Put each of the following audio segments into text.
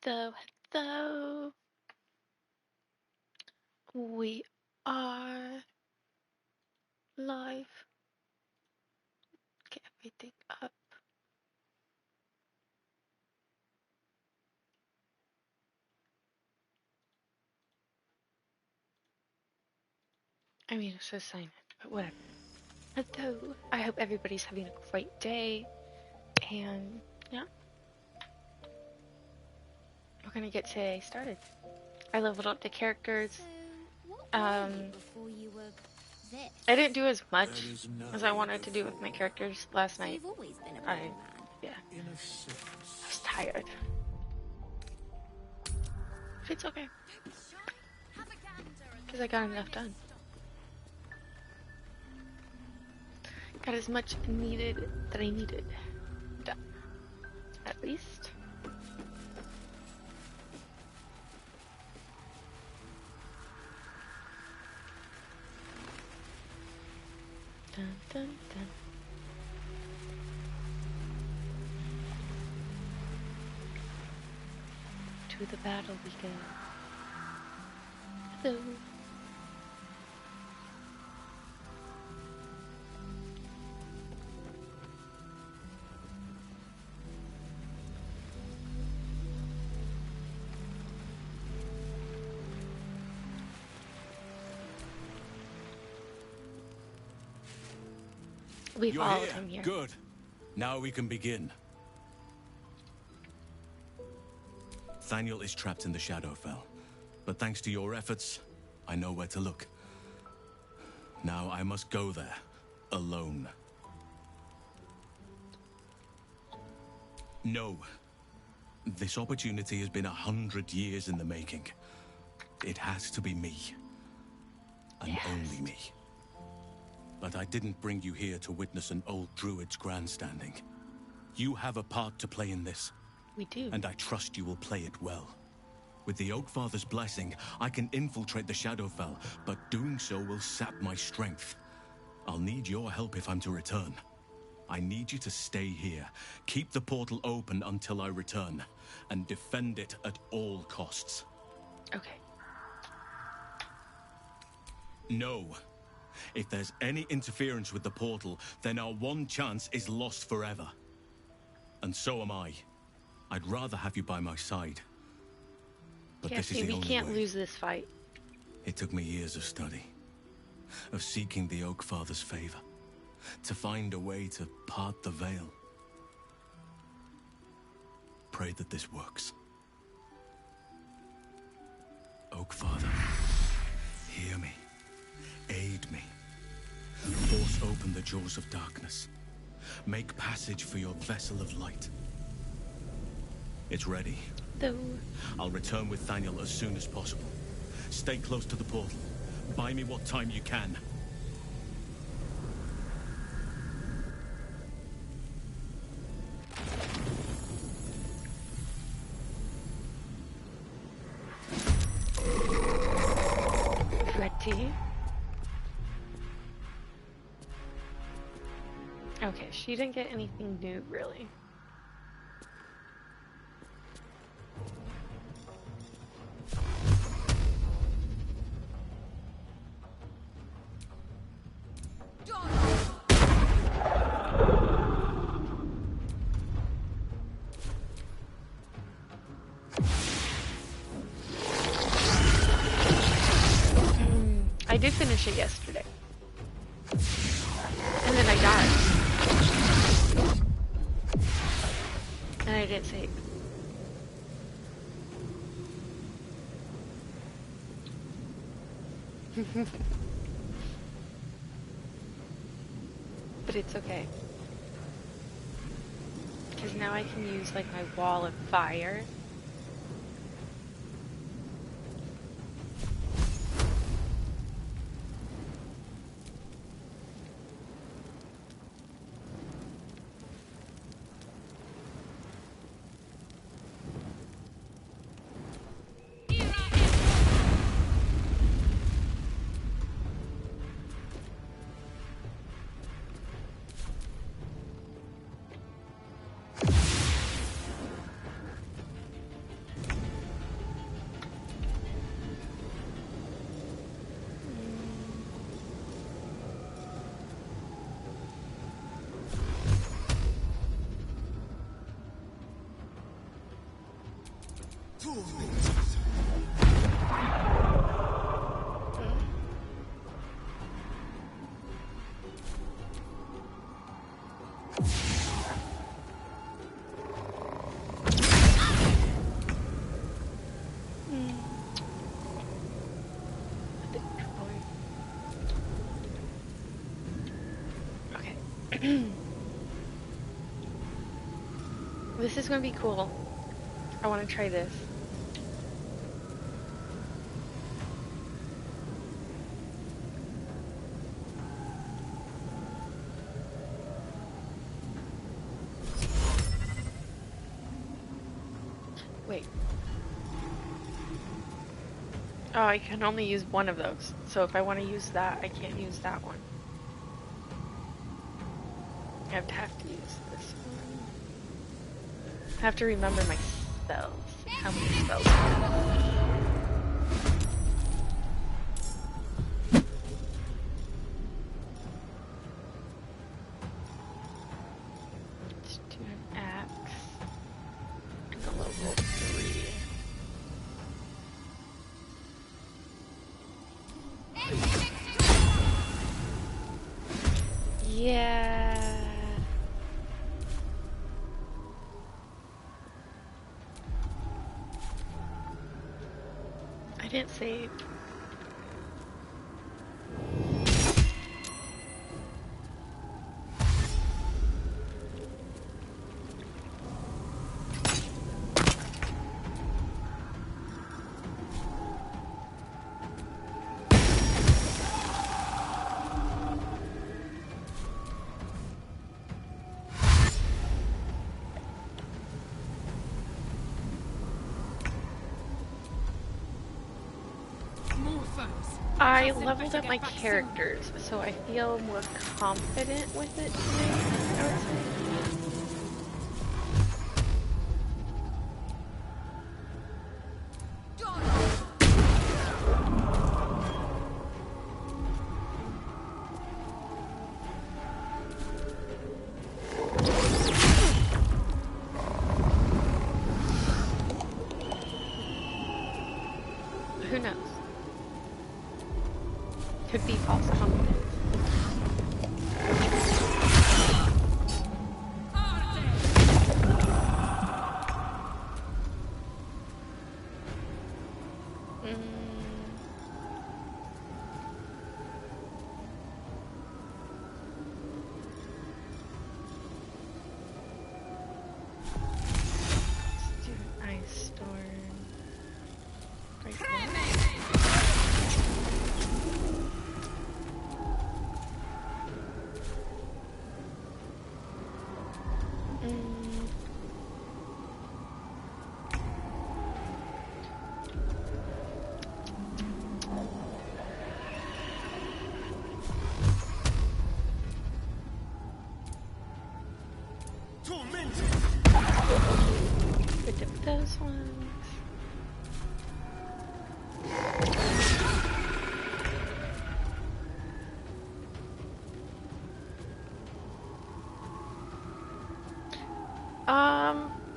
Hello, hello. We are live. Get everything up. I mean, it says sign in, but whatever. Hello. I hope everybody's having a great day. And yeah, we're gonna get today started. I leveled up the characters. I didn't do as much as I wanted to do with my characters last night. Yeah, I was tired. But it's okay. Because I got enough done. Got as much needed that I needed done. At least. Dun, dun, dun. To the battle we go. Hello. We followed him here. Good. Now we can begin. Thaniel is trapped in the Shadowfell, but thanks to your efforts, I know where to look. Now I must go there, alone. No. This opportunity has been 100 years in the making. It has to be me. And only me. But I didn't bring you here to witness an old druid's grandstanding. You have a part to play in this. We do. And I trust you will play it well. With the Oakfather's blessing, I can infiltrate the Shadowfell, but doing so will sap my strength. I'll need your help if I'm to return. I need you to stay here, keep the portal open until I return, and defend it at all costs. Okay. No. If there's any interference with the portal, then our one chance is lost forever. And so am I. I'd rather have you by my side. But this is the only way. We can't lose this fight. It took me years of study, of seeking the Oakfather's favor, to find a way to part the veil. Pray that this works. Oakfather, hear me. Aid me. Force open the jaws of darkness. Make passage for your vessel of light. It's ready. Though. I'll return with Thaniel as soon as possible. Stay close to the portal. Buy me what time you can. Ready? Okay, she didn't get anything new, really. I did finish it yesterday. And then I died. And I didn't save. But it's okay. Because now I can use like my wall of fire. This is gonna be cool. I want to try this. Wait. Oh, I can only use one of those. So if I want to use that, I can't use that one. I have to use this one. I have to remember my spells. How many spells I have. Let's do an axe. And a level 3. Yeah. I didn't save. I leveled up my characters, so I feel more confident with it today, I would say. Who knows? Could be false confidence. Let's do an ice storm. Right there. Rid of those ones.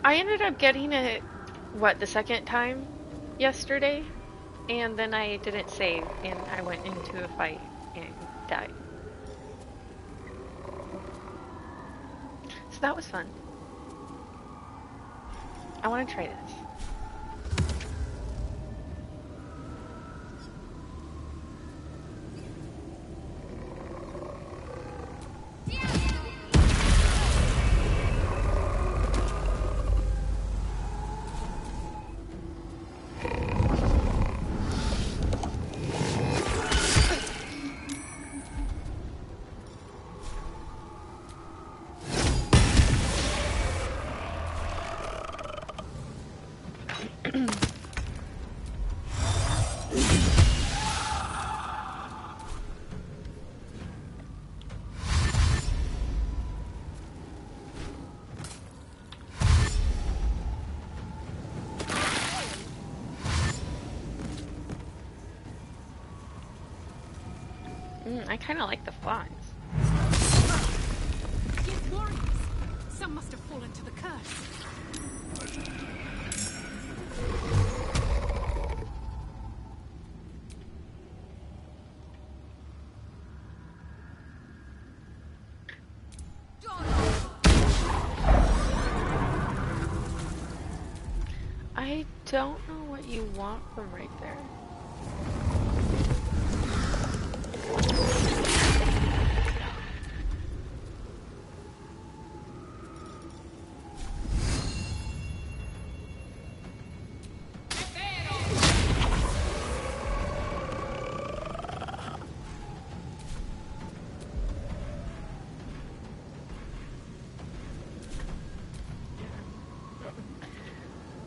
I ended up getting it, the second time yesterday, and then I didn't save, and I went into a fight and died. So that was fun. I want to try this. I kind of like the flies. Yes, warriors. Some must have fallen to the curse. I don't know what you want from right there.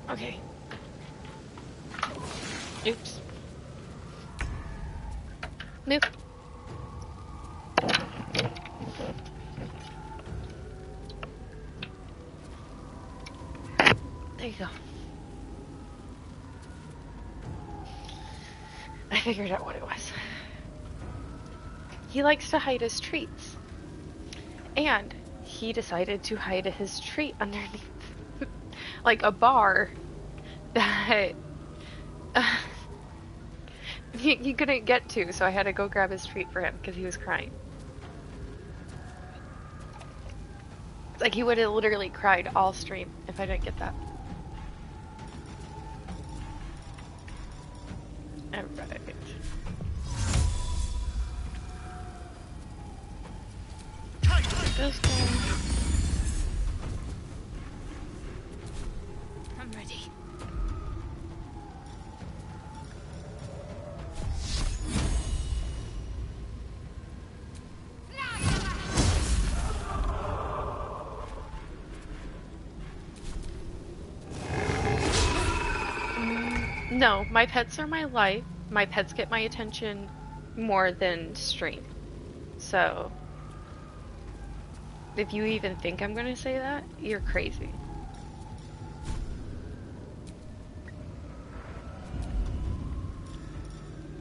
Okay. Oops. Nope. There you go. I figured out what it was. He likes to hide his treats. And he decided to hide his treat underneath like a bar that he couldn't get to, so I had to go grab his treat for him because he was crying. It's like he would have literally cried all stream if I didn't get that. Alright. Those guys. I'm ready. No, my pets are my life. My pets get my attention more than stream. So, if you even think I'm gonna say that, you're crazy.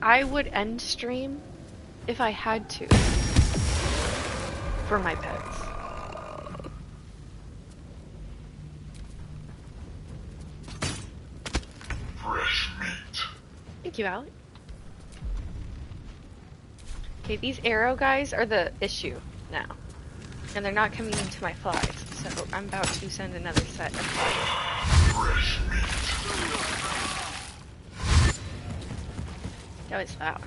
I would end stream if I had to for my pets. Fresh meat. Thank you, Alec. Okay, these arrow guys are the issue now. And they're not coming into my flies, so I'm about to send another set of flies. Fresh meat. That was loud.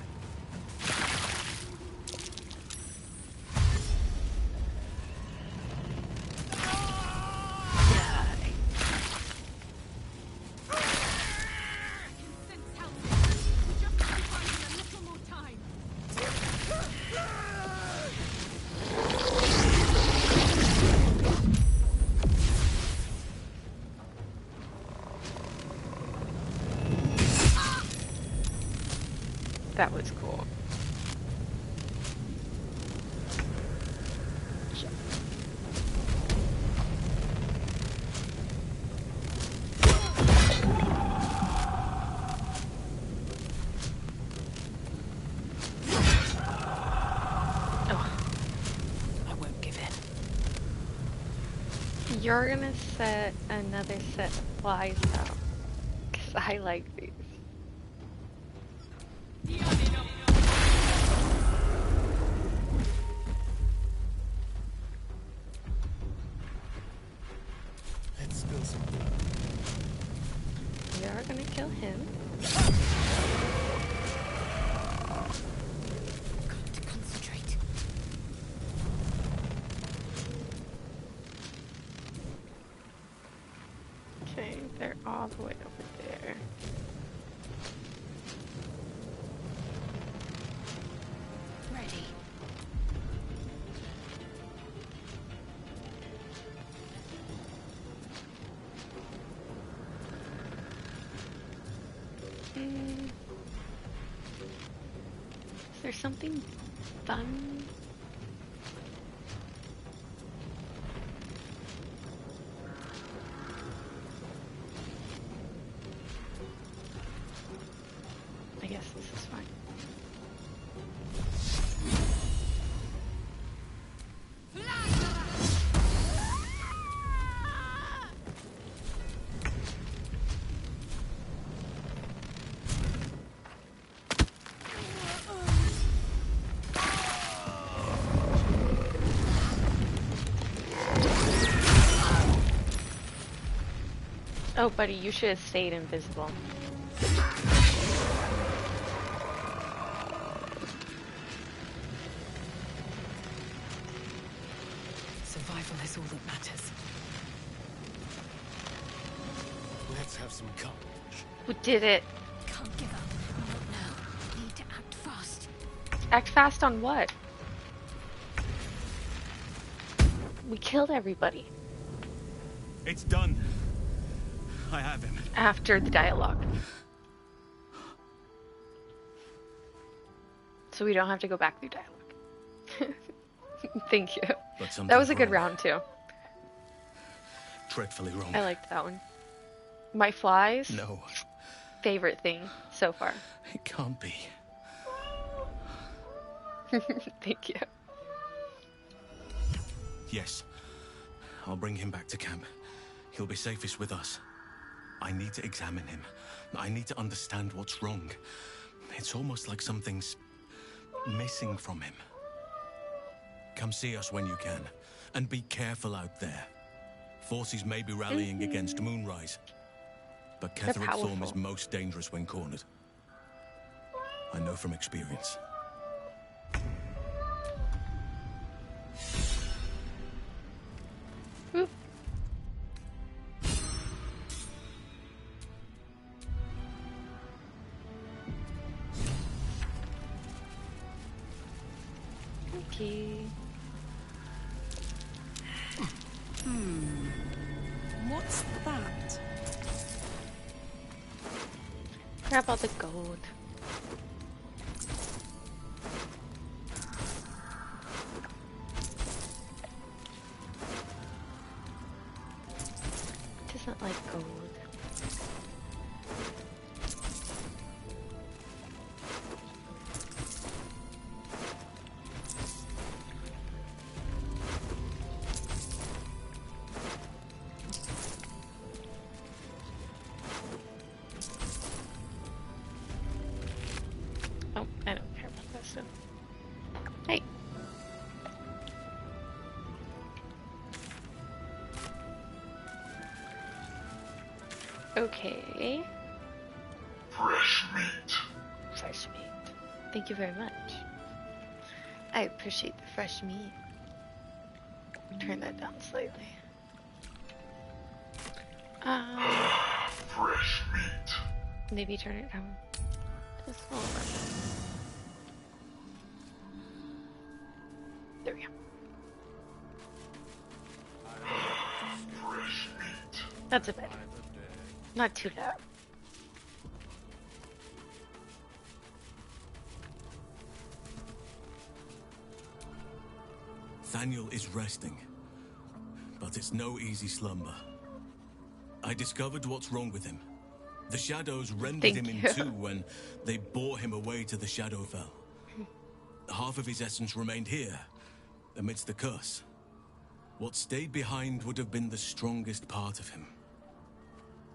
That was cool. I won't give in. You're gonna set another set of flies out. Because I like these. Let's spill some blood. You're gonna kill him. Got to concentrate. Okay, they're all the way over there. Ready. Is there something fun? I guess this is fine. Oh, buddy, you should have stayed invisible. Survival is all that matters. Let's have some courage. We did it. Can't give up. Not now. Need to act fast. Act fast on what? We killed everybody. It's done. I have him. After the dialogue. So we don't have to go back through dialogue. Thank you. But That was a good wrong. round too. Dreadfully wrong. I liked that one. My flies? No, Favorite thing so far. it can't be. Thank you. Yes. I'll bring him back to camp. He'll be safest with us. I need to examine him. I need to understand what's wrong. It's almost like something's missing from him. Come see us when you can. And be careful out there. Forces may be rallying against Moonrise. But Ketheric Thorm is powerful. most dangerous when cornered. I know from experience. Whoop. Okay. What's that? Grab all the gold. Doesn't like gold. Oh, I don't care about that stuff. Hey. Okay. Fresh meat. Fresh meat. Thank you very much. I appreciate the fresh meat. Turn that down slightly. Fresh meat. Maybe turn it down just a little bit. There we go. Fresh meat. That's a bit. Not too loud. Thaniel is resting, but it's no easy slumber. I discovered what's wrong with him. The shadows rendered Thank him in you. two when they bore him away to the Shadowfell. Half of his essence remained here, amidst the curse. What stayed behind would have been the strongest part of him.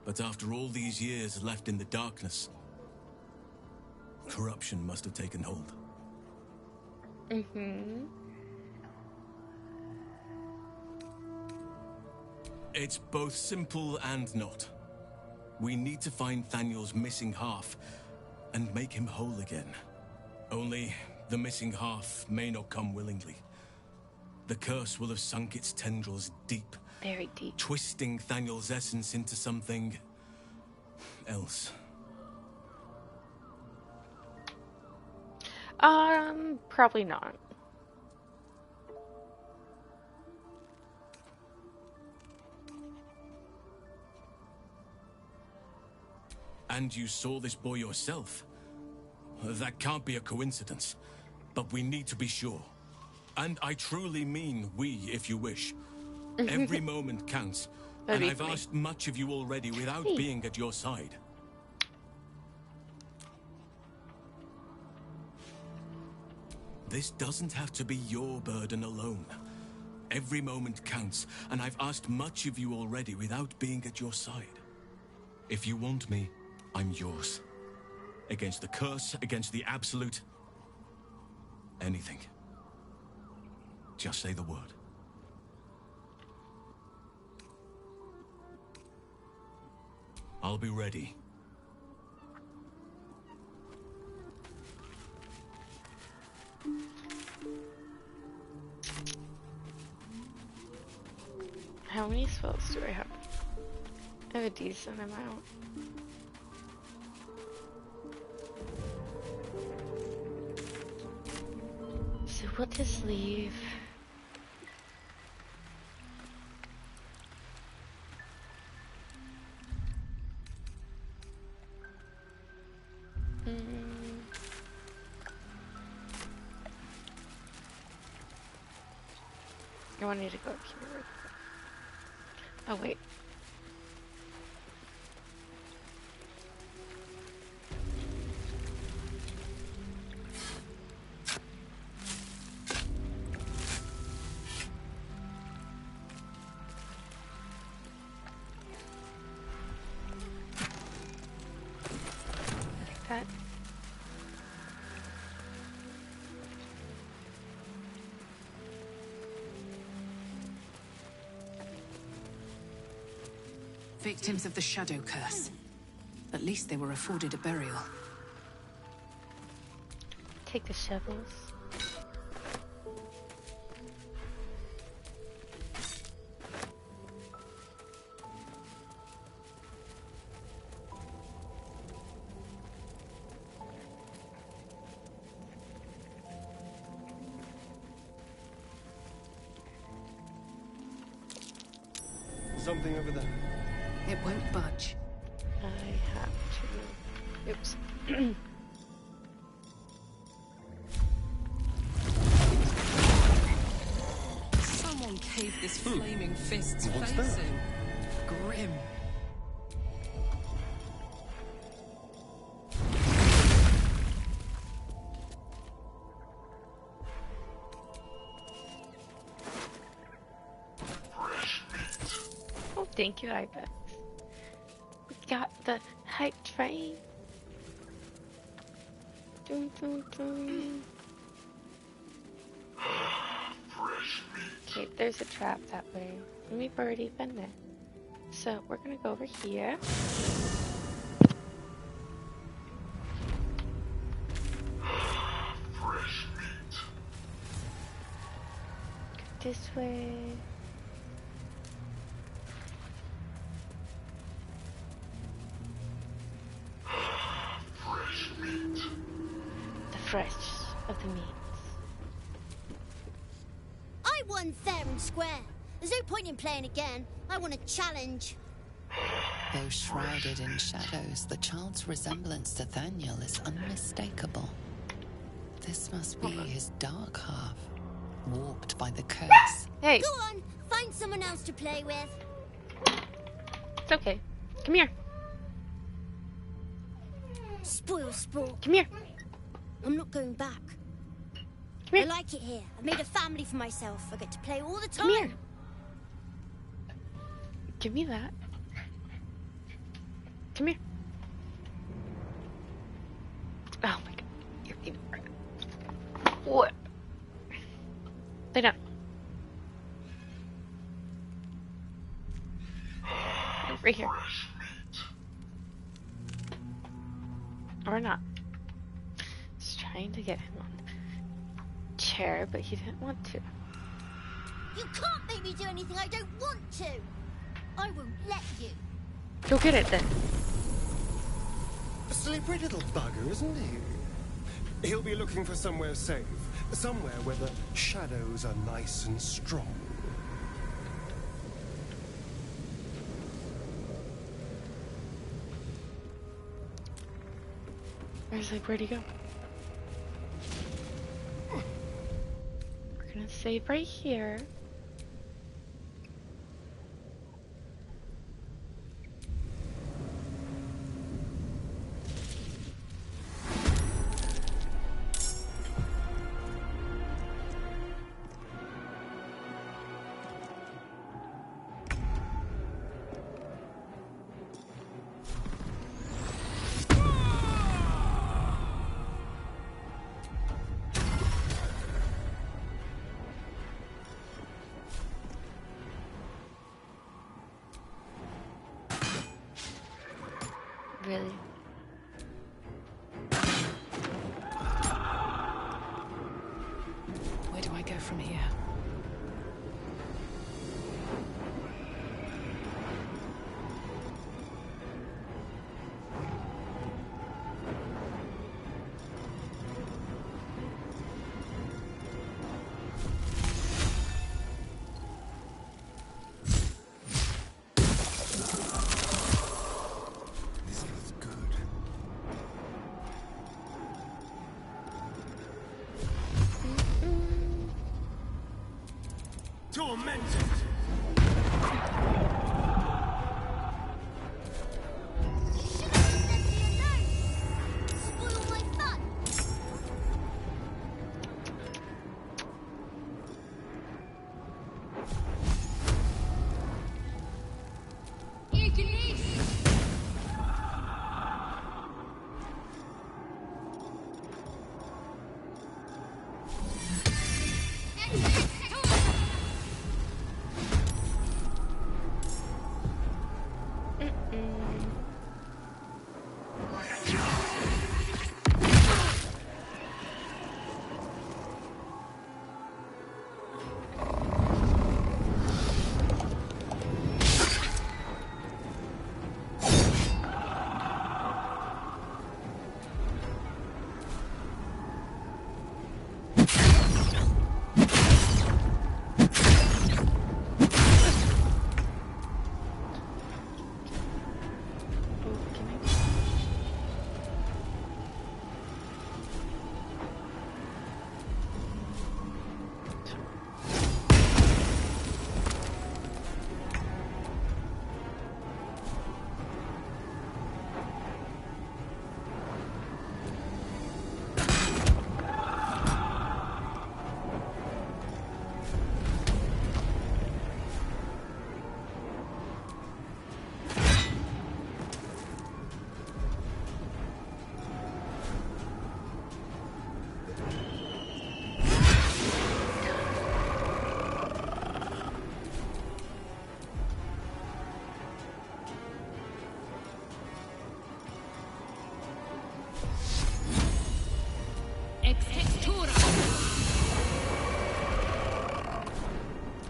But after all these years left in the darkness, corruption must have taken hold. Mm-hmm. It's both simple and not. We need to find Thaniel's missing half and make him whole again. Only the missing half may not come willingly. The curse will have sunk its tendrils deep, Very deep. twisting Thaniel's essence into something else. Probably not. And you saw this boy yourself. That can't be a coincidence. But we need to be sure. And I truly mean we, if you wish. Every moment counts. That'd And be I've for me. asked much of you already without Hey. being at your side. This doesn't have to be your burden alone. Every moment counts, and I've asked much of you already without being at your side. If you want me, I'm yours. Against the curse, against the absolute. Anything. Just say the word. I'll be ready. How many spells do I have? I have a decent amount. So we'll just leave. I wanted to go up here. Oh, wait. Like that. Victims of the Shadow Curse. At least they were afforded a burial. Take the shovels. Something over there. It won't budge. I have to. Oops. Someone caved this flaming fist's What's face that? in. Grim. Oh, thank you, Ibex. We got the hype train. Dun, dun, dun. Fresh meat. Okay, there's a trap that way. And we've already been there. So we're gonna go over here. Fresh meat. Go this way. Fresh meat. The fresh of the meats. I won fair and square. There's no point in playing again. I want a challenge. Though shrouded in shadows, the child's resemblance to Thaniel is unmistakable. This must be his dark half, warped by the curse. Hey, Go on, find someone else to play with. it's okay. Come here. Spoil sport. Come here. I'm not going back. Come here. I like it here. I've made a family for myself. I get to play all the time. Come here. Give me that. Come here. Oh my god. You're eating right. What? Lay down. Right here. Fresh meat. Or not. Just trying to get him on the chair, but he didn't want to. You can't make me do anything I don't want to. I won't let you. Go get it then. A slippery little bugger, isn't he? He'll be looking for somewhere safe. Somewhere where the shadows are nice and strong. Where'd he go? We're gonna save right here. Really? Where do I go from here? This feels good. Tormented! You should have just left me alone. Spoil my fun.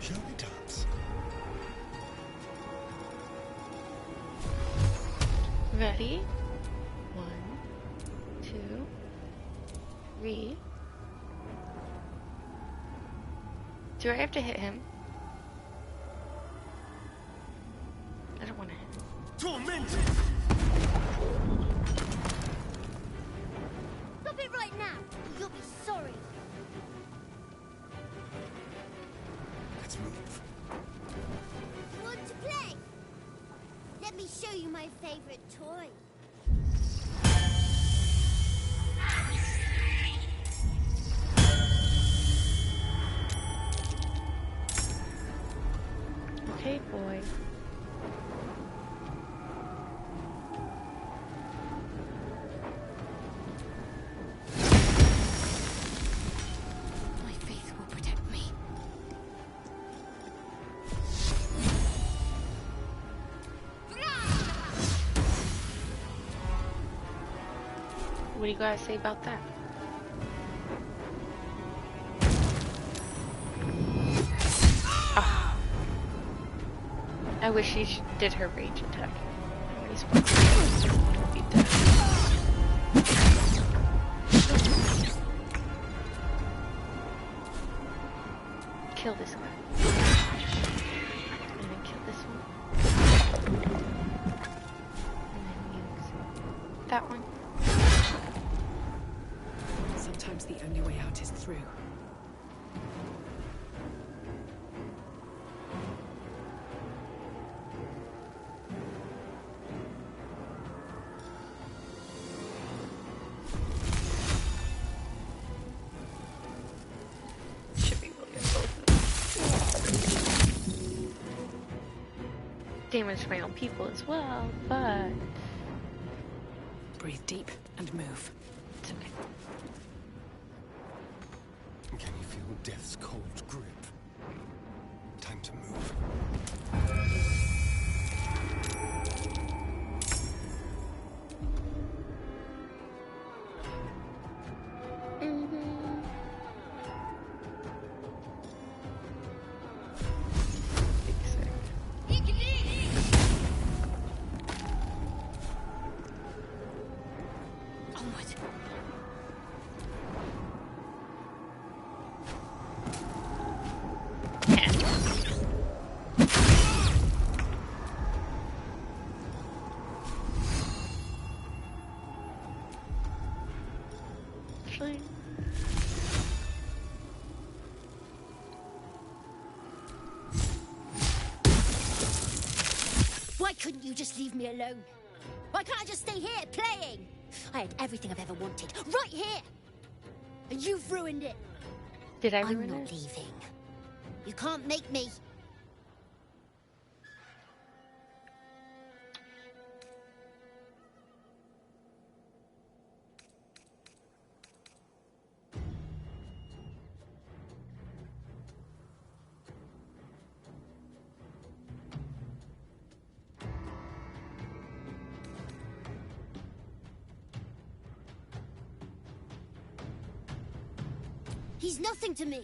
Shall we dance? Ready? 1, 2, 3. Do I have to hit him? I don't want to hit him. Tormented! Stop it right now, or you'll be sorry. Let's move. You want to play? Let me show you my favorite toy. Okay, boy. My faith will protect me. What do you gotta say about that? Ah. I wish she did her rage attack. Nobody's be dead. Kill this guy. And then kill this one. And then use that one. Sometimes the only way out is through. Should be really good both of them. Damage my own people as well, but Breathe deep and move. Can you feel death's cold grip? Time to move. thing. Why couldn't you just leave me alone? Why can't I just stay here, playing? I had everything I've ever wanted, right here! And you've ruined it. Did I I'm ruin not it? leaving. You can't make me. He's nothing to me.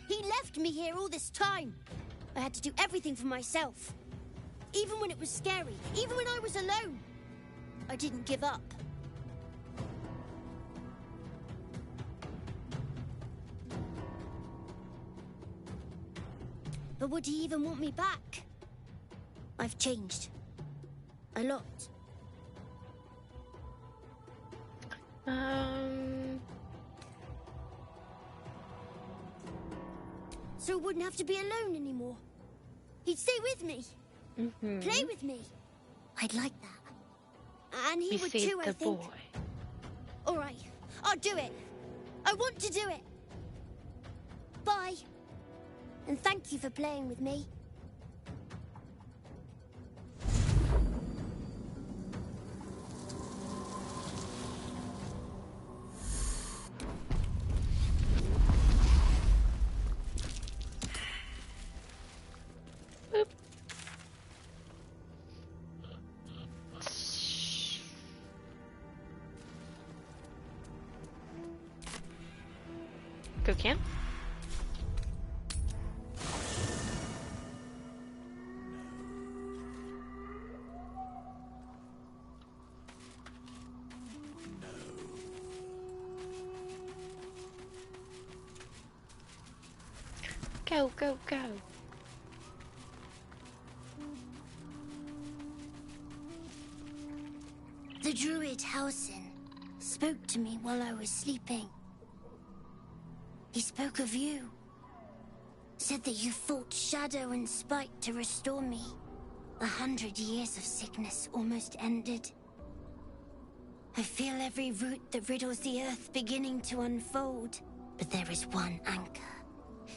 He left me here all this time. I had to do everything for myself. Even when it was scary, even when I was alone. I didn't give up. But would he even want me back? I've changed. A lot. So I wouldn't have to be alone anymore. He'd stay with me. Play with me. I'd like that. And he You would saved too, I the think. boy. All right, I'll do it. I want to do it. Bye. And thank you for playing with me. Boop. Go can. Go, go, go. The druid Halsin spoke to me while I was sleeping. He spoke of you. Said that you fought shadow and spite to restore me. 100 years of sickness almost ended. I feel every root that riddles the earth beginning to unfold. But there is one anchor,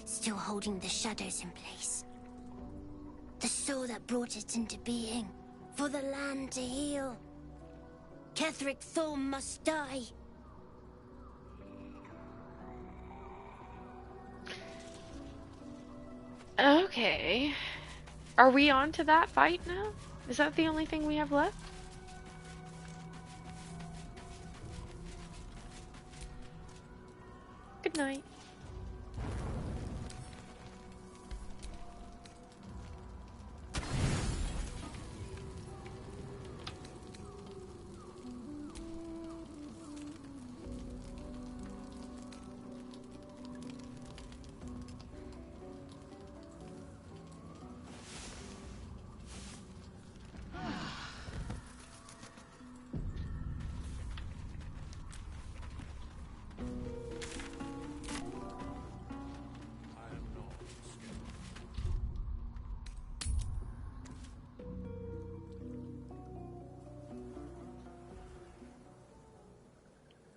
still holding the shadows in place. The soul that brought it into being, for the land to heal. Ketheric Thorm must die. Okay. Are we on to that fight now? Is that the only thing we have left? Good night.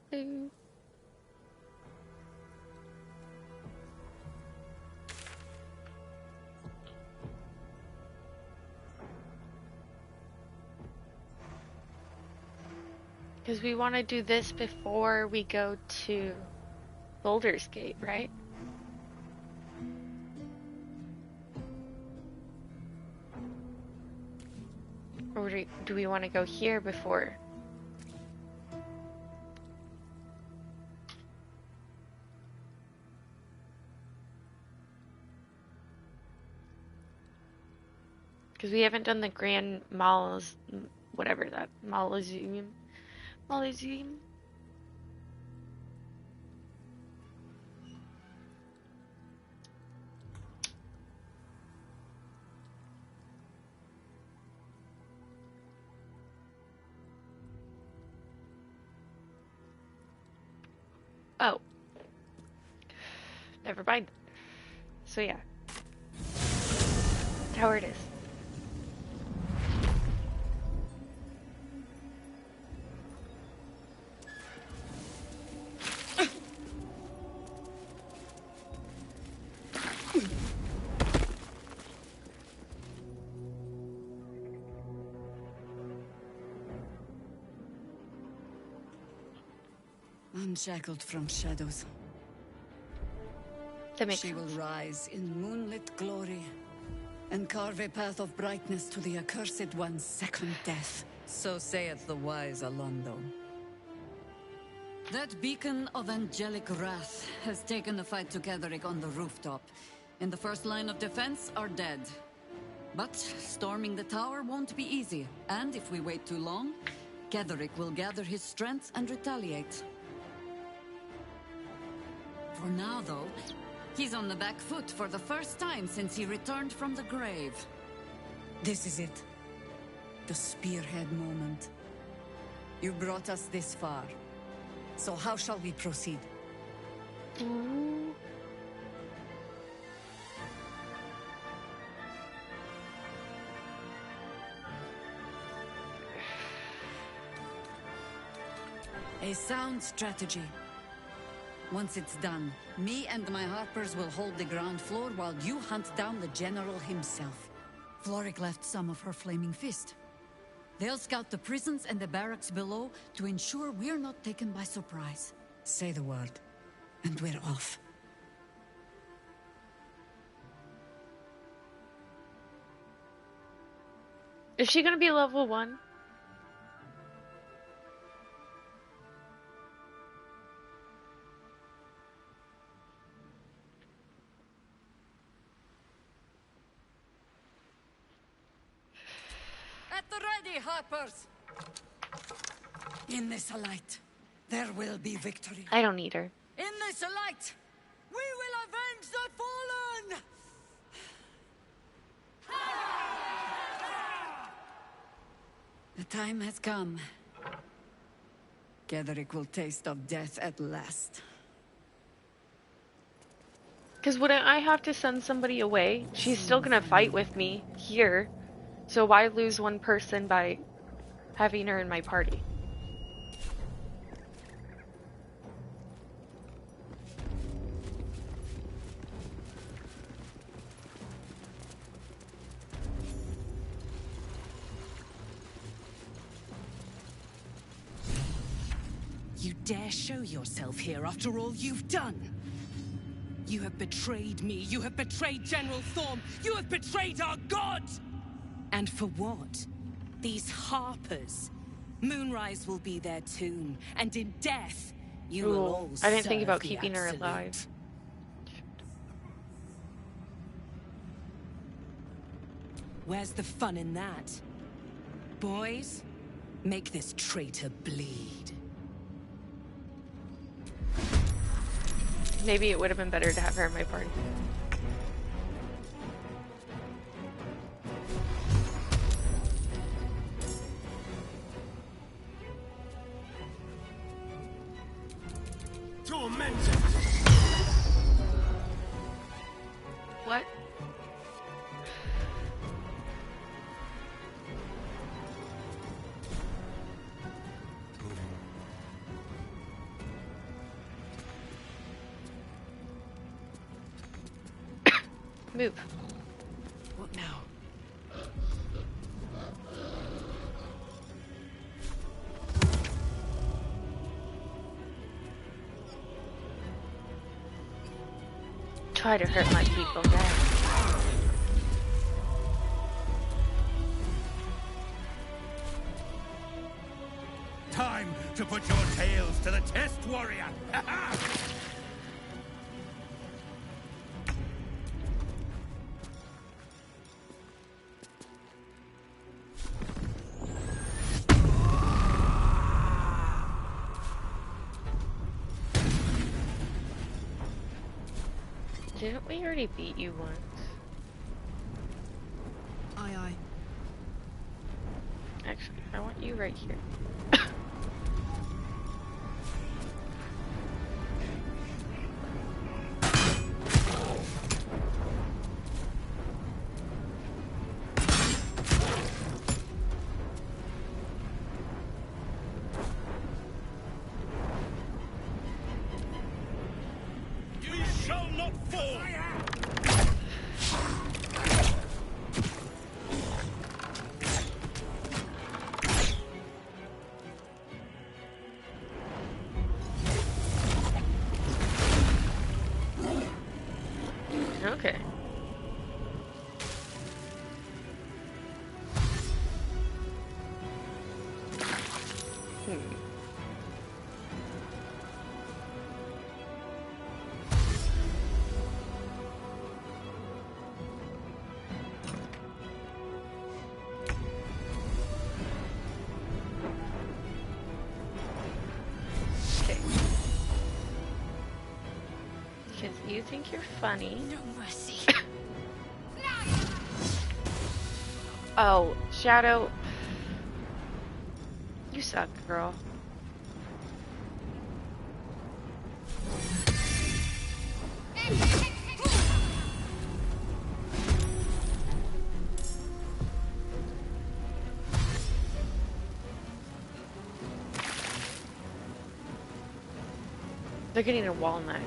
Boo. Because we want to do this before we go to Baldur's Gate, right? Or do we want to go here before? Because we haven't done the Grand Mal's, whatever that, Mausoleum. Mausoleum? Never mind. So yeah. Tower it is. Unshackled from shadows, That makes she will sense. rise in moonlit glory and carve a path of brightness to the accursed one's second death. So saith the wise Alondo. That beacon of angelic wrath has taken the fight to Ketheric on the rooftop. In the first line of defense are dead. But storming the tower won't be easy, and if we wait too long, Ketheric will gather his strength and retaliate. For now, though, he's on the back foot for the first time since he returned from the grave. This is it. The spearhead moment. You brought us this far. So how shall we proceed? Ooh. A sound strategy. Once it's done, me and my harpers will hold the ground floor while you hunt down the general himself. Floric left some of her flaming fist. They'll scout the prisons and the barracks below to ensure we're not taken by surprise. Say the word, and we're off. Is she gonna be level 1? At the ready, harpers! In this light, there will be victory. I don't need her. In this light, we will avenge the fallen! The time has come. Ketheric will taste of death at last. Because wouldn't I have to send somebody away? She's still gonna fight with me here. So why lose one person by having her in my party? You dare show yourself here after all you've done? You have betrayed me. You have betrayed General Thorm. You have betrayed our god! And for what? These harpers. Moonrise will be their tomb, and in death, you will all I didn't think serve about the keeping her Absolute. alive. Where's the fun in that? Boys, make this traitor bleed. Maybe it would have been better to have her in my party. Tormented! What? Move. What now? Try to hurt my people now. Time to put your tails to the test, warrior! Didn't we already beat you once? Aye, aye. Actually, I want you right here. Because you think you're funny. No mercy. Oh, Shadow. You suck, girl. They're getting a wall next.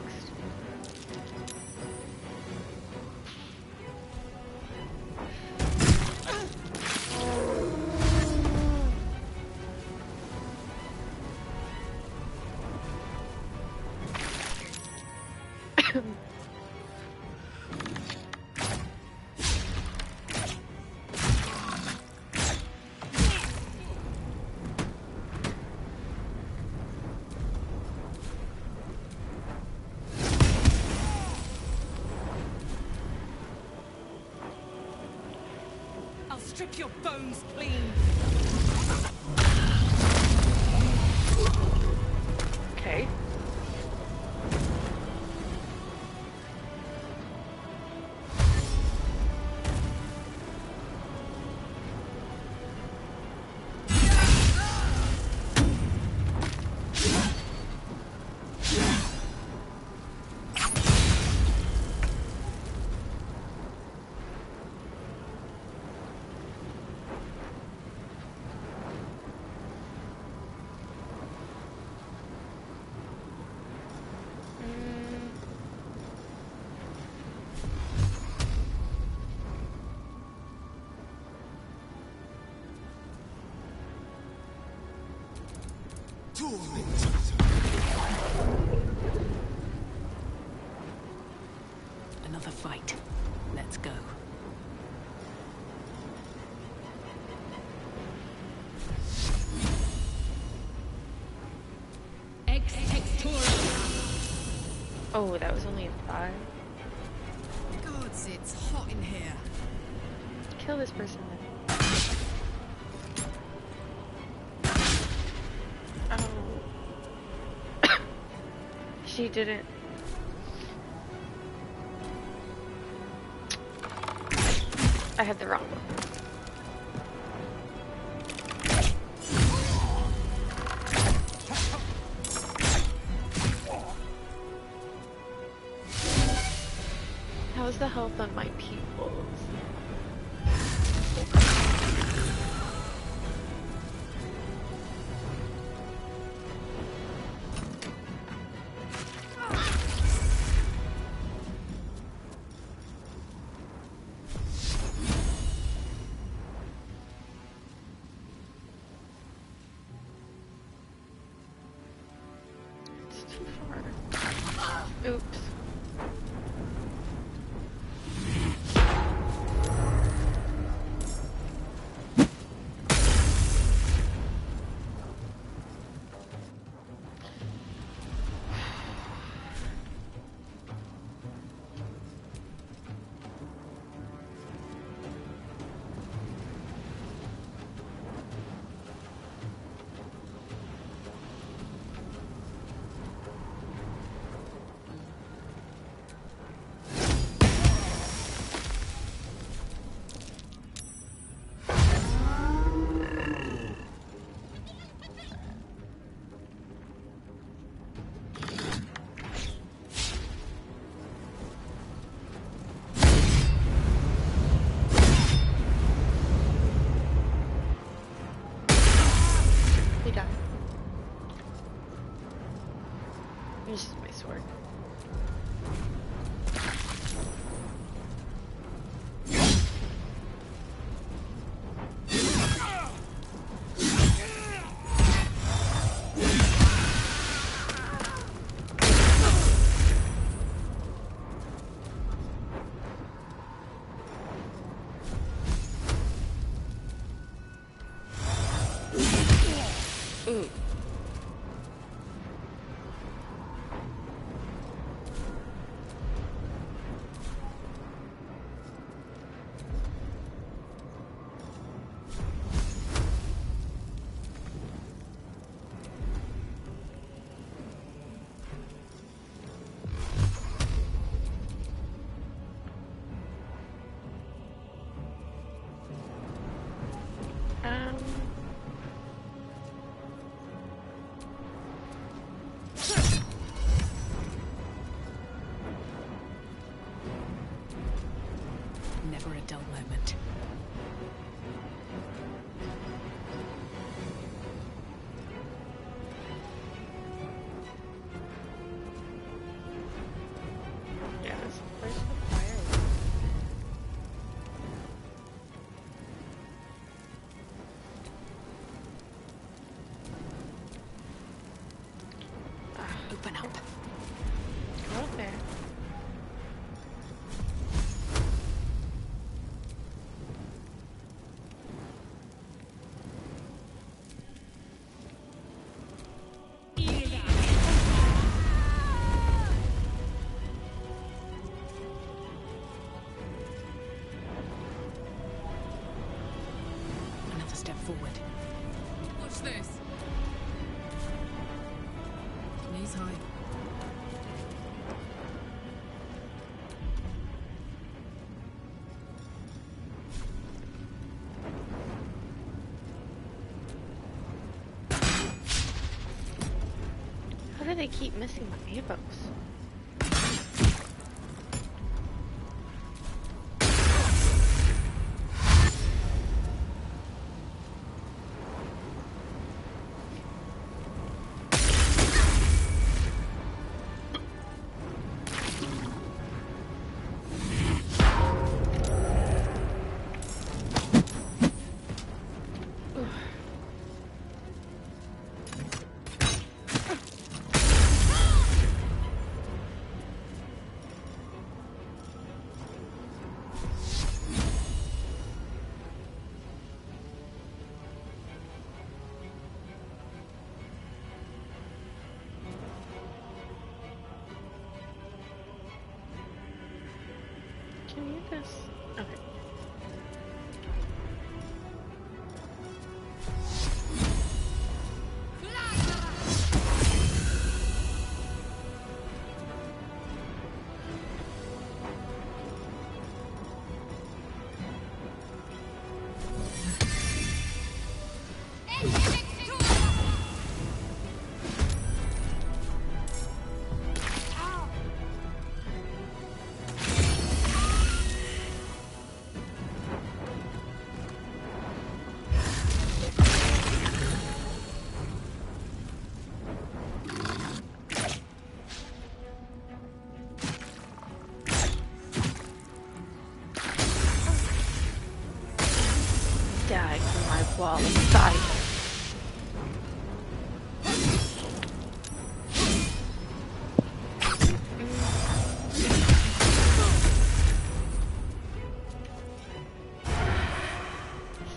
Strip your bones clean. Okay. Another fight. Let's go. Oh, that was only a 5. Gods, it's hot in here. Kill this person then. Oh. She didn't. I had the wrong one. How's the health on my peoples? It's too far. Oops. He died. This is my sword. Ooh. Miles high. How do they keep missing my arrows? Can you do this? Okay. Die from my wall of fire.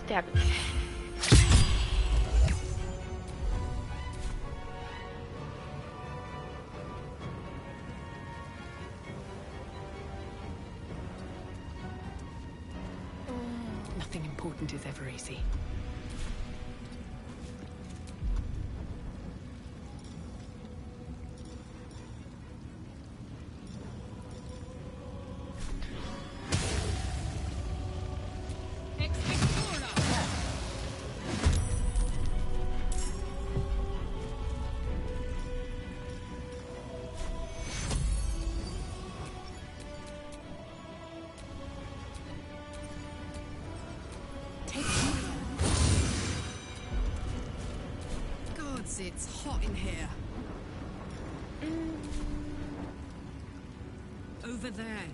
Stab it. Nothing important is ever easy. It's hot in here. Over there.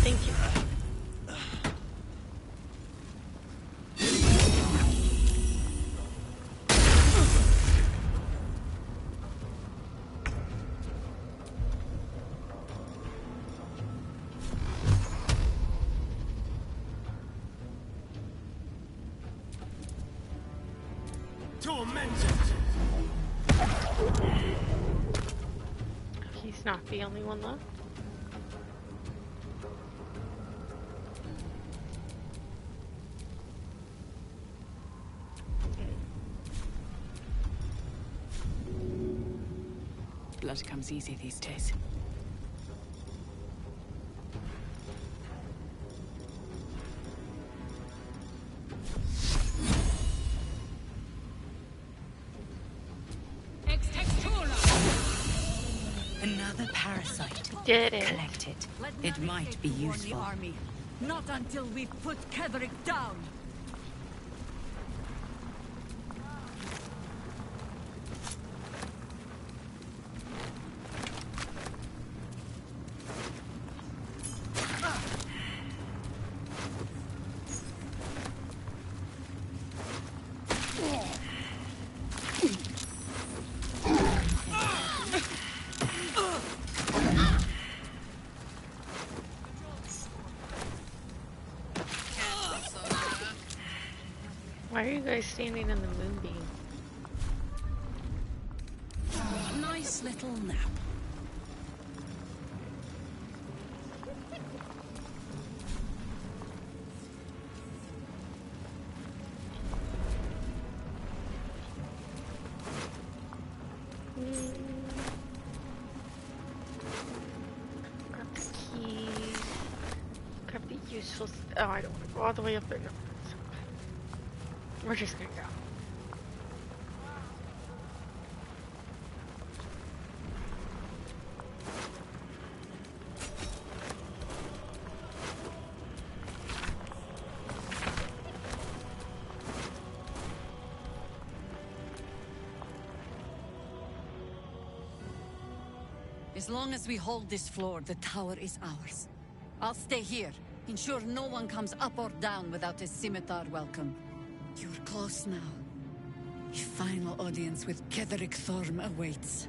Thank you. Tormented! He's not the only one left. Blood comes easy these days. Another parasite. Did it. Collect it. It might be useful. Army. Not until we've put Ketherick down. Why are you guys standing in the moonbeam? Nice little nap. Grab the keys. Grab the useful. Oh, I don't want to go all the way up there. No. We're just gonna go. As long as we hold this floor, the tower is ours. I'll stay here. Ensure no one comes up or down without a scimitar welcome. You're close now. A final audience with Ketherick Thorm awaits.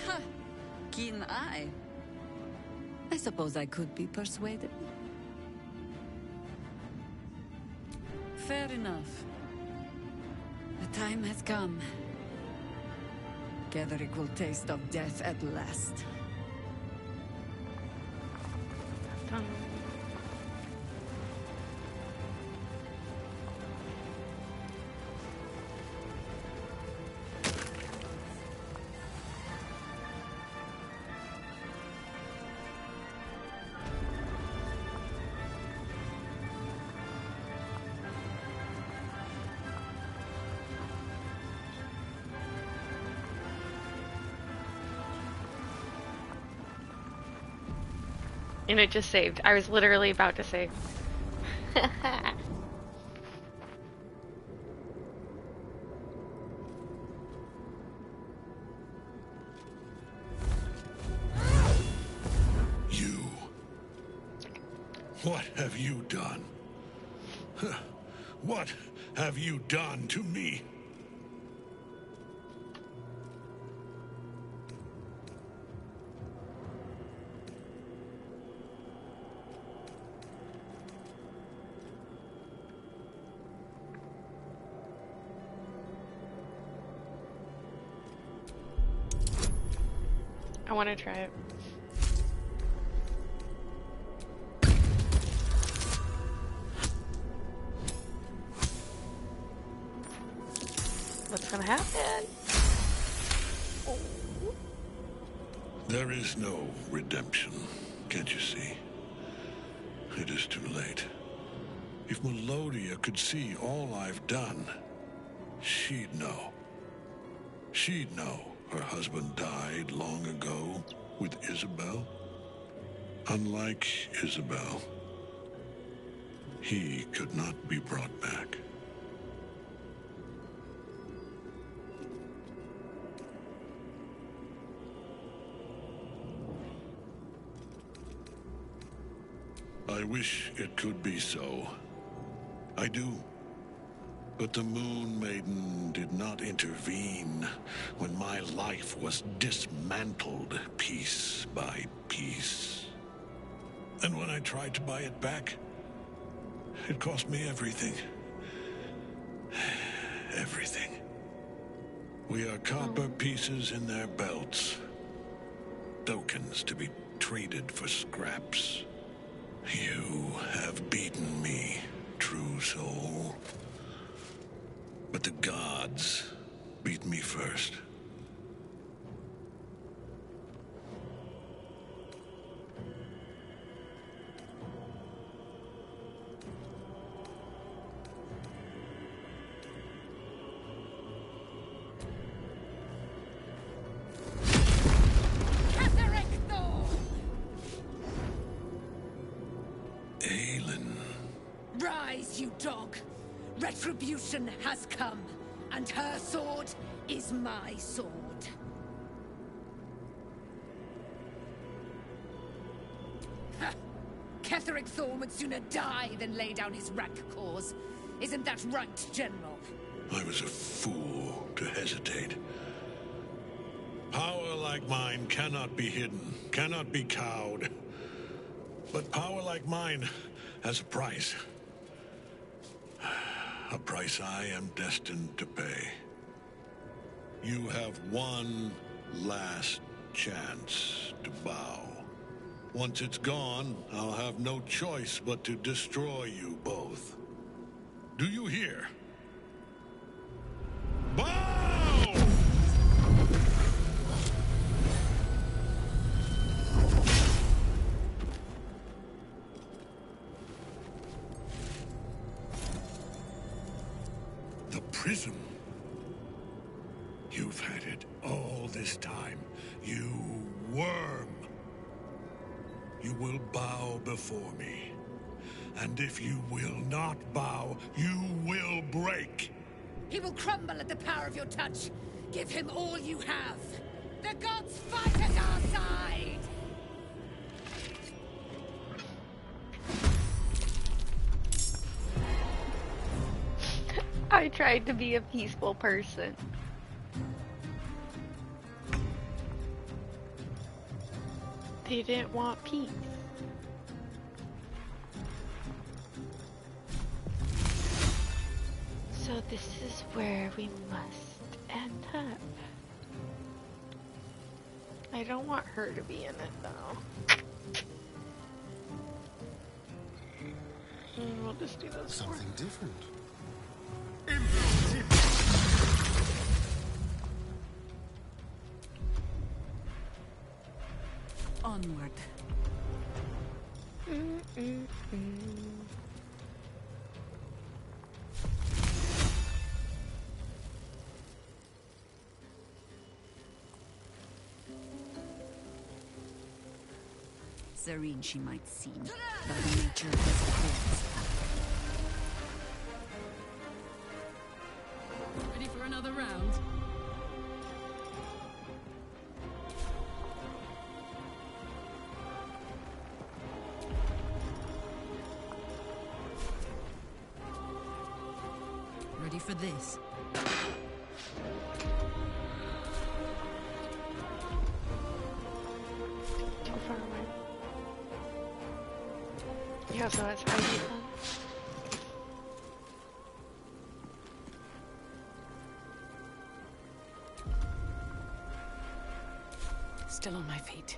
Ha! Keen eye. I suppose I could be persuaded. Fair enough. The time has come. Ketherick will taste of death at last. And it just saved. I was literally about to save. You. What have you done? What have you done to me? I want to try it. What's gonna happen? Oh. There is no redemption, can't you see? It is too late. If Melodia could see all I've done, she'd know. She'd know her husband died long ago with Isabel. Unlike Isabel, he could not be brought back. I wish it could be so. I do. But the Moon Maiden did not intervene when my life was dismantled piece by piece. And when I tried to buy it back, it cost me everything. Everything. We are copper pieces in their belts. Tokens to be traded for scraps. You have beaten me, true soul. But the gods beat me first. Rise, you dog. Retribution has come, and her sword is my sword. Ha! Ketheric Thorn would sooner die than lay down his rank cause. Isn't that right, General? I was a fool to hesitate. Power like mine cannot be hidden, cannot be cowed. But power like mine has a price. A price I am destined to pay. You have one last chance to bow. Once it's gone, I'll have no choice but to destroy you both. Do you hear? Bow! The prism. You've had it all this time, you worm. You will bow before me. And if you will not bow, you will break. He will crumble at the power of your touch. Give him all you have. The gods fight at our side! I tried to be a peaceful person. They didn't want peace. So this is where we must end up. I don't want her to be in it though. We'll just do those. Something different. Onward. Serene she might seem, but the nature of this affairs. Ready for another round? Ready for this? Too far away. Yeah, so it's Heidi then. Still on my feet.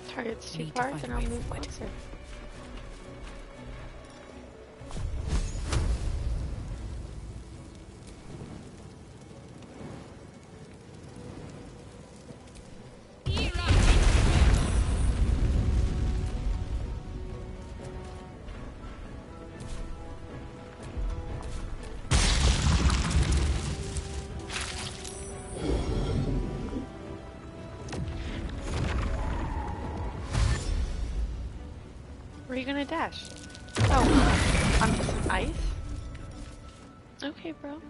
Target's too Need to far, find then a I'll way move forward. closer. Where are you gonna dash? Oh, on some ice? Okay, bro.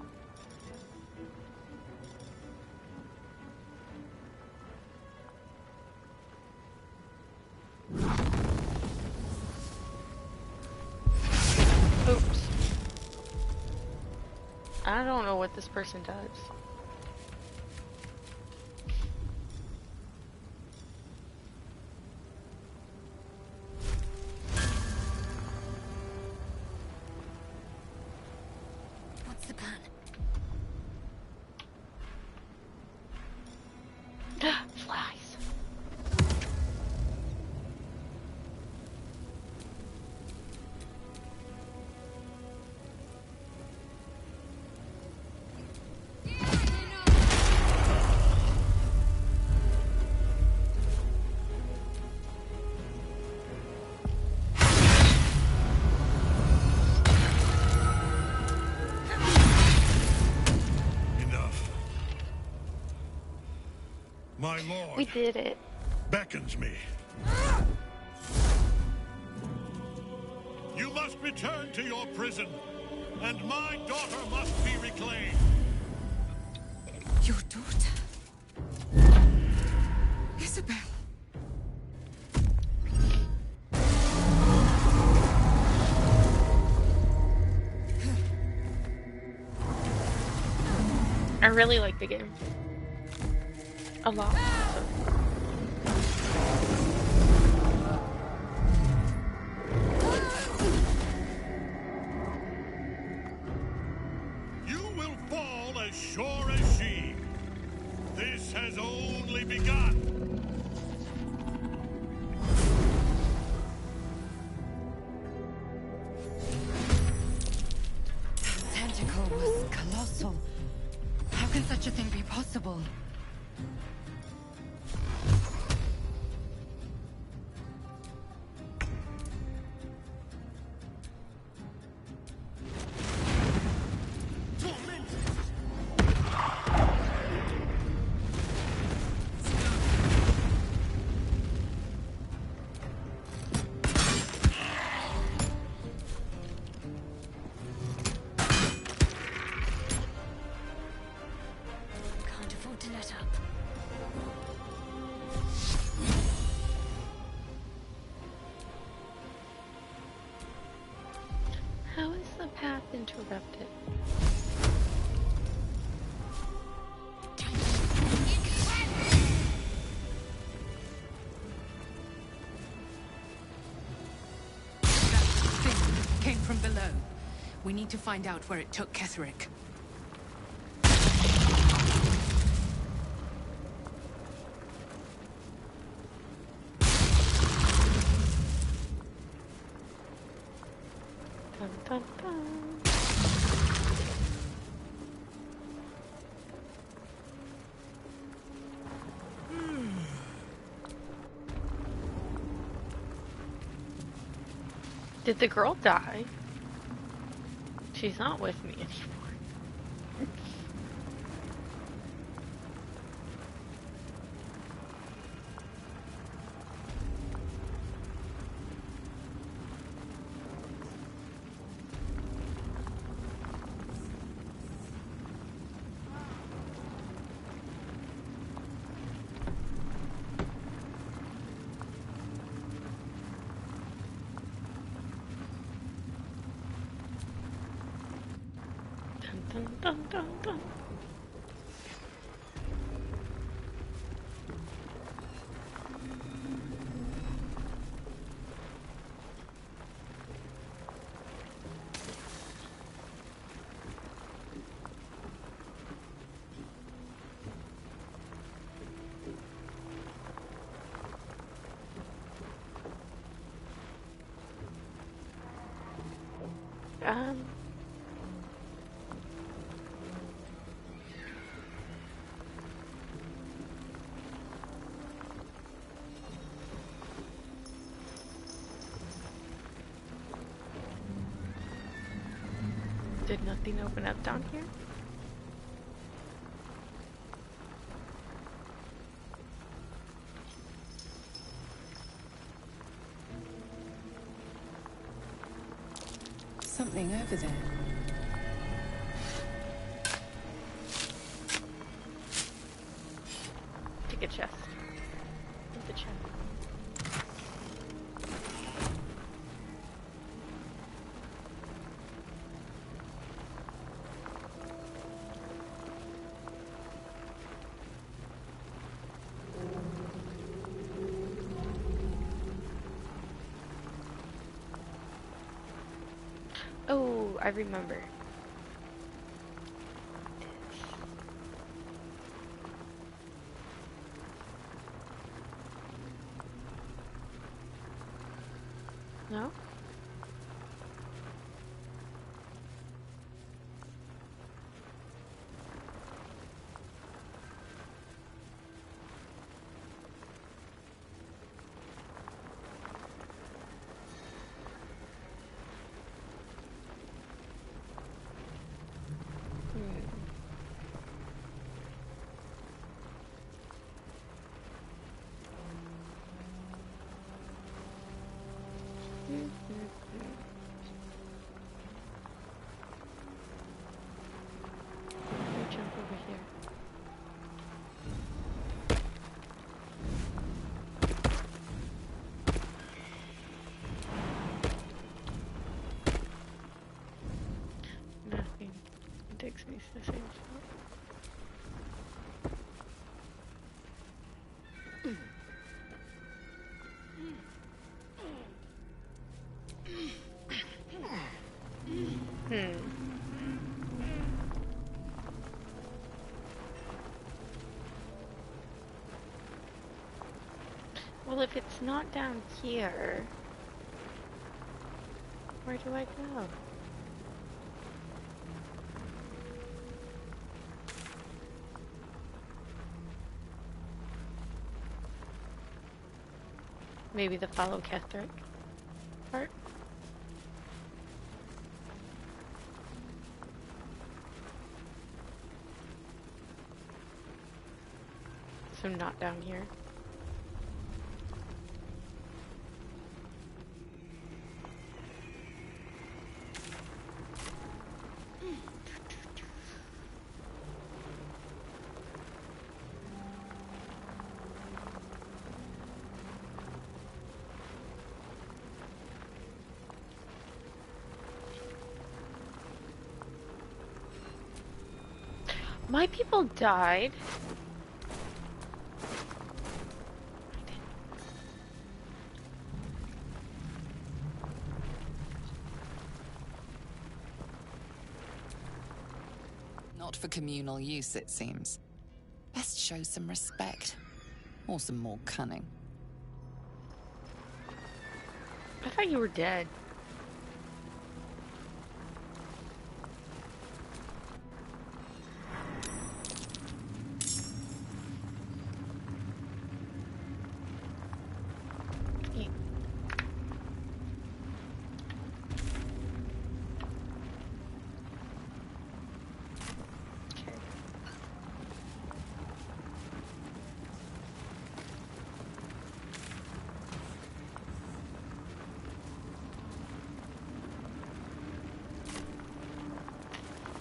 I don't know what this person does. What's the plan? Flies. My lord We did it. beckons me. You must return to your prison, and my daughter must be reclaimed. Your daughter? Isabel. I really like the game. A lot. You will fall as sure as she. This has only begun. The tentacle was colossal. How can such a thing be possible? Can't afford to let up. How is the path interrupted? That thing came from below. We need to find out where it took Ketherick. Dun, dun, dun. Did the girl die? She's not with me anymore. Dun, dun, dun, dun. Um. Did nothing open up down here? Something over there. Take a chest. Take the chest. I remember. No? Jump over here. Nothing. It takes me to the same spot. Well, if it's not down here, where do I go? Maybe the follow Catholic part? So not down here. My people died. Not for communal use, it seems. Best show some respect. Or some more cunning. I thought you were dead.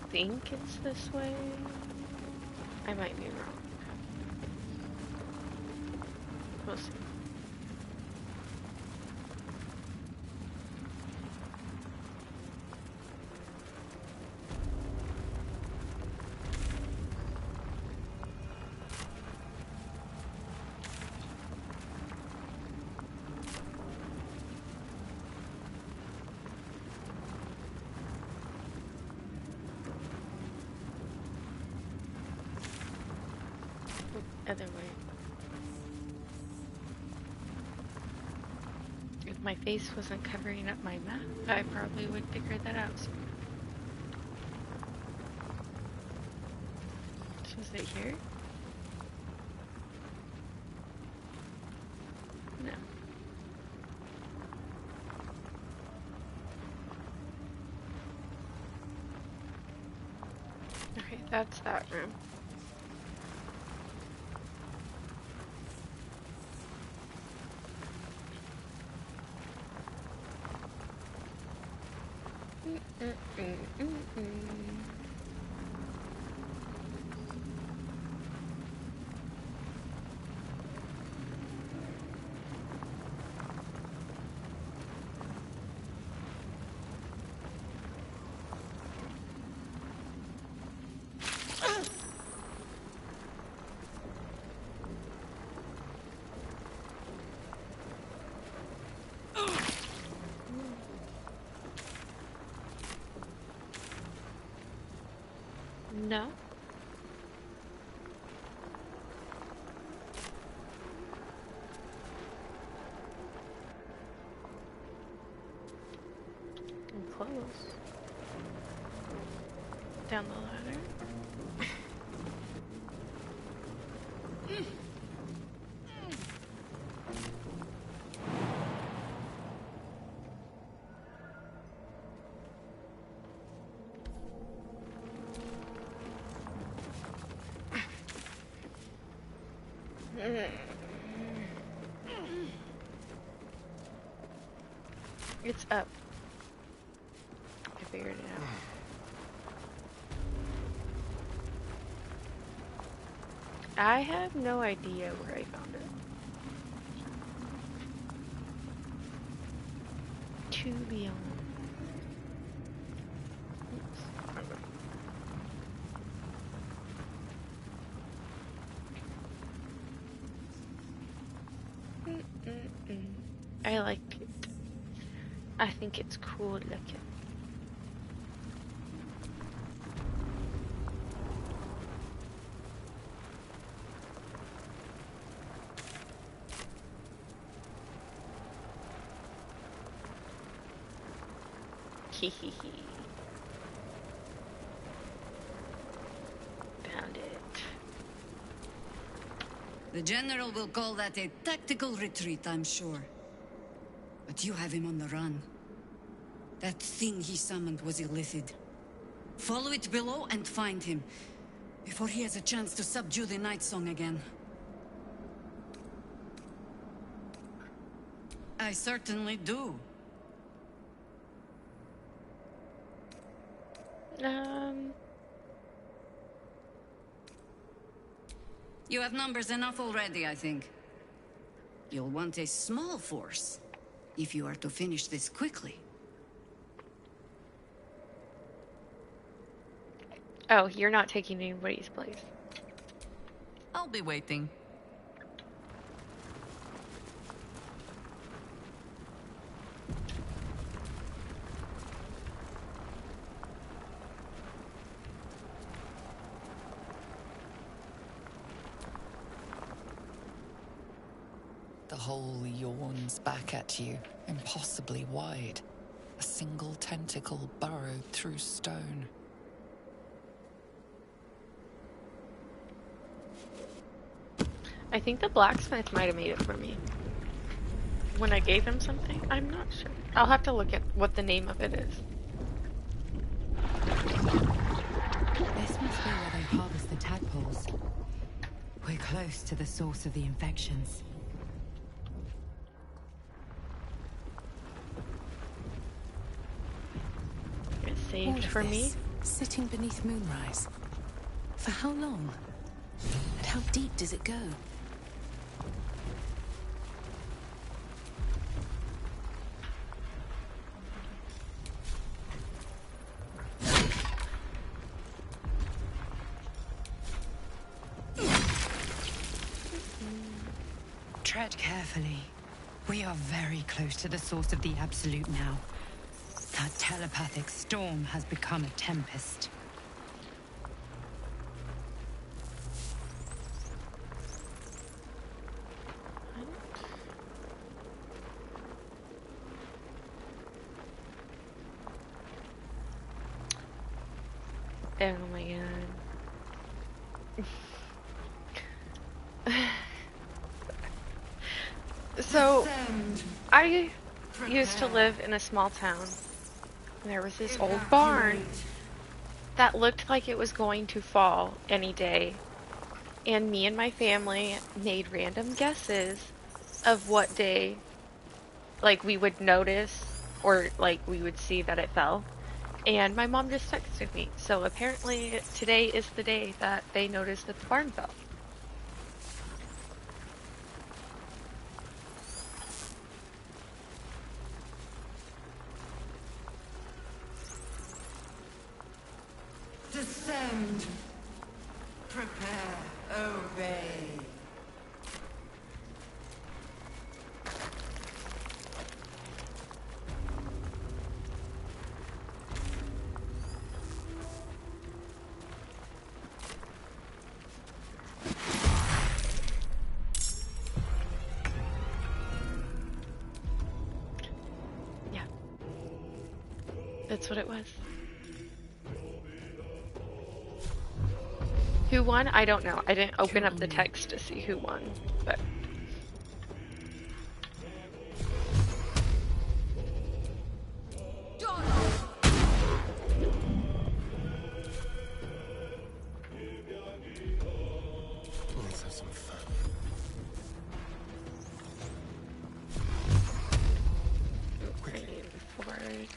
I think it's this way. I might be wrong. We'll see. Other way. If my face wasn't covering up my map, I probably would figure that out. So is it here? No. Okay, that's that room. No. I'm close. Down the ladder. It's up. I figured it out. I have no idea where I found it. To be honest. I like it. I think it's cool looking. Hehehe. Found it. The General will call that a tactical retreat, I'm sure. But you have him on the run. That thing he summoned was illicit. Follow it below and find him, before he has a chance to subdue the Night Song again. I certainly do. You have numbers enough already, I think. You'll want a small force, if you are to finish this quickly. Oh, you're not taking anybody's place. I'll be waiting. The hole yawns back at you, impossibly wide. A single tentacle burrowed through stone. I think the blacksmith might have made it for me. When I gave him something? I'm not sure. I'll have to look at what the name of it is. This must be where they harvest the tadpoles. We're close to the source of the infections. It's saved All of for me. this, sitting beneath moonrise. For how long? And how deep does it go? Tread carefully. We are very close to the source of the Absolute now. That telepathic storm has become a tempest. Oh my god. So, I used to live in a small town. There was this old barn that looked like it was going to fall any day. And me and my family made random guesses of what day, like, we would notice or, like, we would see that it fell. And my mom just texted me. So apparently today is the day that they noticed that the barn fell. Descend. Prepare. Obey. That's what it was. Who won? I don't know. I didn't open up the text to see who won, but... Let's have some fun. Forward.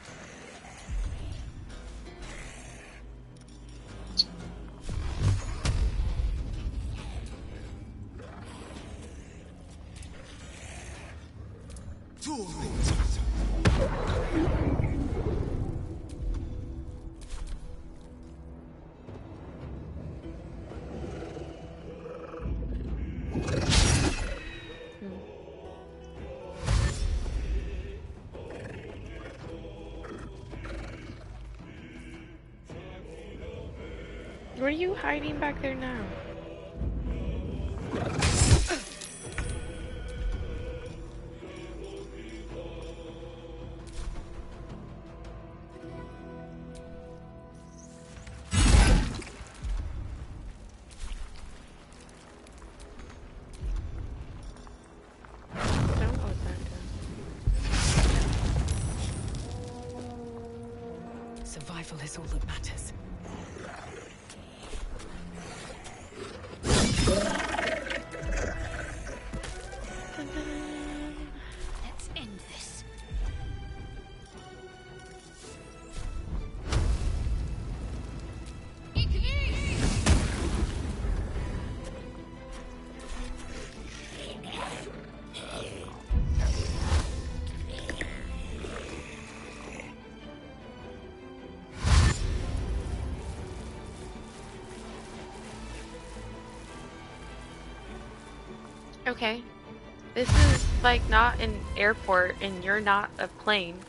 What are you hiding back there now? Don't close that door. Survival is all that matters. Let's end this. Okay. This is like not an airport and you're not a plane.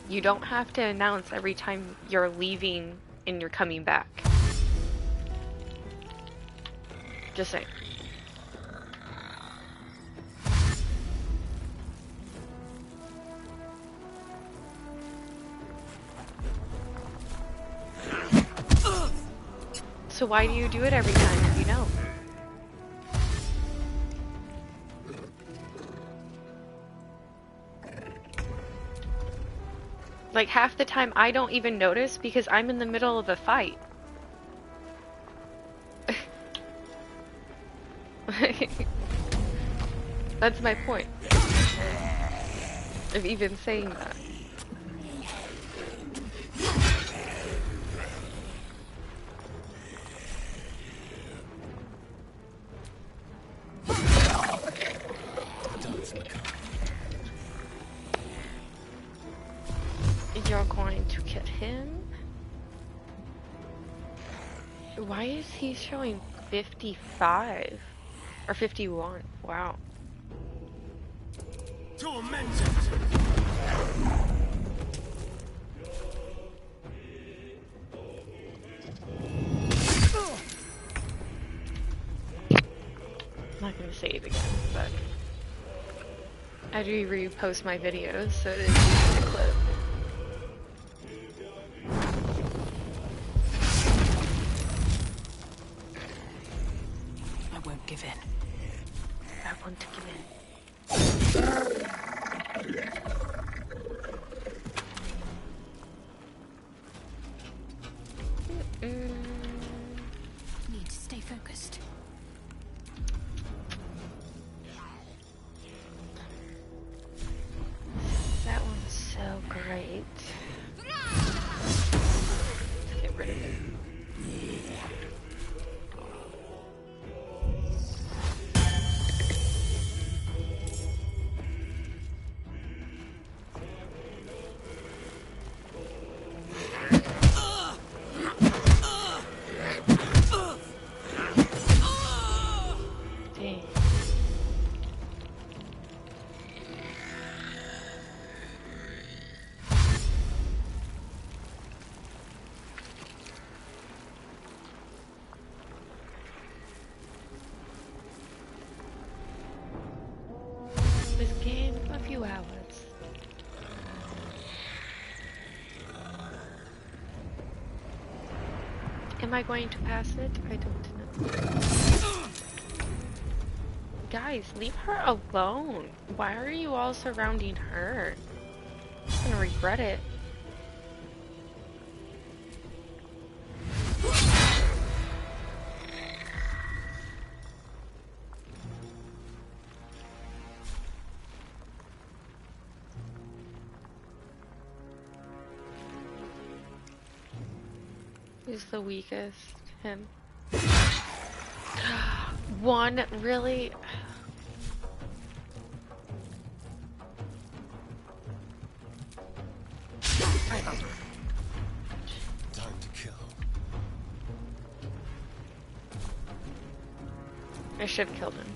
You don't have to announce every time you're leaving and you're coming back. Just saying. So why do you do it every time if you know? Like half the time I don't even notice because I'm in the middle of a fight. That's my point of even saying that. You're going to get him? Why is he showing 55? Or 51? Wow. Tormented! I'm not gonna say it again, but I do repost my videos, so it is a clip. I won't give in. I want to give in. Need to stay focused. That one's so great. Get rid of it. Dang. This game, a few hours. Am I going to pass it? I don't know. Guys, leave her alone. Why are you all surrounding her? I'm gonna regret it. Who's the weakest? Him. One, really? Time to kill. I should have killed him.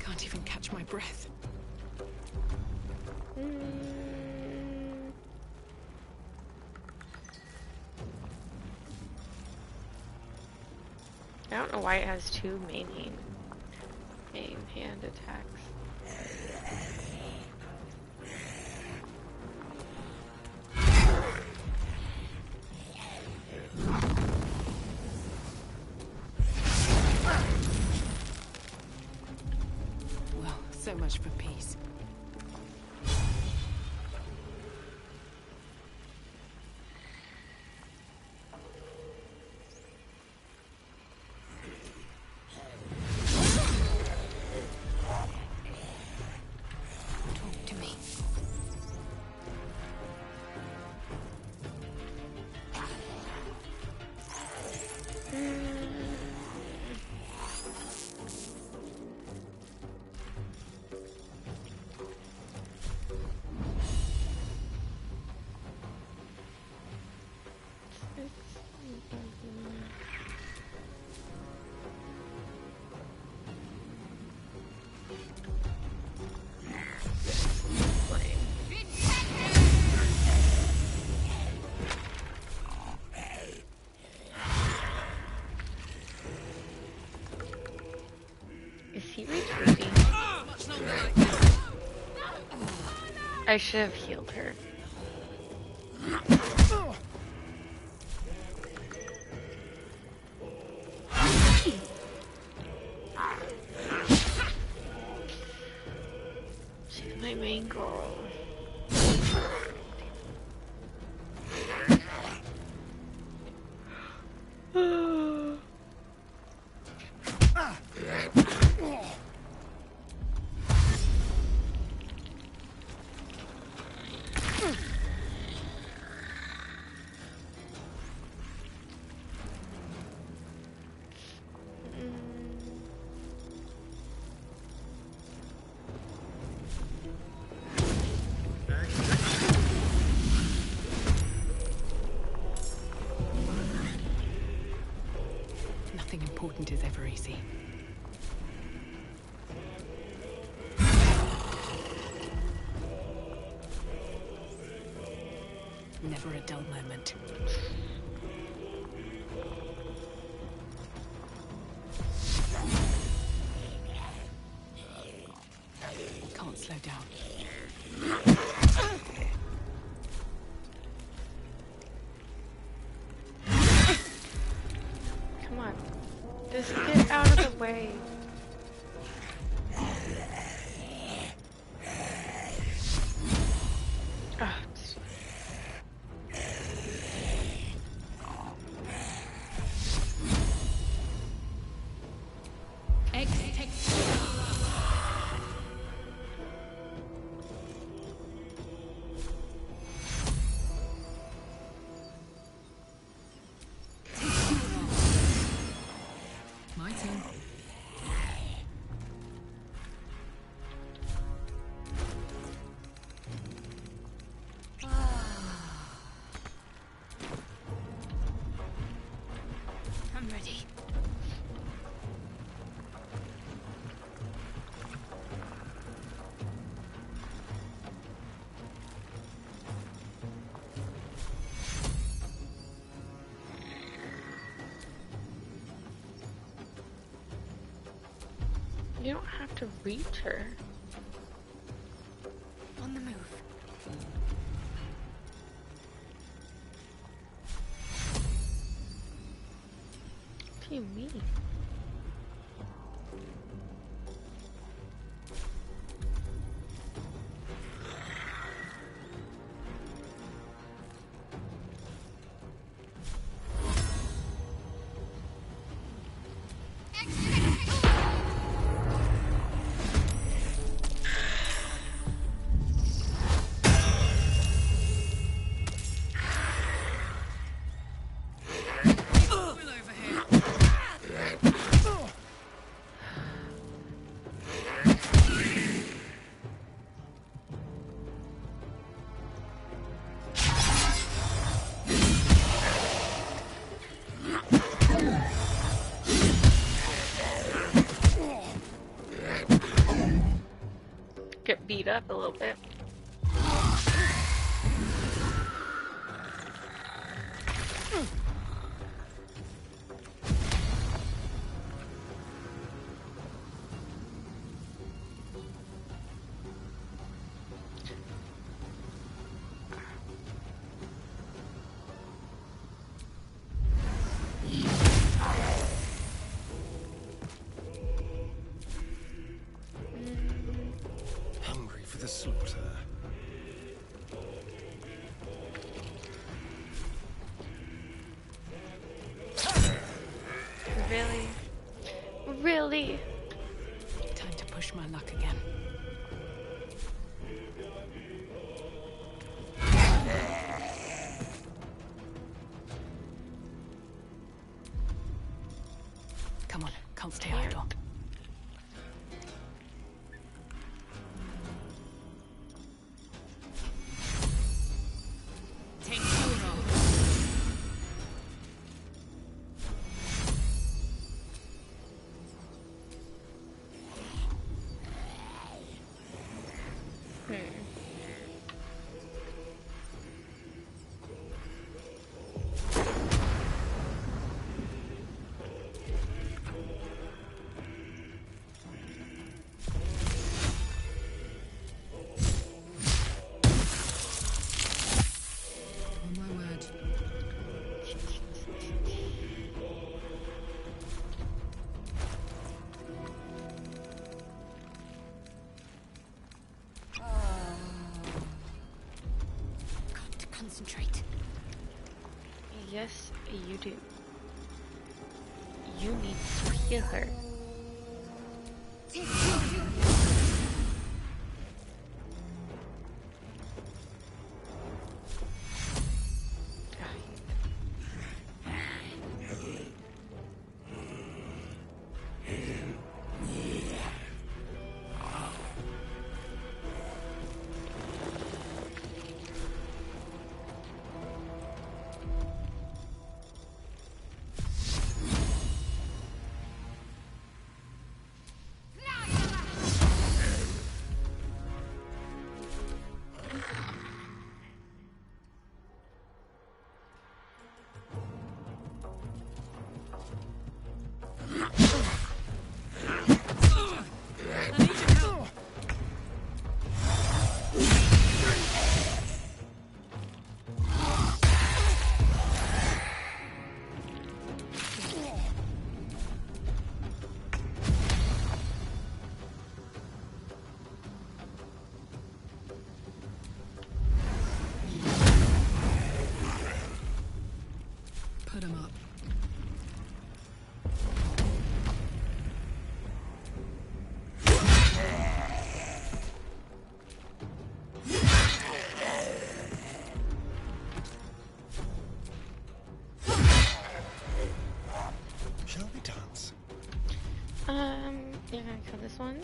Can't even catch my breath. I don't know why it has two main hand attacks. Well, so much for peace. Is he retreating? I should have healed her. She's my main girl. Nothing important is ever easy. Never a dull moment. Can't slow down. Come on. Just get out of the way. Ah, My turn. I'm ready. you don't have to reach her. On the move. do you mean? Get beat up a little bit. Hungry for the slaughter. Really? Really? Time to push my luck again. Come on, can't stay idle. Take Kuro. On my word. Got to concentrate. Yes, you do. You need to heal her. Put him up. Shall we dance? You're gonna kill this one?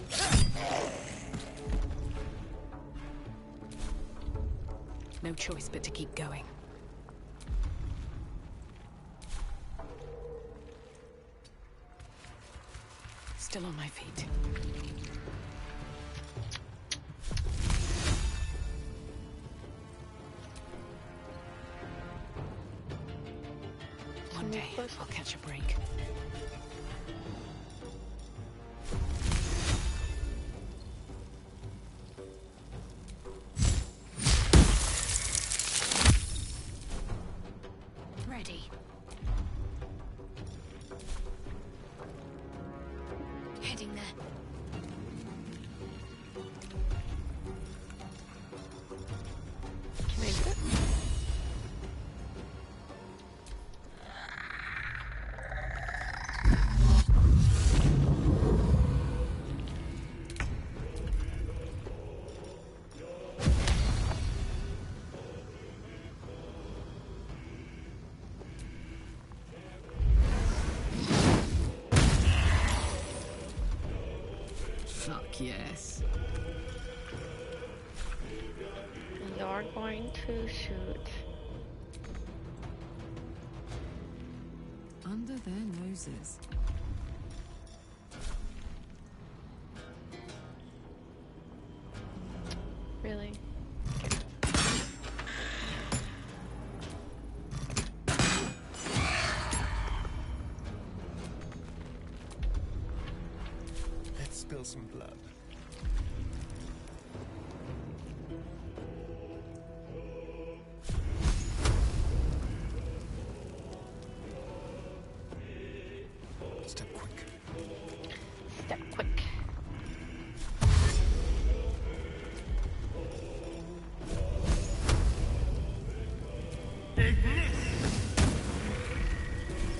No choice but to keep going. Still on my feet. One day, I'll catch a break. Ready. heading there. Can I do it? Fuck yes. You're going to shoot. Under their noses. Really? Let's spill some blood. Step quick. Step quick.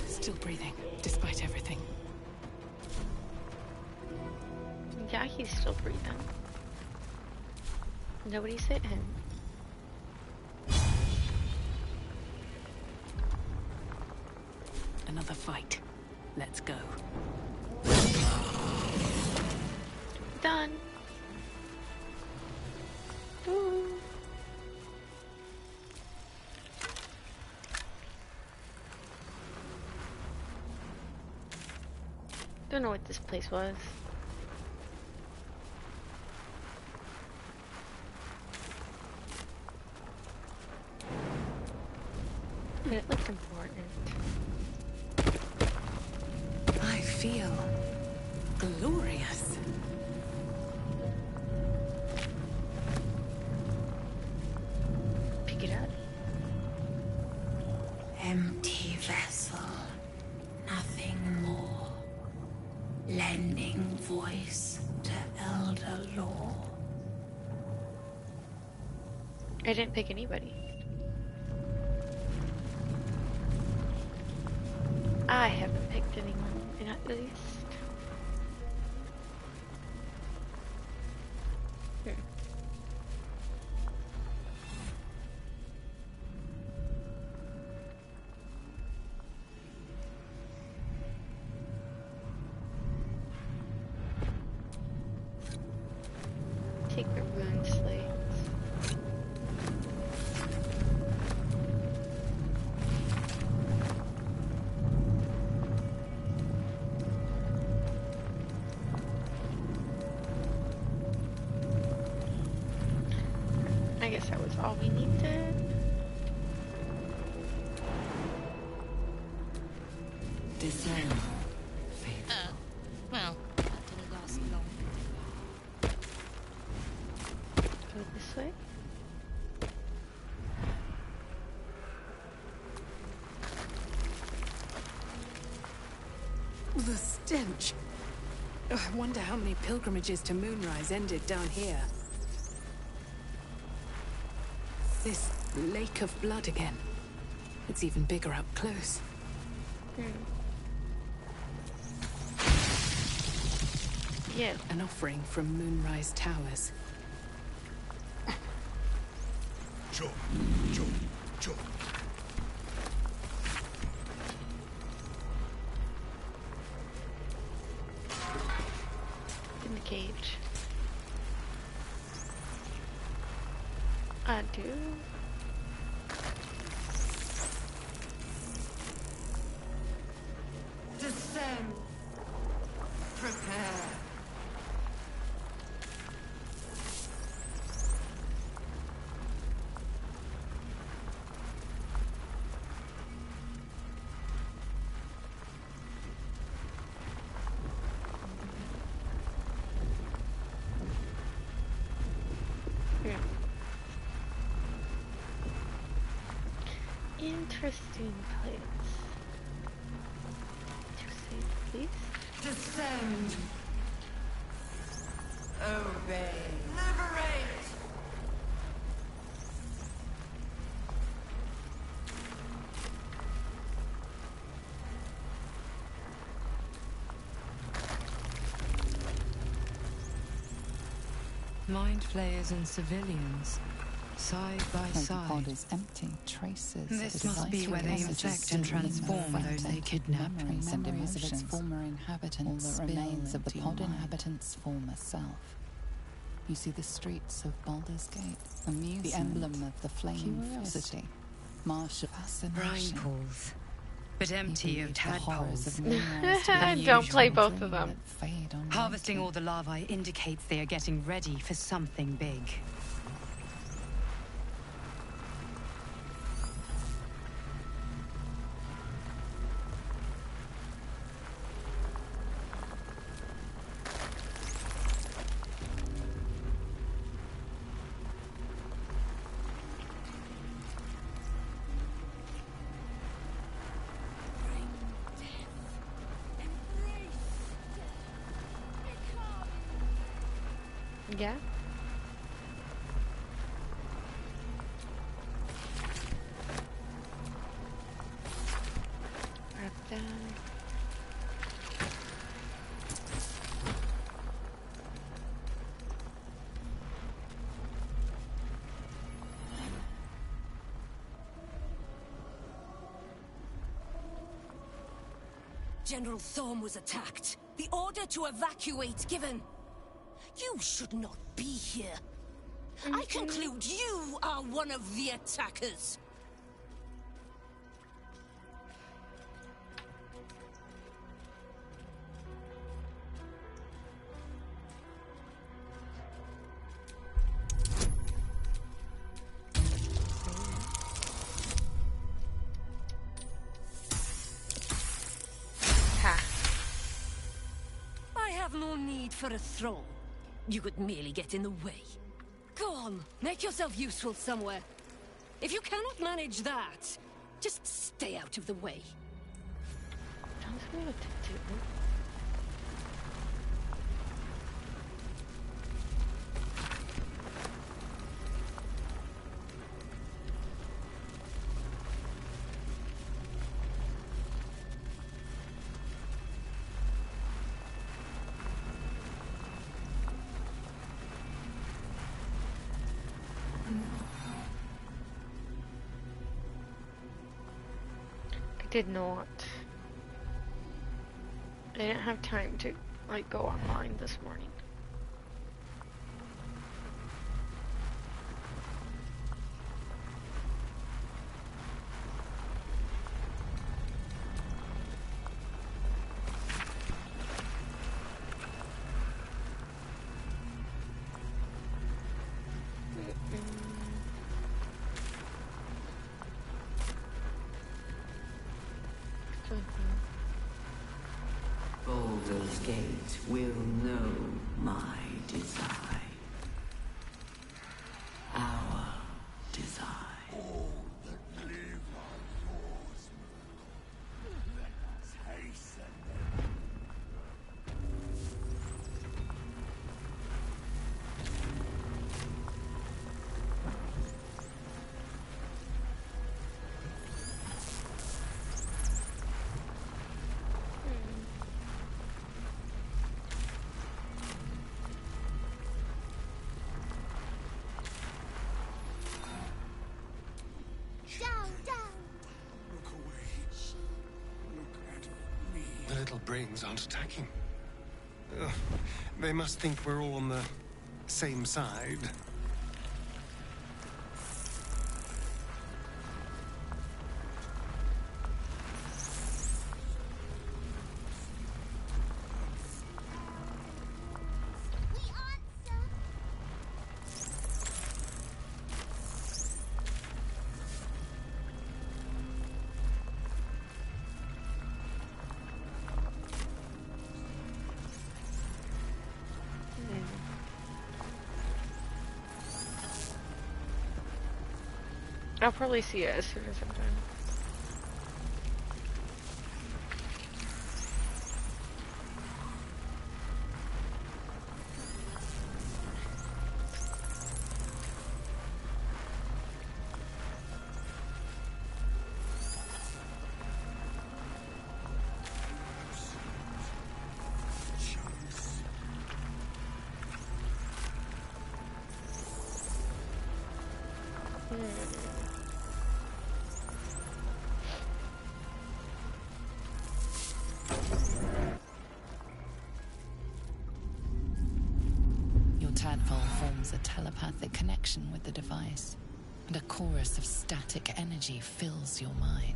Still breathing, despite everything. Yeah, he's still breathing. Nobody's hit him. Another fight. Let's go. Done. Ooh. Don't know what this place was. But it looked important. I feel glorious. Pick it up. Empty vessel, nothing more. Lending voice to elder law. I didn't pick anybody. I haven't picked anyone, at least. Take the rune slates. I guess that was all we needed. Descend. Well, that didn't last long. Go this way. The stench. Oh, I wonder how many pilgrimages to Moonrise ended down here. This lake of blood again. It's even bigger up close. Yeah. An offering from Moonrise Towers. Joe, Joe, Joe. In the cage. I do. Descend. Prepare. Interesting place. To say the least. Descend. obey. Liberate! Mind flayers and civilians, side by The side. pod is empty. Traces. This of must be where they messages infect and still transform linger those they around. kidnap. Memories and emotions of its former inhabitants. All that remains of the pod inhabitant's former self. You see the streets of Baldur's Gate, the emblem of the flame curiosity, martial fascination. Brine pools, but empty You of believe the horrors tadpoles. of Moonrise to be the Don't play usual both of dream them. that fade on Harvesting waking. all the larvae indicates they are getting ready for something big. Yeah. Grab that. General Thorm was attacked. The order to evacuate given. You should not be here. I conclude you are one of the attackers. Ha. I have no need for a throne. You could merely get in the way. Go on, make yourself useful somewhere. If you cannot manage that, just stay out of the way. Don't tell me what to do. I did not. I didn't have time to, like, go online this morning. Baldur's Gate will know my design. Our design. All that live are yours. Let us hasten them. Down, down. Look away. Look at me. The little brains aren't attacking. Ugh, they must think we're all on the same side. We answer. I'll probably see it as soon as I'm done. forms a telepathic connection with the device, and a chorus of static energy fills your mind.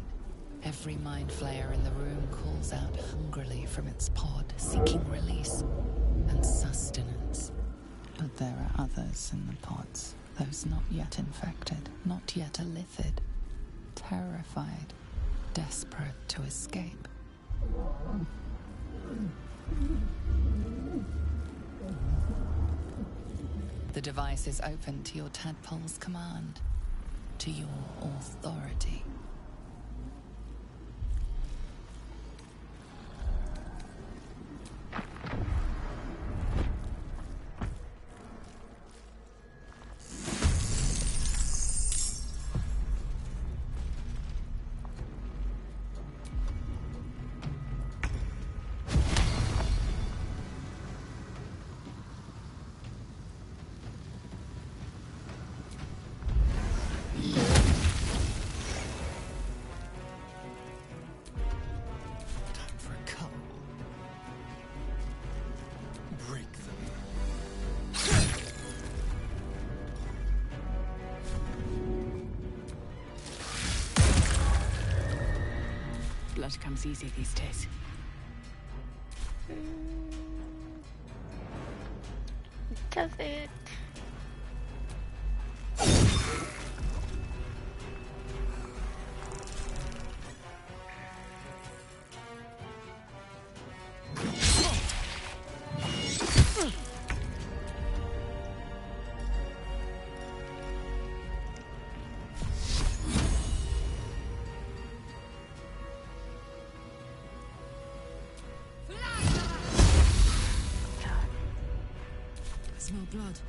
Every mind flayer in the room calls out hungrily from its pod, seeking release and sustenance. But there are others in the pods, those not yet infected, not yet elithid, terrified, desperate to escape. The device is open to your tadpole's command, to your authority. Blood comes easy these days. Does it? Smell blood.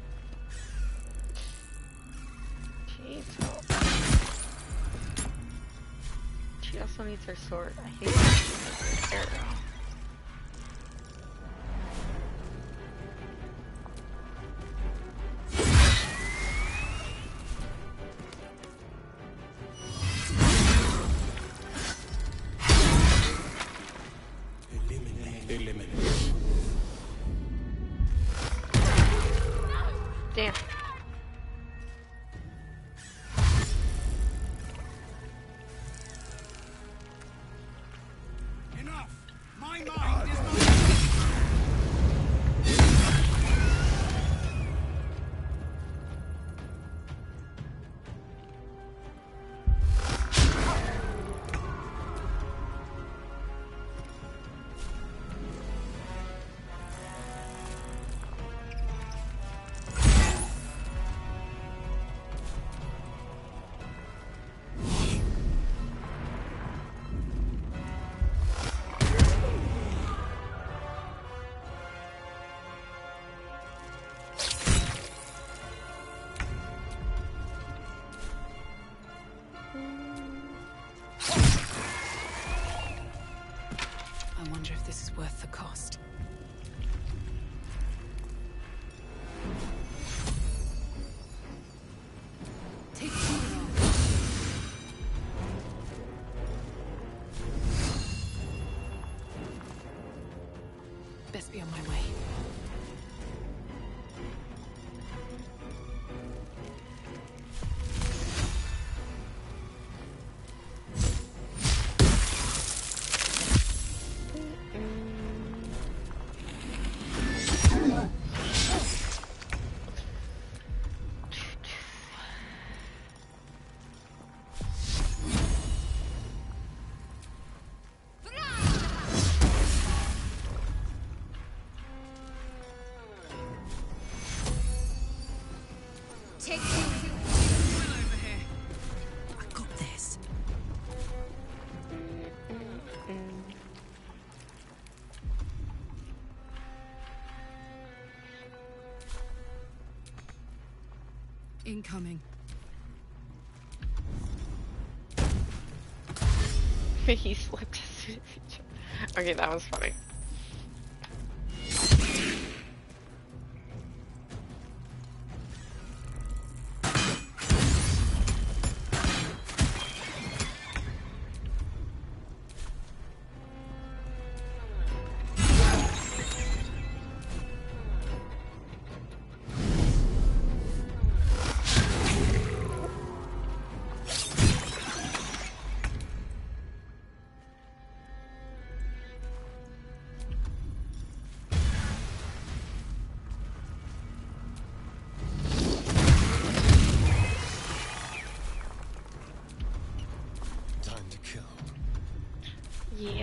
She also needs her sword. I hate her arrow. Damn. Enough! My mind is not... I wonder if this is worth the cost. Take fire off. Best be on my way. Incoming. He slipped as soon as he jumped. Okay, that was funny.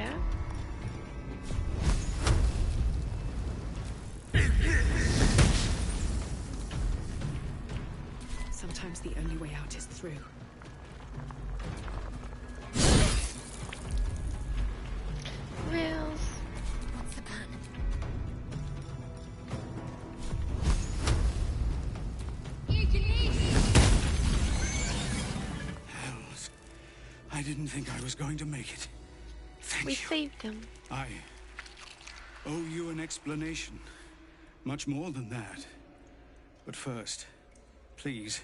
Yeah? Sometimes the only way out is through. Rails. What's the plan? Hells. I didn't think I was going to make it. Thank We you. saved him. I owe you an explanation. Much more than that. But first, please,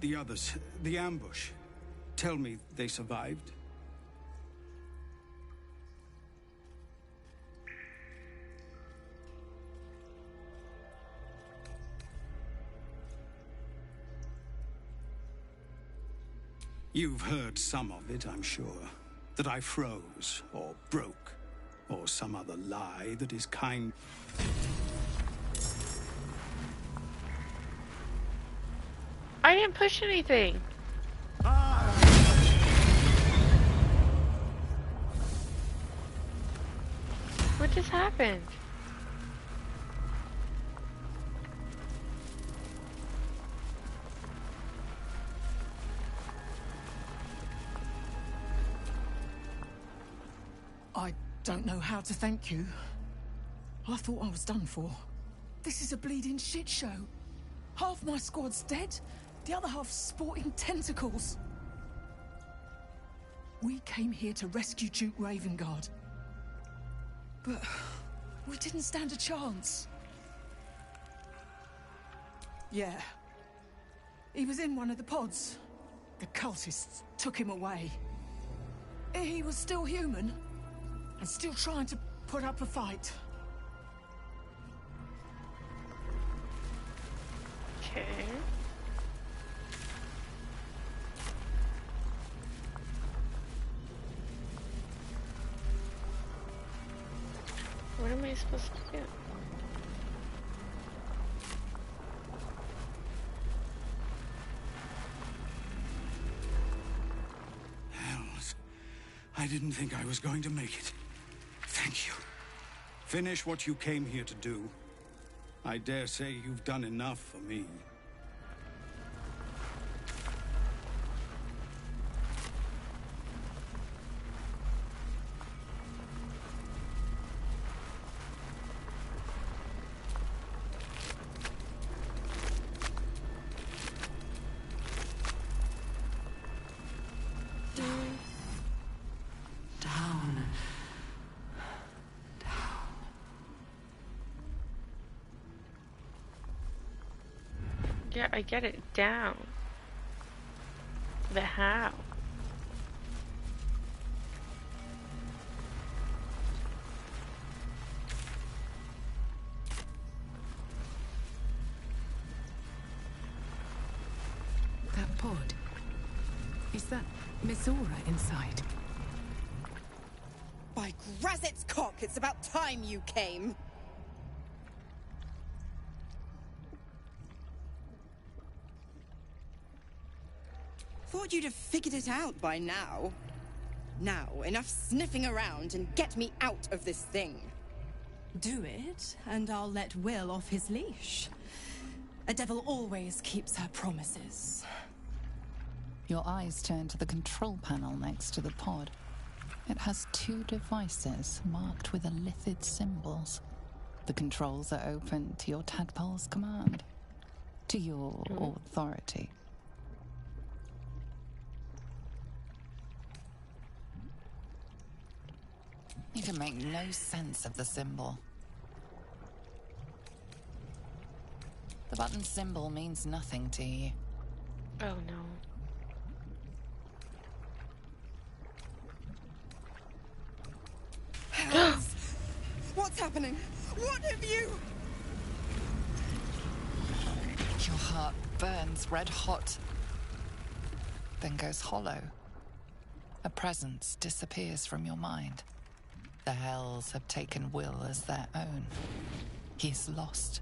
the others, the ambush. Tell me they survived? You've heard some of it, I'm sure. That I froze, or broke, or some other lie that is kind. I didn't push anything. What just happened? I don't know how to thank you. I thought I was done for. This is a bleeding shit show. Half my squad's dead, the other half sporting tentacles. We came here to rescue Duke Ravengard. But we didn't stand a chance. Yeah. He was in one of the pods. The cultists took him away. He was still human, and still trying to put up a fight. Okay. What am I supposed to do? Hells. I didn't think I was going to make it. Thank you. Finish what you came here to do. I dare say you've done enough for me. Yeah, I get it. Down. The how? That pod. Is that Miss Aura inside? By Grazit's cock, it's about time you came. Thought you'd have figured it out by now. Now, enough sniffing around and get me out of this thing. Do it, and I'll let Will off his leash. A devil always keeps her promises. Your eyes turn to the control panel next to the pod. It has two devices marked with illithid symbols. The controls are open to your tadpole's command, to your authority. You can make no sense of the symbol. The button symbol means nothing to you. Oh no. Hells! What's happening? What have you... Your heart burns red hot, then goes hollow. A presence disappears from your mind. The Hells have taken Will as their own. He is lost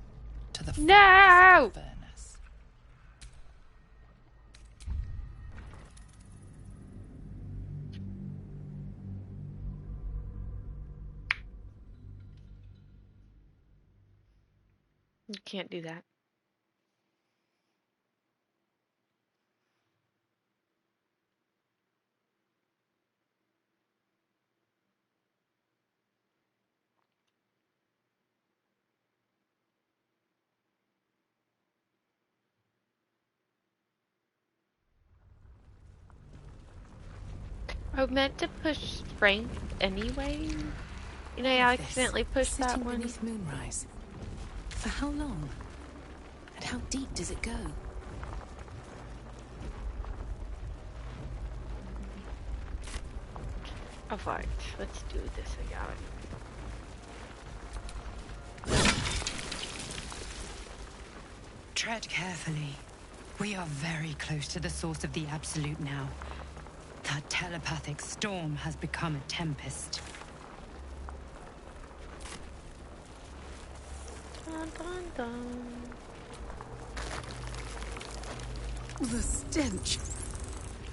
to the No! furnace. You can't do that. I meant to push strength anyway. You know, I accidentally pushed that sitting one. beneath moonrise. For how long? And how deep does it go? Alright, let's do this again. Tread carefully. We are very close to the source of the Absolute now. That telepathic storm has become a tempest. Dun, dun, dun. The stench.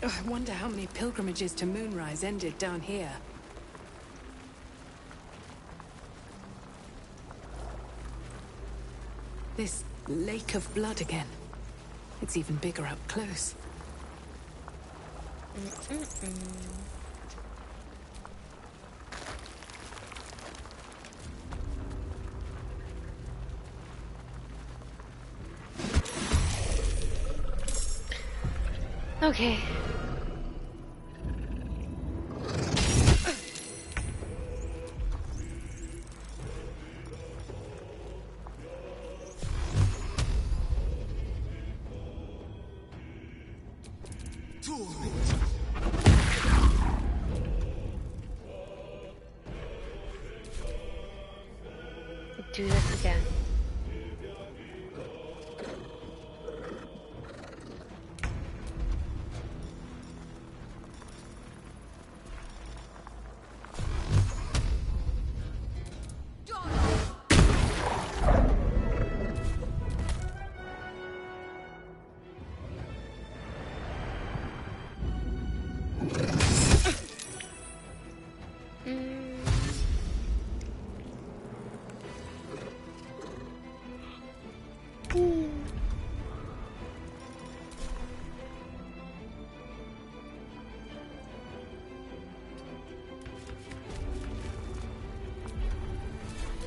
Oh, I wonder how many pilgrimages to Moonrise ended down here. This lake of blood again. It's even bigger up close. Okay. Do this again.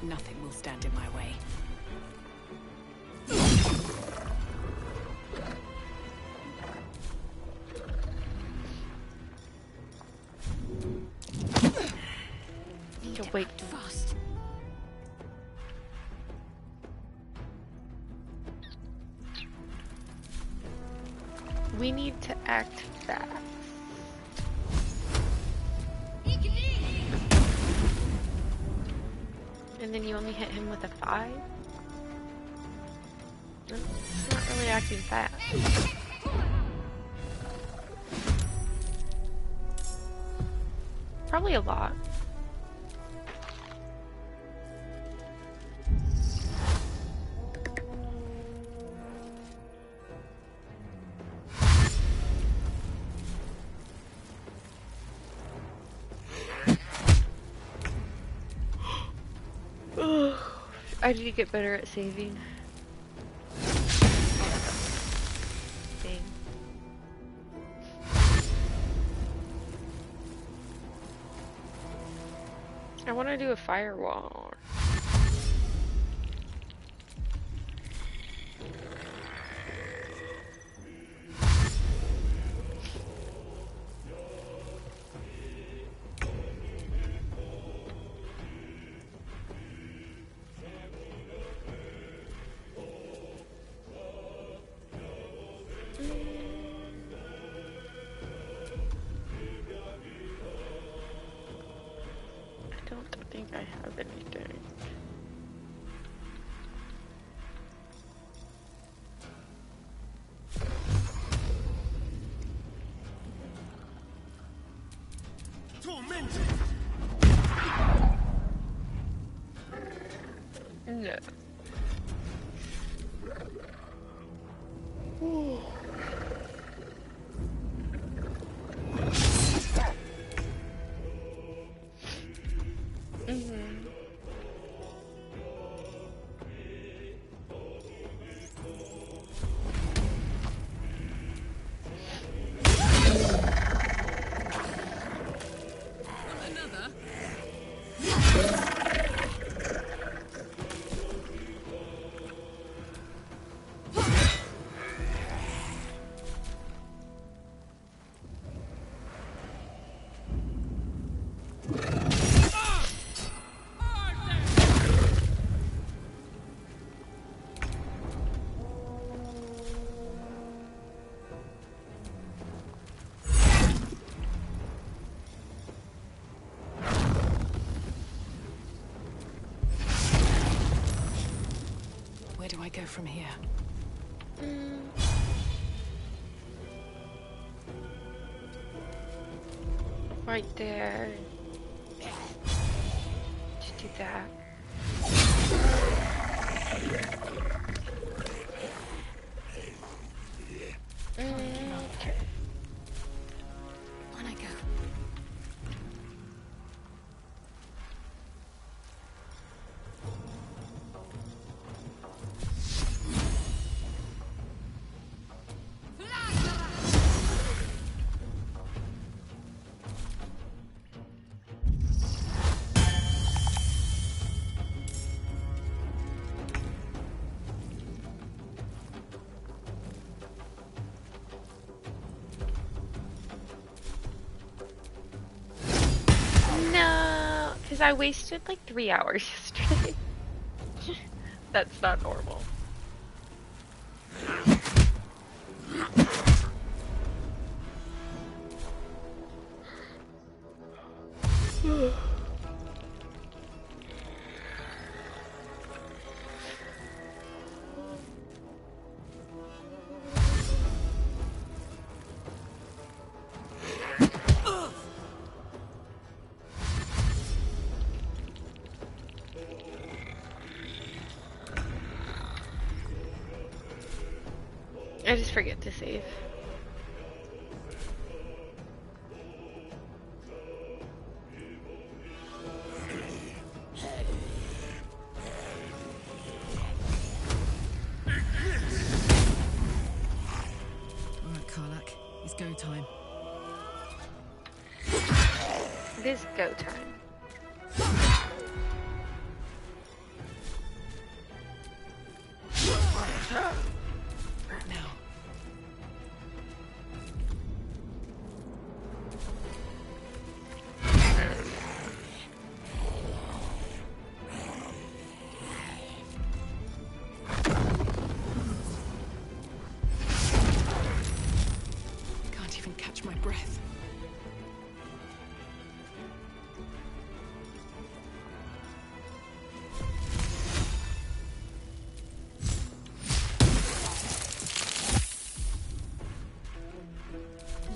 Nothing will stand in my way. You're way too fast. We need to act fast. And then you only hit him with a 5? It's not really acting fast. Probably a lot. I need to get better at saving. Dang. I want to do a firewall. I don't think I have anything. No. Ooh. from here? Right there. Just do that. Okay. On I go. No, because I wasted like 3 hours yesterday. That's not normal. I just forget to save. Alright, Karlak. It's go time. It is go time. Right now. Can't even catch my breath.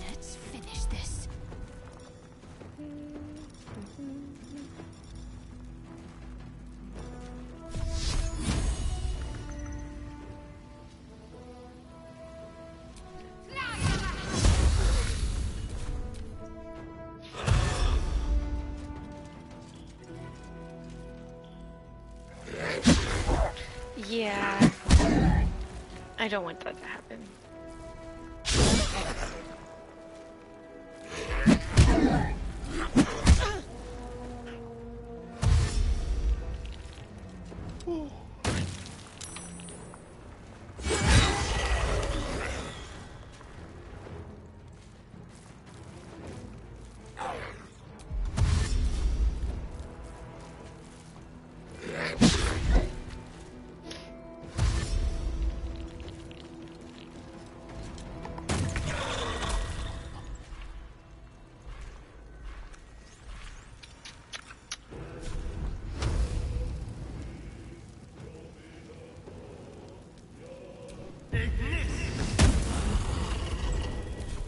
Let's finish this. Yeah. I don't want that to happen.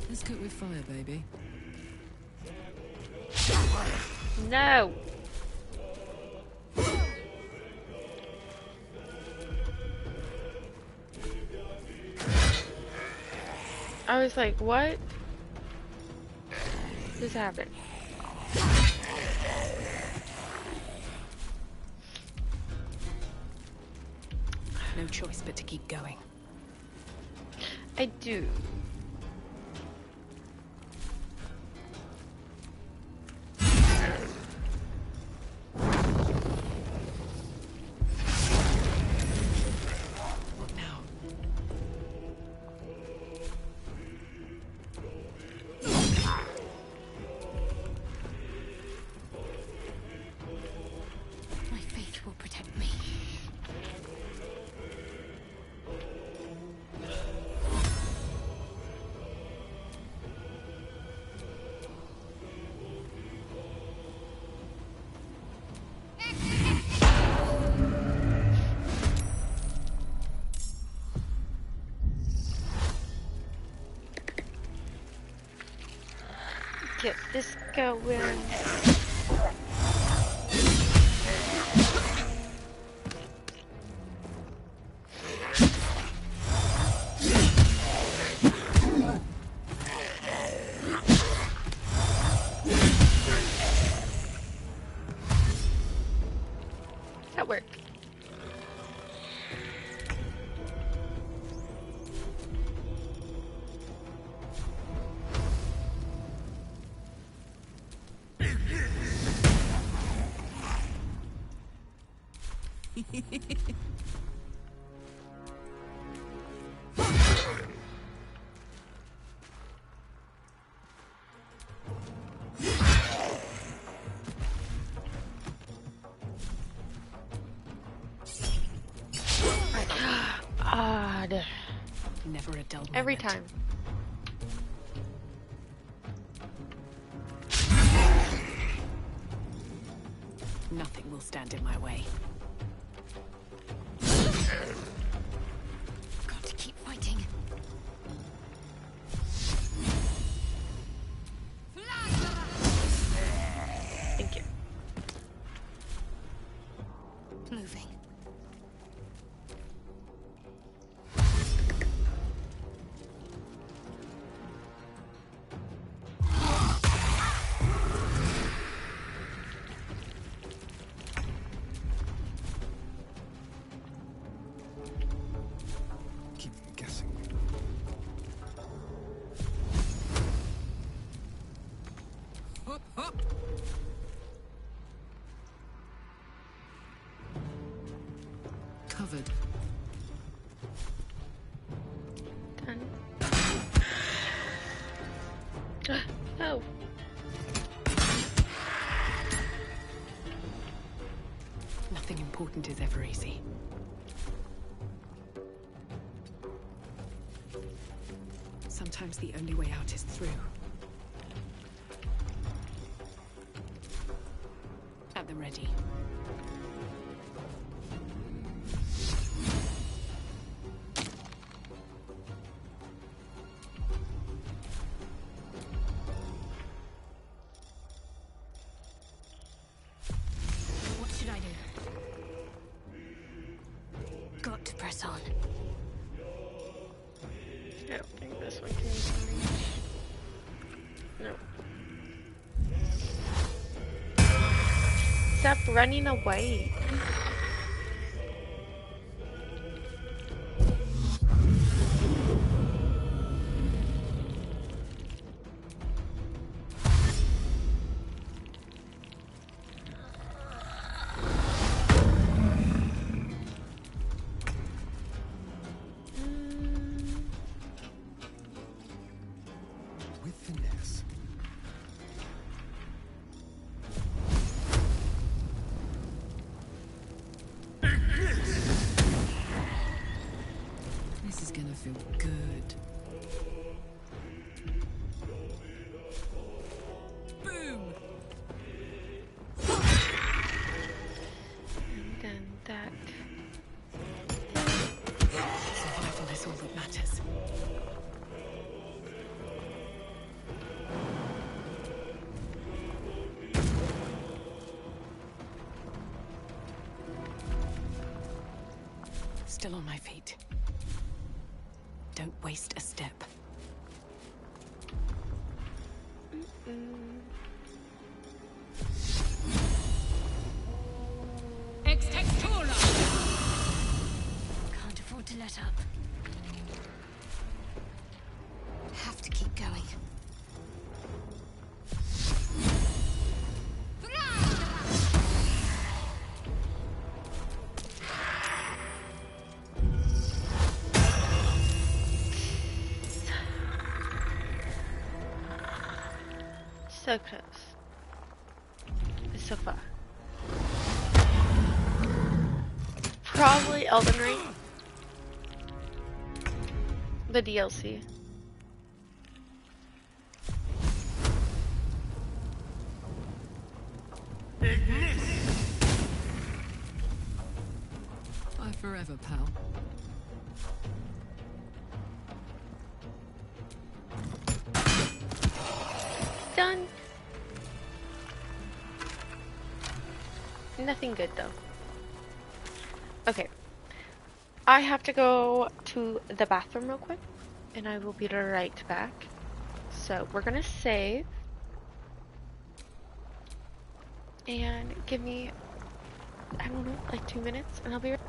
Let's cook with fire, baby. No. I was like, what just happened? No choice but to keep going. I do. What now? My faith will protect me. Get this going. That worked. God. Never a dull moment. Every time. Nothing will stand in my way. Got to keep fighting. Thank you. Moving. Keep guessing. Hop, hop. Covered. Done. No. Nothing important is ever easy. Sometimes the only way out is through. At the ready. What should I do? Got to press on. I don't think this one can reach. No. Stop running away. With finesse. This is gonna feel good. Boom! And then that. Survival is all that matters. Still on my feet. Don't waste a step. Ex textura! Can't afford to let up. Have to keep going. So close. So far. Probably Elden Ring. The DLC. Bye forever, pal. Done. Nothing good, though. Okay. I have to go to the bathroom real quick, and I will be right back. So, we're gonna save. And give me, I don't know, like 2 minutes, and I'll be right back.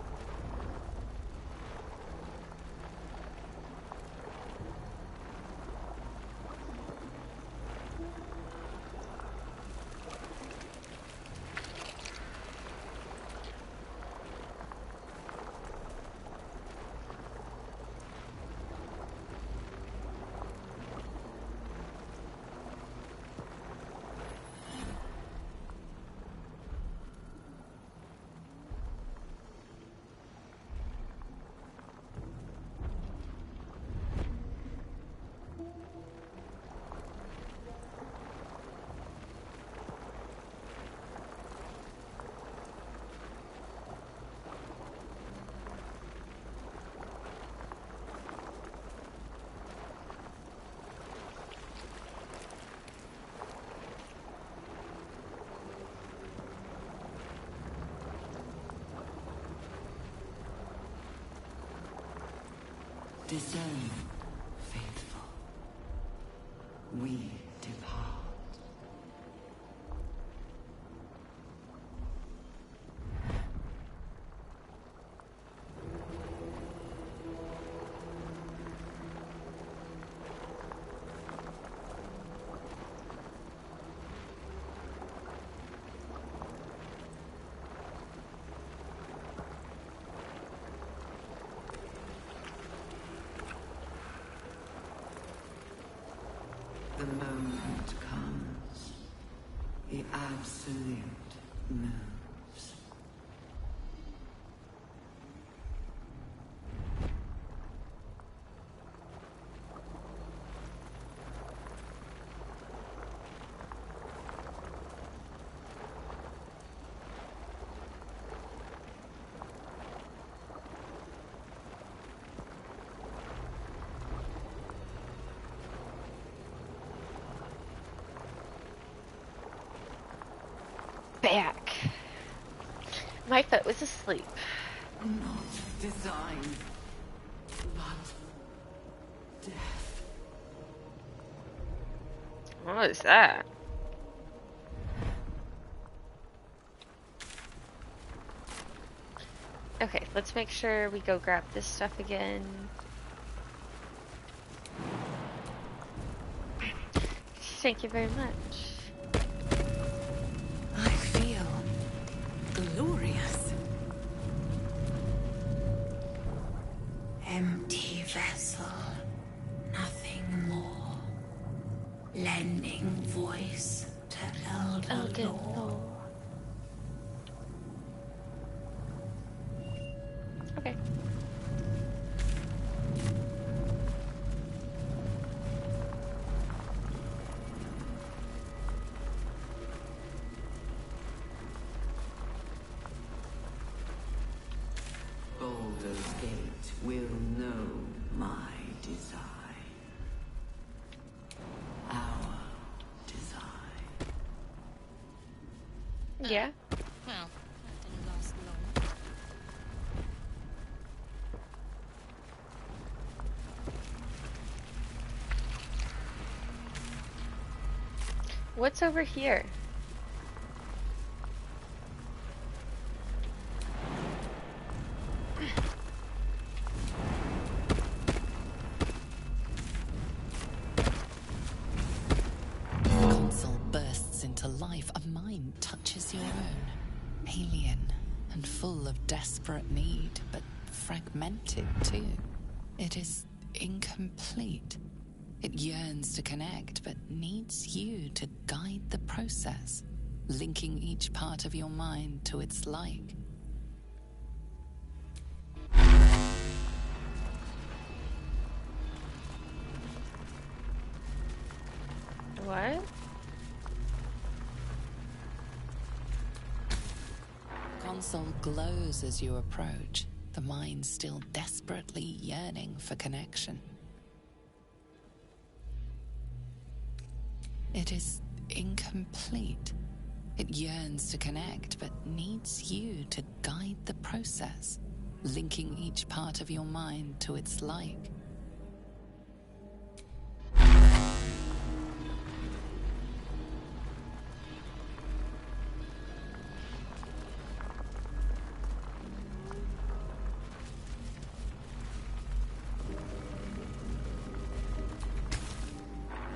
Discern, faithful. We depart. The moment comes. The absolute moves. Back. My foot was asleep. Not design, but death. What is that? Okay, let's make sure we go grab this stuff again. Thank you very much. I feel glorious. Empty vessel, nothing more. Lending voice to elder law. Okay. Baldur's Gate will know my design. Our design. Yeah. Well, that didn't last long. What's over here? Console bursts into life. A mind touches your own. Alien and full of desperate need, but fragmented too. It is incomplete. It yearns to connect, but needs you to guide the process, linking each part of your mind to its like. What? Console glows as you approach, the mind still desperately yearning for connection. It is incomplete. It yearns to connect, but needs you to guide the process, linking each part of your mind to its like.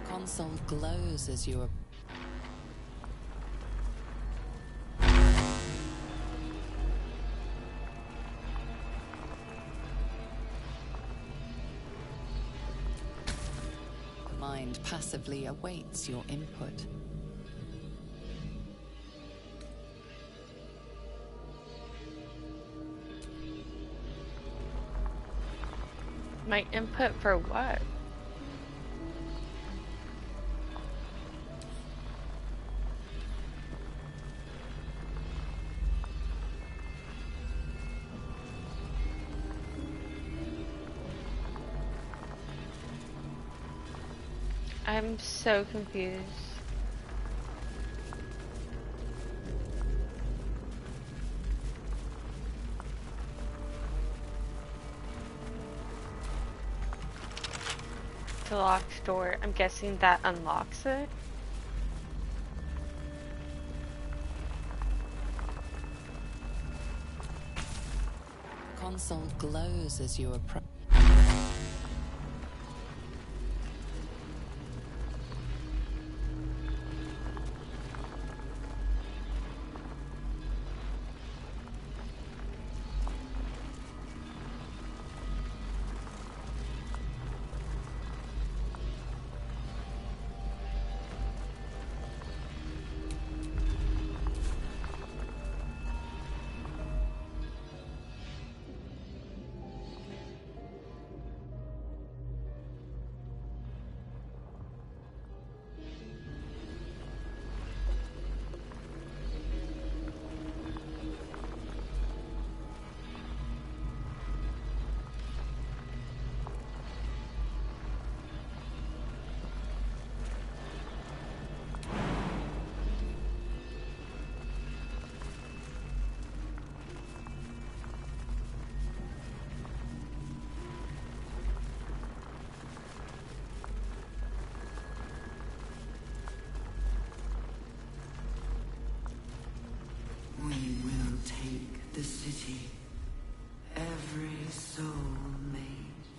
Console glows as you mind passively awaits your input. My input for what? I'm so confused. The locked door. I'm guessing that unlocks it. Console glows as you approach. We will take the city, every soul made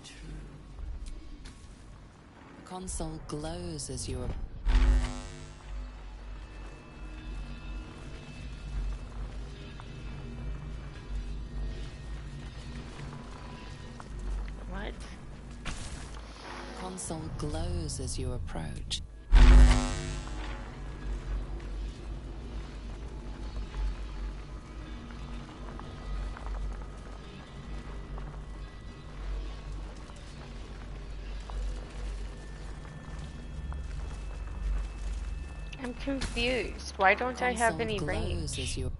true. Console glows as you What? Console glows as you approach. I'm confused. Why don't I have any range? As you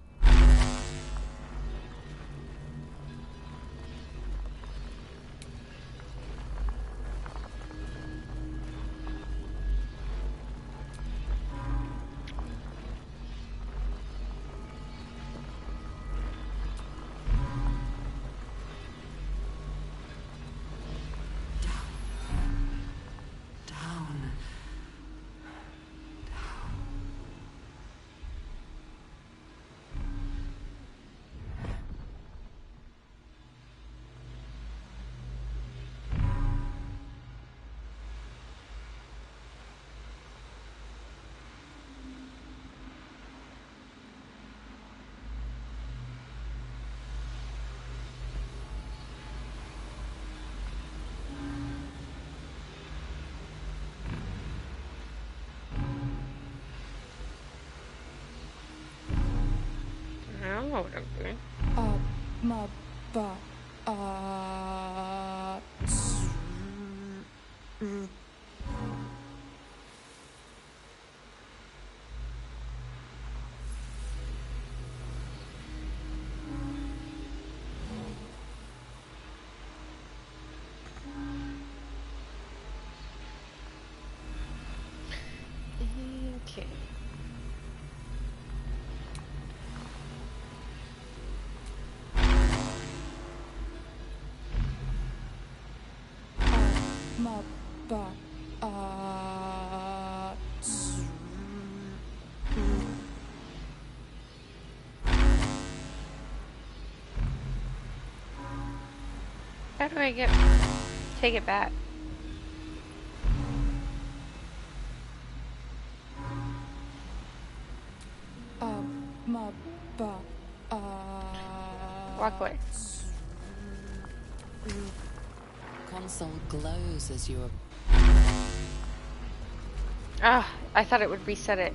I don't know what I'm doing. Okay. How do I take it back? Walk away. Console glows as you. Ah, I thought it would reset it.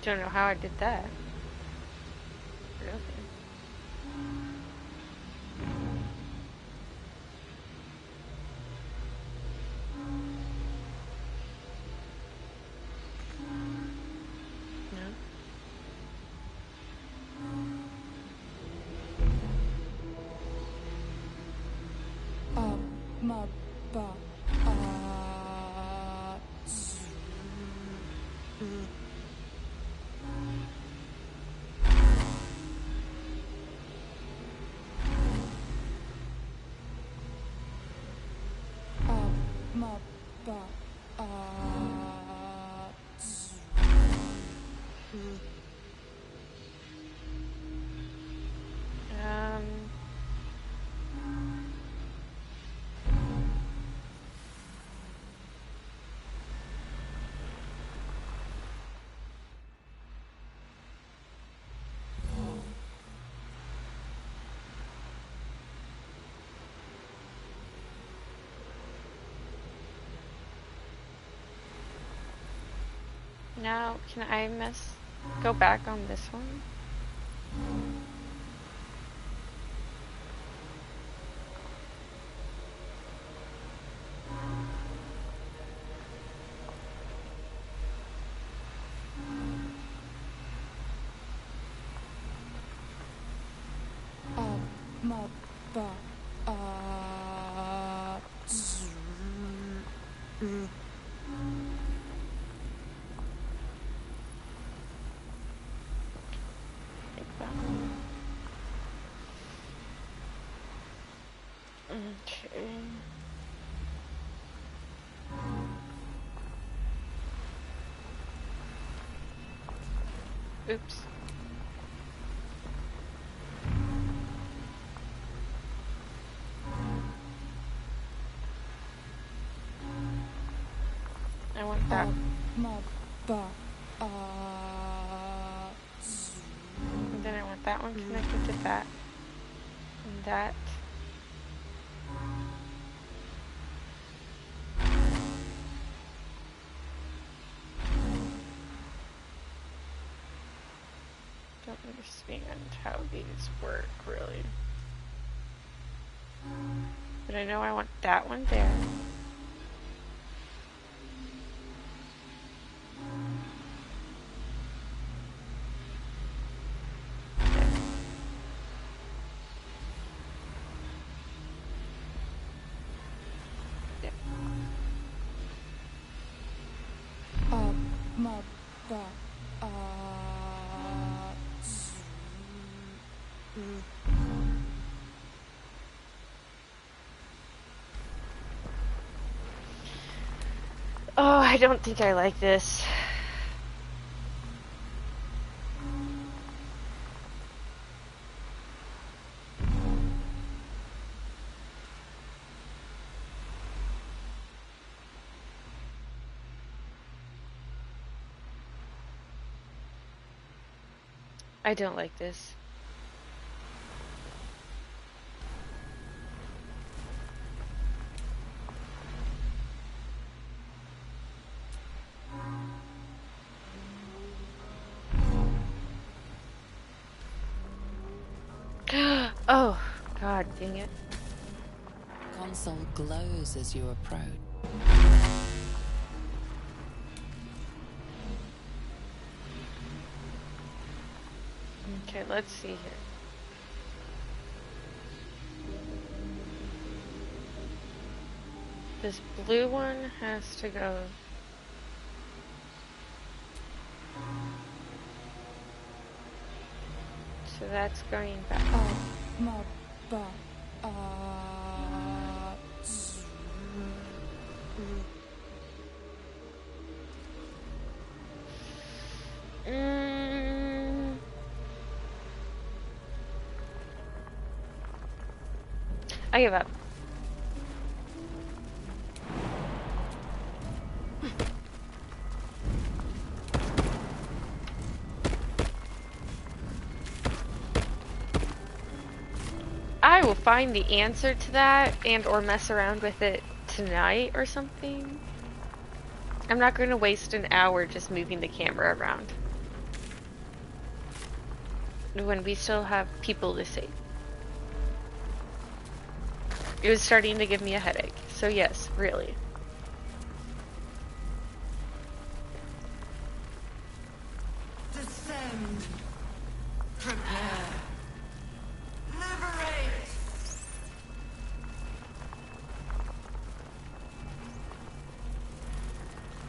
Don't know how I did that. Really? No. Now, can I go back on this one? Okay. Oops. I want that. And then I want that one connected to that. And that. Don't understand how these work, really. But I know I want that one there. Oh, I don't think I like this. I don't like this. God dang it. Console glows as you approach. Okay, let's see here. This blue one has to go. So that's going back. I give up. I will find the answer to that and or mess around with it tonight or something. I'm not going to waste an hour just moving the camera around when we still have people to see. It was starting to give me a headache, so yes, really. Descend. Prepare. Liberate.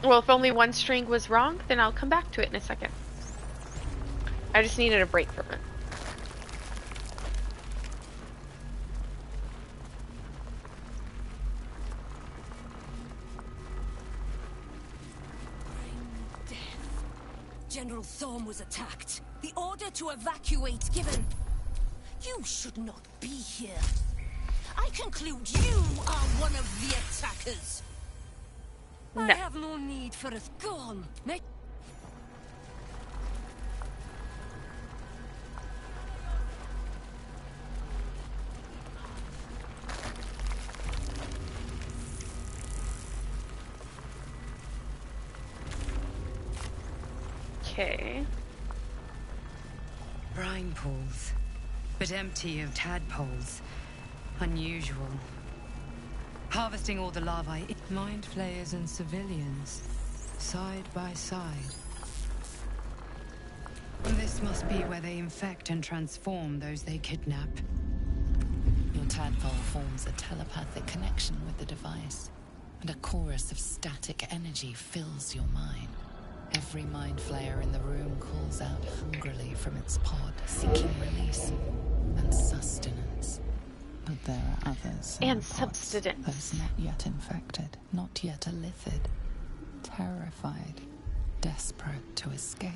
Well, if only one string was wrong, then I'll come back to it in a second. I just needed a break from it. General Thorm was attacked. The order to evacuate given. You should not be here. I conclude you are one of the attackers. No. I have no need for it gone. Okay. Brine pools, but empty of tadpoles. Unusual. Harvesting all the larvae. Mind flayers and civilians, side by side. This must be where they infect and transform those they kidnap. Your tadpole forms a telepathic connection with the device, and a chorus of static energy fills your mind. Every mind flayer in the room calls out hungrily from its pod, seeking release and sustenance. But there are others in And the pods, substance. those not yet infected, not yet elithid, terrified, desperate to escape.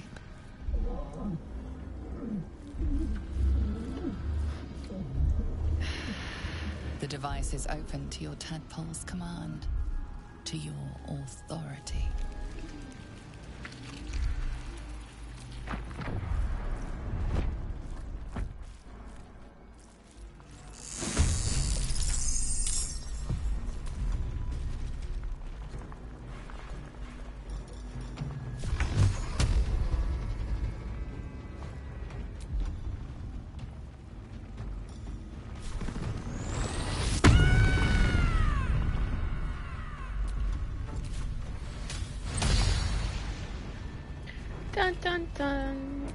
The device is open to your tadpole's command, to your authority. Dun dun dun.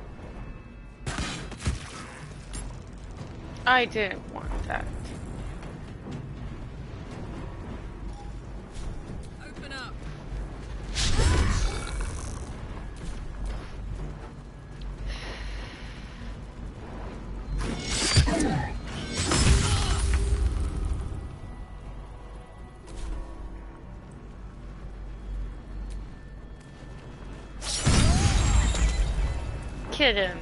I didn't want that. Open up. Kid him.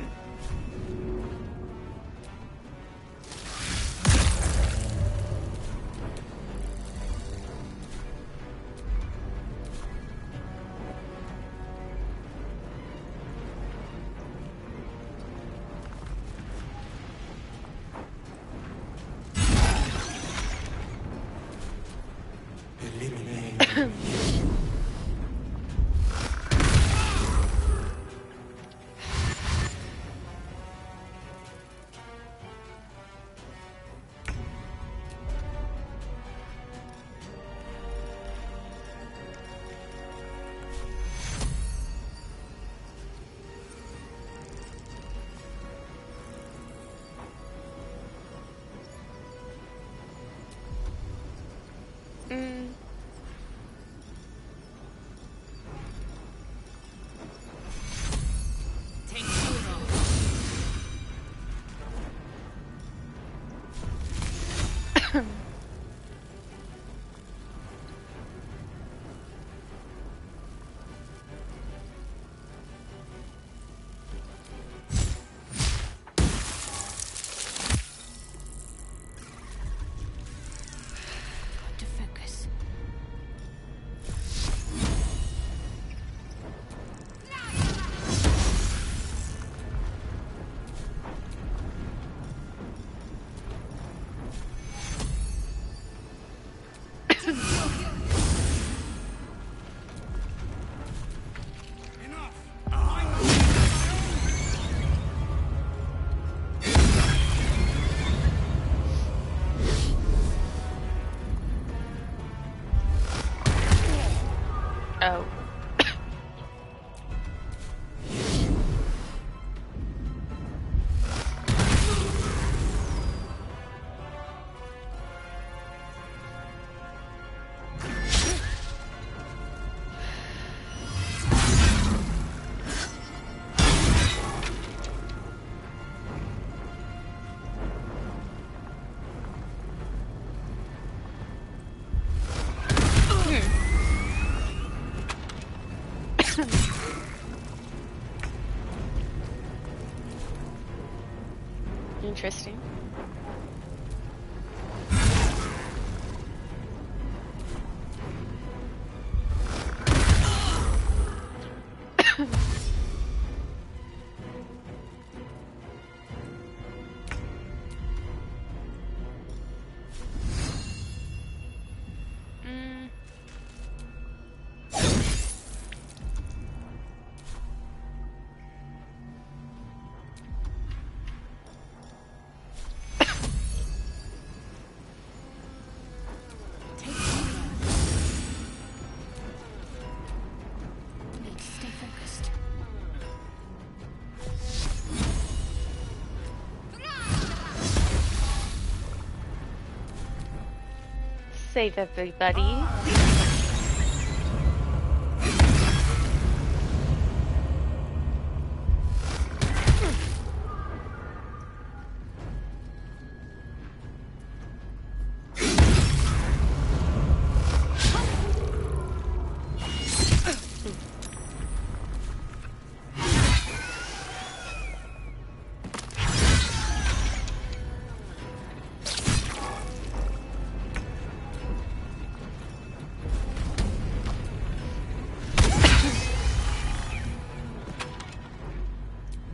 Interesting. Save everybody.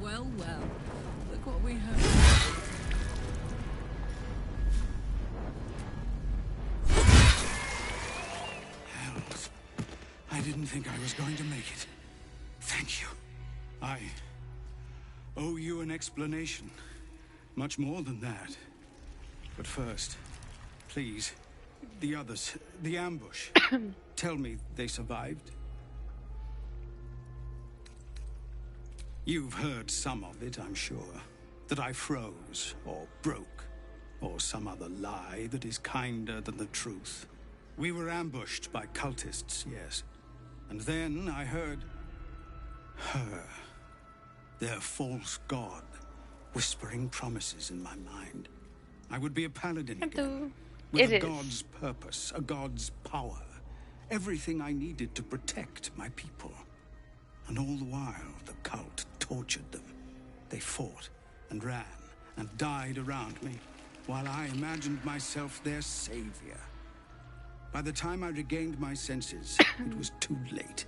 Well, look what we have. Hells. I didn't think I was going to make it. Thank you. I owe you an explanation. Much more than that. But first, please, the others, the ambush. Tell me they survived. You've heard some of it, I'm sure. That I froze, or broke, or some other lie that is kinder than the truth. We were ambushed by cultists, yes. And then I heard her, their false god, whispering promises in my mind. I would be a paladin again, with a god's purpose, a god's power. Everything I needed to protect my people. And all the while, the cult tortured them. They fought and ran and died around me, while I imagined myself their savior. By the time I regained my senses, it was too late.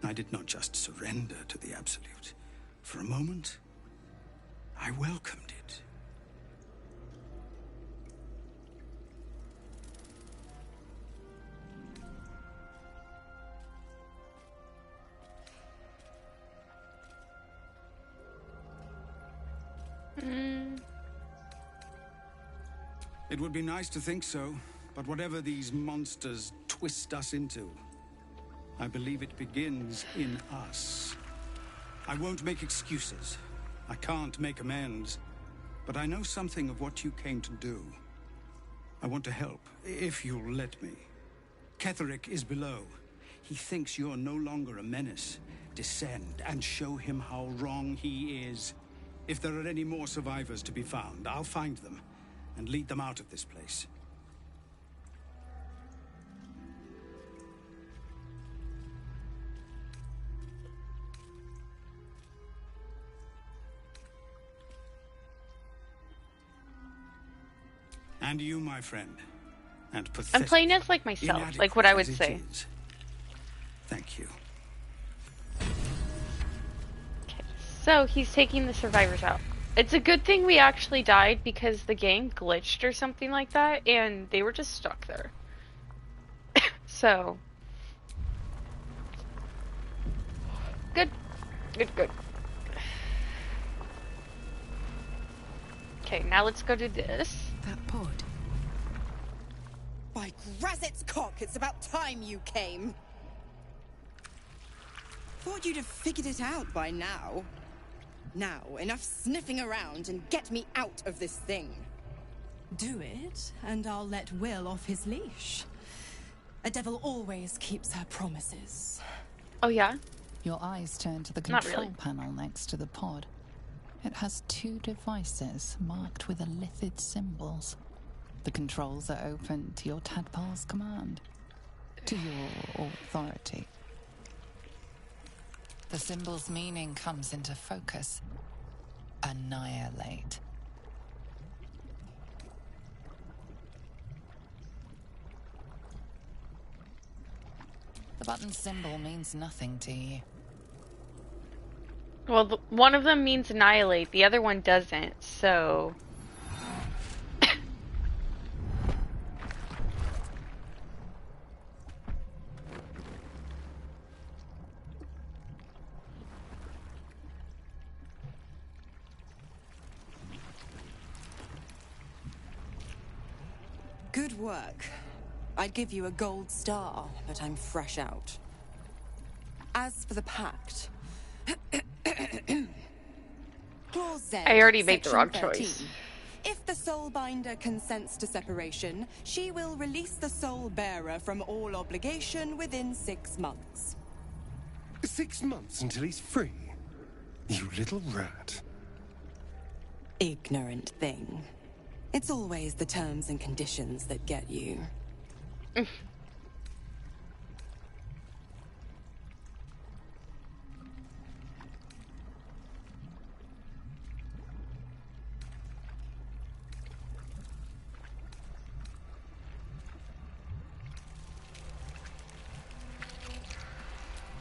I did not just surrender to the Absolute. For a moment, I welcomed it. It would be nice to think so, but whatever these monsters twist us into, I believe it begins in us. I won't make excuses. I can't make amends. But I know something of what you came to do. I want to help, if you'll let me. Ketherick is below. He thinks you're no longer a menace. Descend and show him how wrong he is. If there are any more survivors to be found, I'll find them and lead them out of this place. And you, my friend, and pathetic, I'm playing as like myself, like what I would say. Thank you. Okay, so he's taking the survivors out. It's a good thing we actually died because the game glitched or something like that, and they were just stuck there. So, good. Okay, now let's go do this. That pod. By Grazit's cock, it's about time you came. Thought you'd have figured it out by now. Now, enough sniffing around and get me out of this thing. Do it, and I'll let Will off his leash. A devil always keeps her promises. Oh, yeah? Your eyes turn to the control panel next to the pod. It has two devices marked with illithid symbols. The controls are open to your tadpole's command, to your authority. The symbol's meaning comes into focus. Annihilate. The button symbol means nothing to you. Well, one of them means annihilate, the other one doesn't, so... Good work. I'd give you a gold star, but I'm fresh out. As for the pact... Clause Z, I already made the wrong Section 13. choice. If the Soulbinder consents to separation, she will release the Soul Bearer from all obligation within 6 months. 6 months until he's free? You little rat. Ignorant thing. It's always the terms and conditions that get you.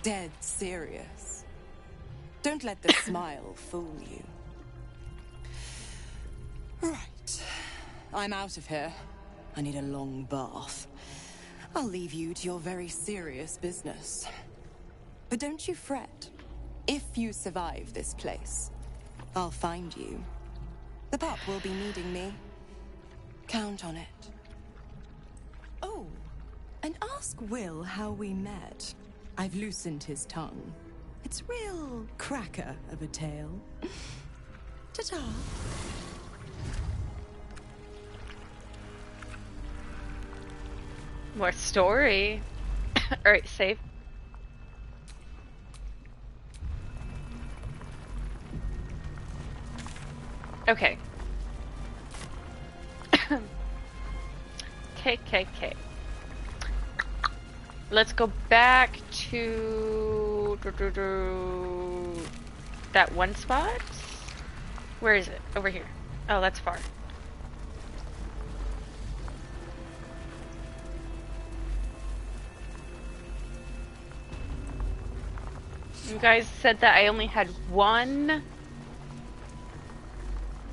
Dead serious. Don't let the smile fool you. Right. I'm out of here. I need a long bath. I'll leave you to your very serious business. But don't you fret. If you survive this place, I'll find you. The pup will be needing me. Count on it. Oh, and ask Will how we met. I've loosened his tongue. It's real cracker of a tale. Ta-ta. More story. Alright, save. Okay. KKK. Let's go back to that one spot. Where is it? Over here. Oh, that's far. You guys said that I only had one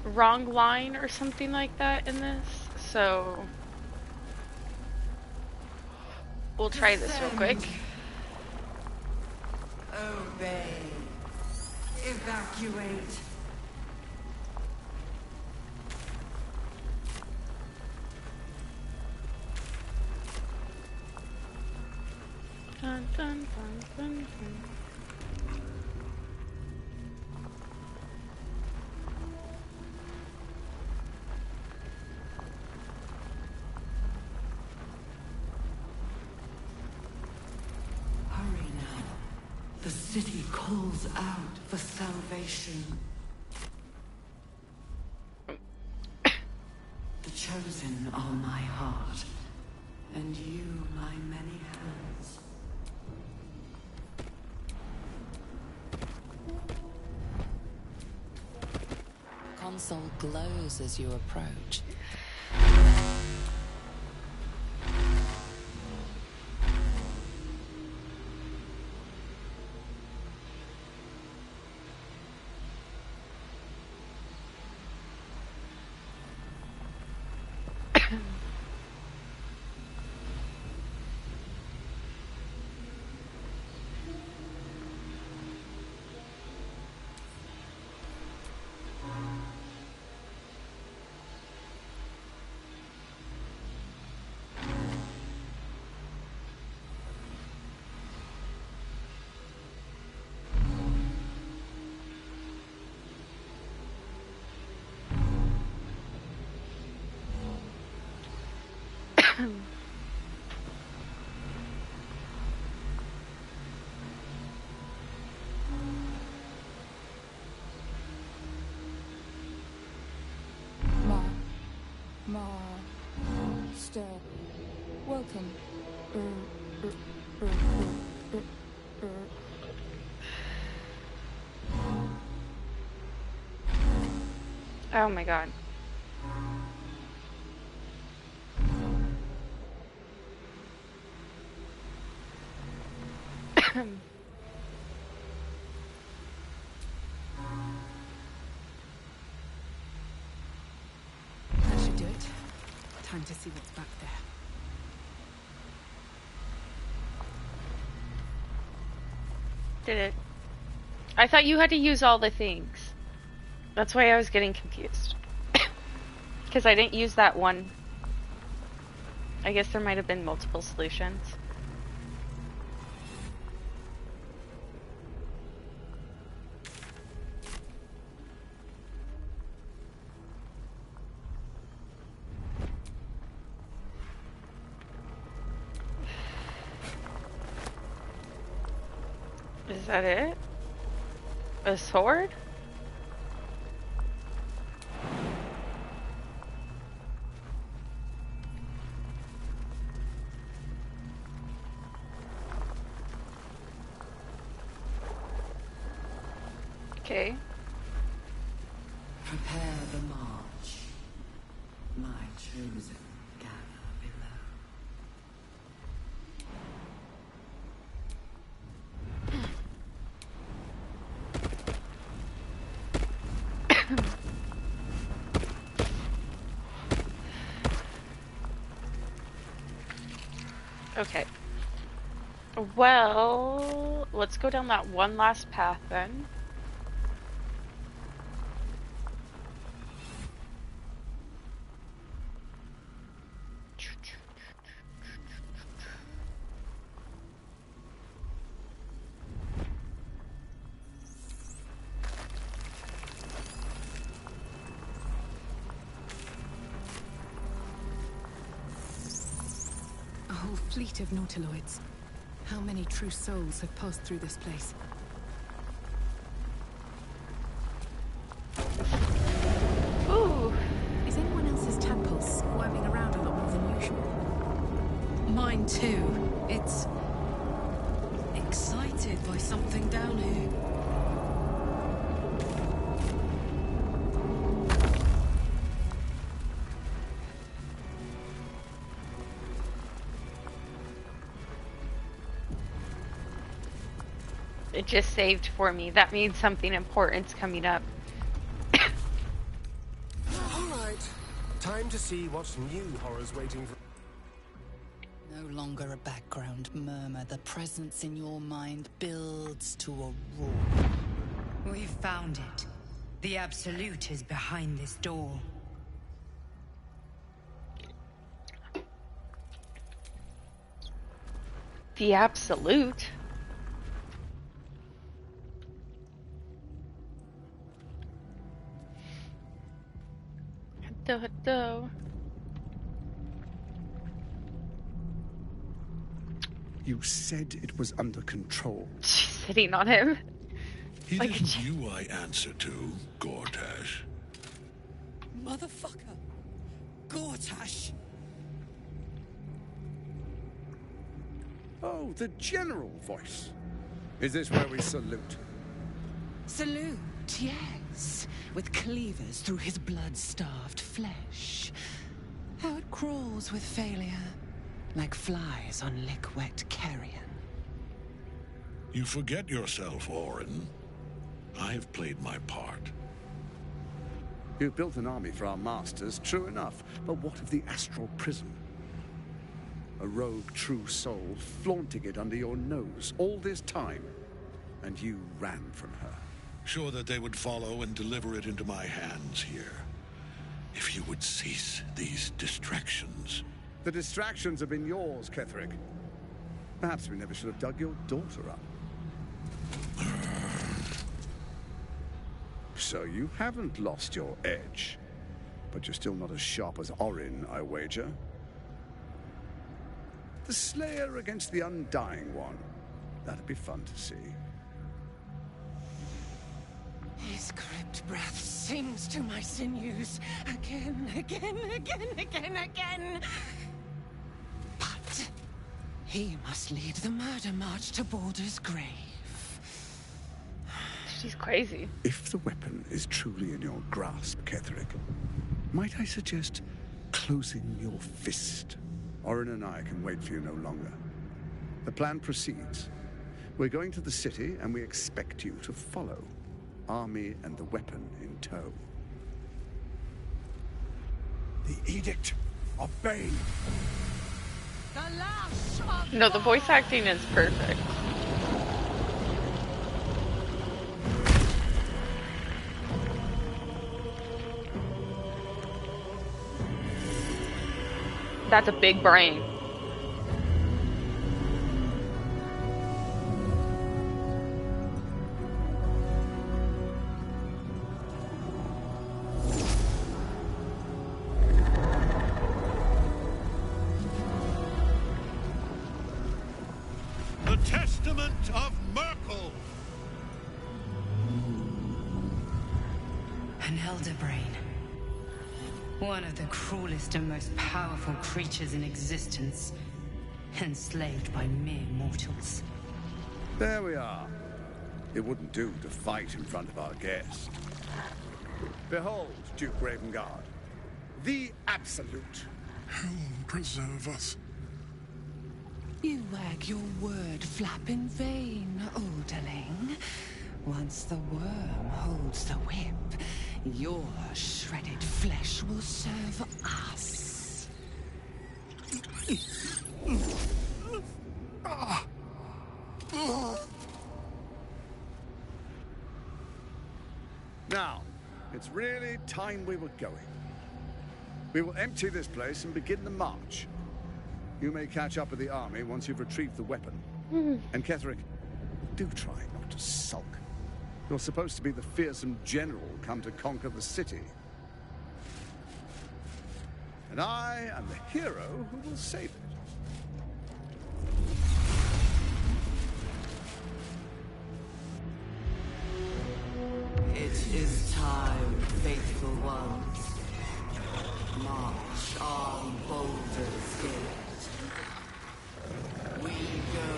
wrong line or something like that in this, so we'll try this real quick. Obey. Evacuate. Dun, dun, dun, dun, dun. Hurry now. The city calls out for salvation. The chosen are my heart, and you my many hands. Console glows as you approach. Master, welcome. 。Oh my god. That should do it. Time to see what's back there. Did it? I thought you had to use all the things. That's why I was getting confused. Because I didn't use that one. I guess there might have been multiple solutions. Is that it? A sword? Okay. Prepare the march. My chosen gather below. Okay. Well, let's go down that one last path then. A whole fleet of nautiloids. How many true souls have passed through this place? Ooh. Is anyone else's tadpole squirming around a lot more than usual? Mine too. It's excited by something down here. It just saved for me. That means something important's coming up. Alright. Time to see what new horrors waiting for. No longer a background murmur. The presence in your mind builds to a roar. We've found it. The Absolute is behind this door. The Absolute? Hello. You said it was under control. She's sitting on him. It Like isn't you I answer to, Gortash. Motherfucker! Gortash! Oh, the general voice. Is this where we salute? Salute, yes. With cleavers through his blood-starved flesh. How it crawls with failure, like flies on lick-wet carrion. You forget yourself, Orin. I have played my part. You built an army for our masters, true enough. But what of the astral prism? A rogue true soul flaunting it under your nose all this time. And you ran from her. Sure that they would follow and deliver it into my hands here. If you would cease these distractions. The distractions have been yours, Ketherick. Perhaps we never should have dug your daughter up. So you haven't lost your edge. But you're still not as sharp as Orin, I wager. The Slayer against the Undying One. That'd be fun to see. His crypt breath sings to my sinews. Again, again, again, again, again. But he must lead the murder march to Baldur's grave. She's crazy. If the weapon is truly in your grasp, Ketherick, might I suggest closing your fist? Orin and I can wait for you no longer. The plan proceeds. We're going to the city, and we expect you to follow. Army and the weapon in tow. The Edict of Bane. No, the voice acting is perfect. That's a big brain. The Testament of Merkel! An elder brain. One of the cruelest and most powerful creatures in existence. Enslaved by mere mortals. There we are. It wouldn't do to fight in front of our guest. Behold, Duke Ravengard. The Absolute. Helm preserve us. You wag your word flap in vain, Olderling. Once the worm holds the whip, your shredded flesh will serve us. Now, it's really time we were going. We will empty this place and begin the march. You may catch up with the army once you've retrieved the weapon. And Ketherick, do try not to sulk. You're supposed to be the fearsome general come to conquer the city. And I am the hero who will save it. It is time, faithful ones. March on Baldur's Gate. We go.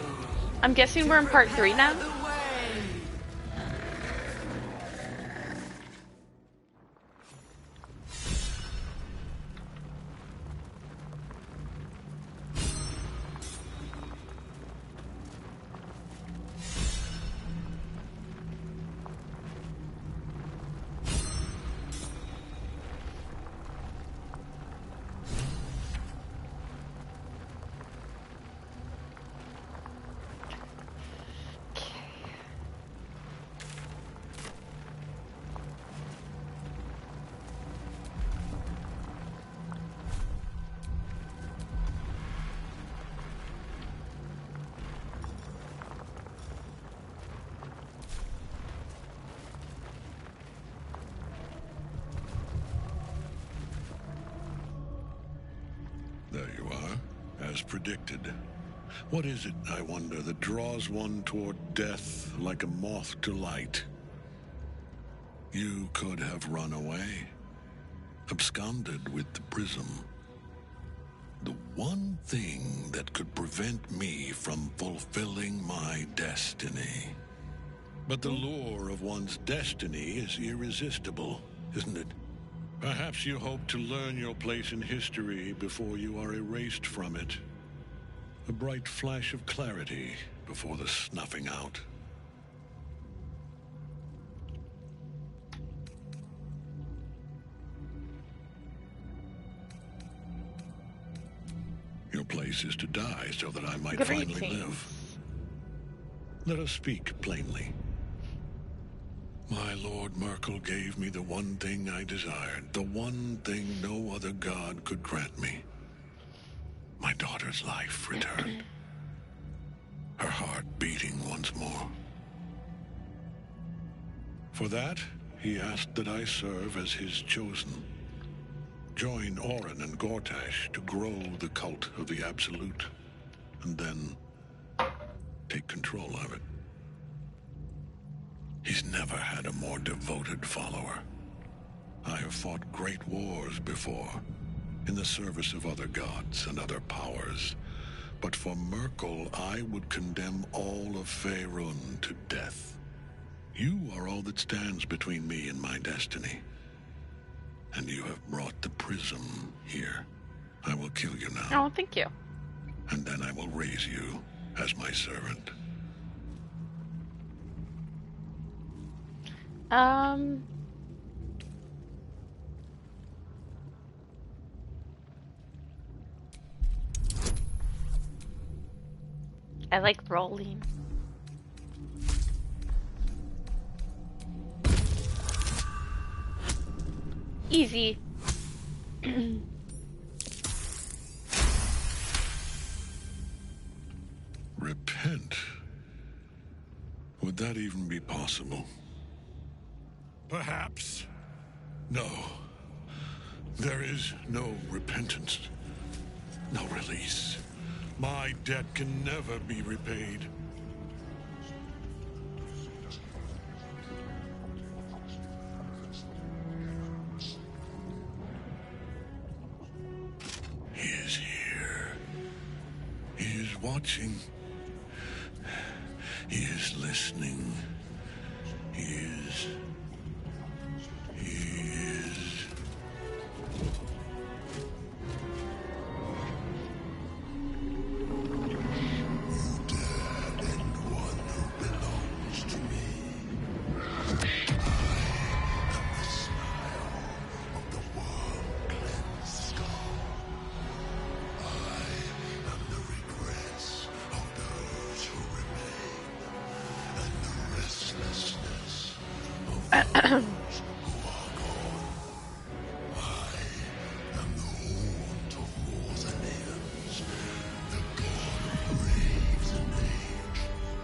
I'm guessing we're in part 3 now? There you are, as predicted. What is it, I wonder, that draws one toward death like a moth to light? You could have run away, absconded with the prism. The one thing that could prevent me from fulfilling my destiny. But the lure of one's destiny is irresistible, isn't it? Perhaps you hope to learn your place in history before you are erased from it. A bright flash of clarity before the snuffing out. Your place is to die so that I might finally live. Let us speak plainly. My Lord Merkel gave me the one thing I desired, the one thing no other god could grant me. My daughter's life returned. Her heart beating once more. For that, he asked that I serve as his chosen. Join Orin and Gortash to grow the cult of the Absolute, and then take control of it. He's never had a more devoted follower. I have fought great wars before, in the service of other gods and other powers. But for Merkel, I would condemn all of Faerun to death. You are all that stands between me and my destiny. And you have brought the prism here. I will kill you now. Oh, thank you. And then I will raise you as my servant. I like rolling. Easy. Repent? Would that even be possible? Perhaps. No. There is no repentance. No release. My debt can never be repaid. He is here. He is watching. He is listening. He is...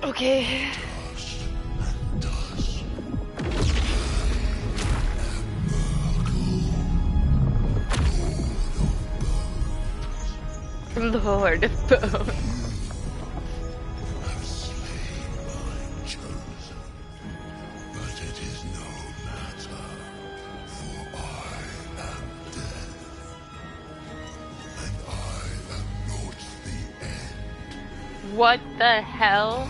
Okay. Lord of Bone. What the hell?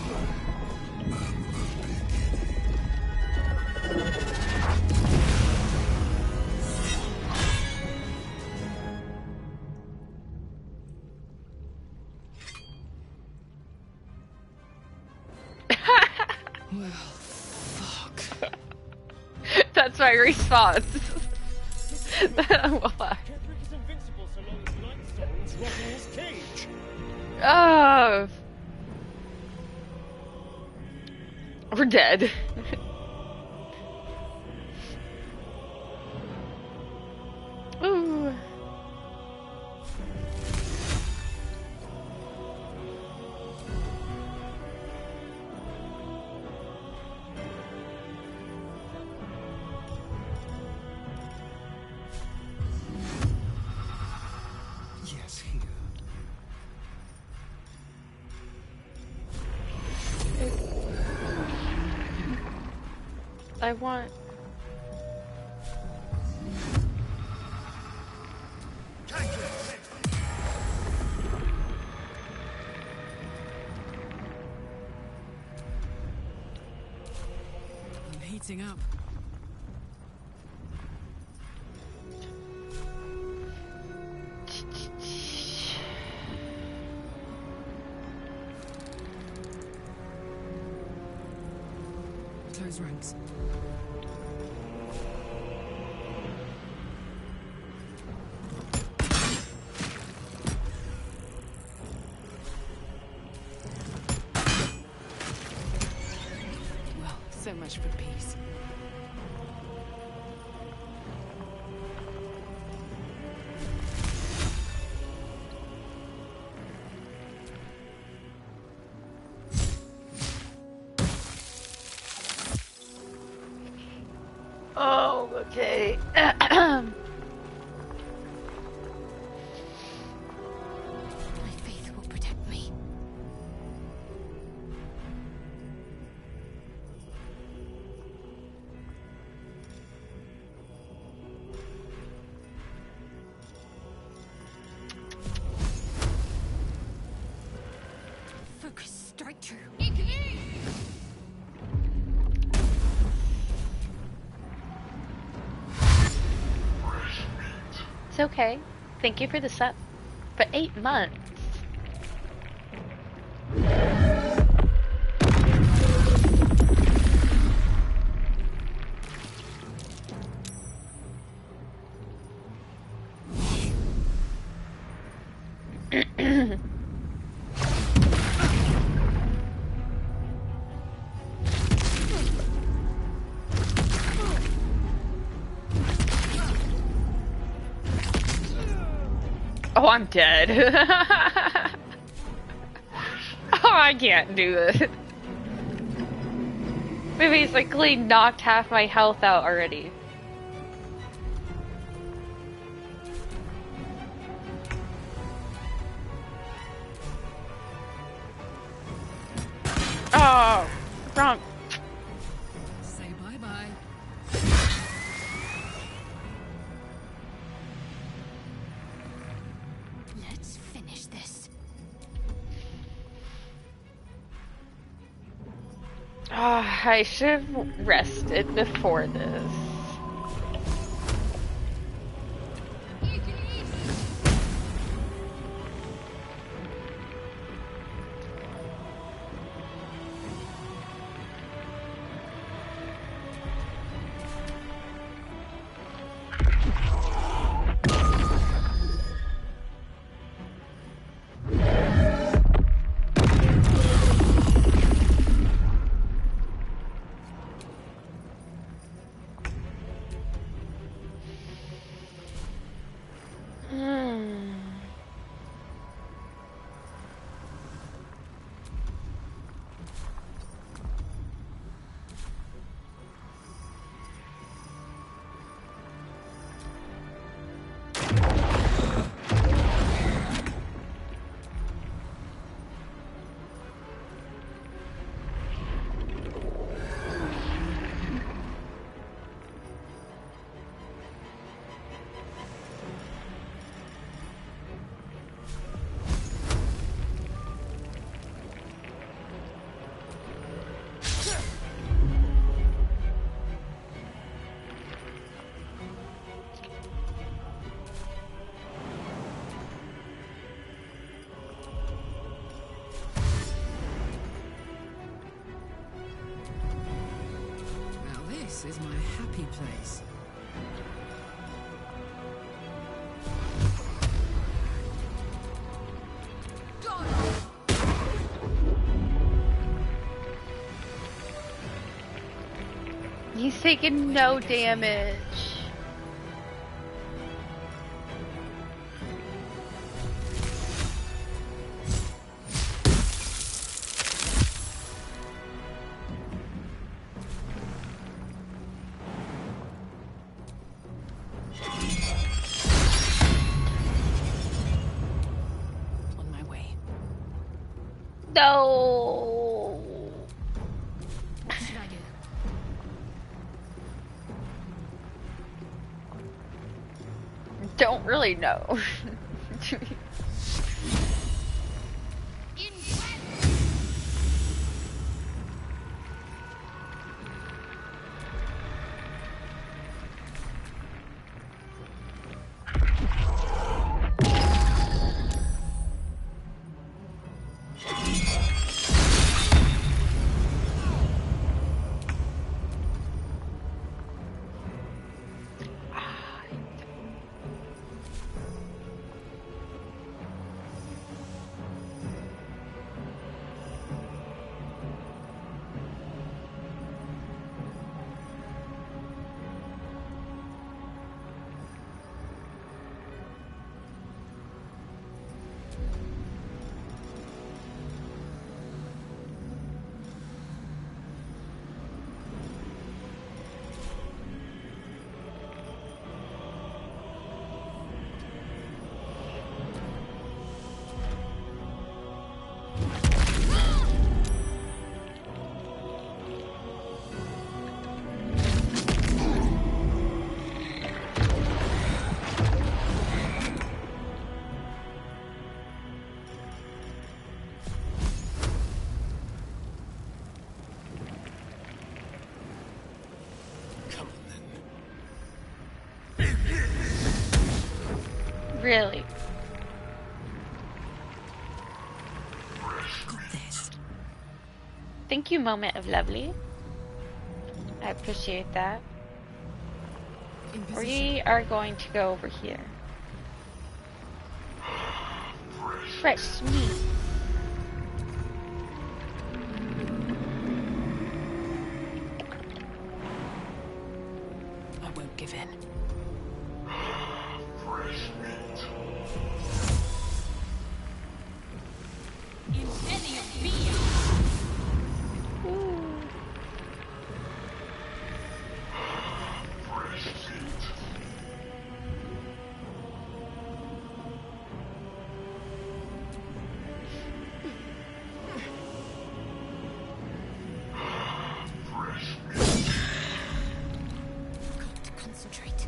Well, fuck. That's my response. Oh. We're dead. Ooh. Yes, here. I want... I'm heating up. Close ranks. Well, so much for peace. Oh, okay. My faith will protect me. Focus, strike true. It's okay. Thank you for the sub. For 8 months. Oh, I'm dead. Oh, I can't do this. We basically knocked half my health out already. Oh, wrong. Say bye-bye. Let's finish this. Oh, I should have rested before this. Now this is my happy place. He's taking no damage. On my way. No. What should I do? Don't really know. Really? Got this. Thank you, Moment of Lovely. I appreciate that. We are going to go over here. Fresh meat. I won't give in. Concentrate.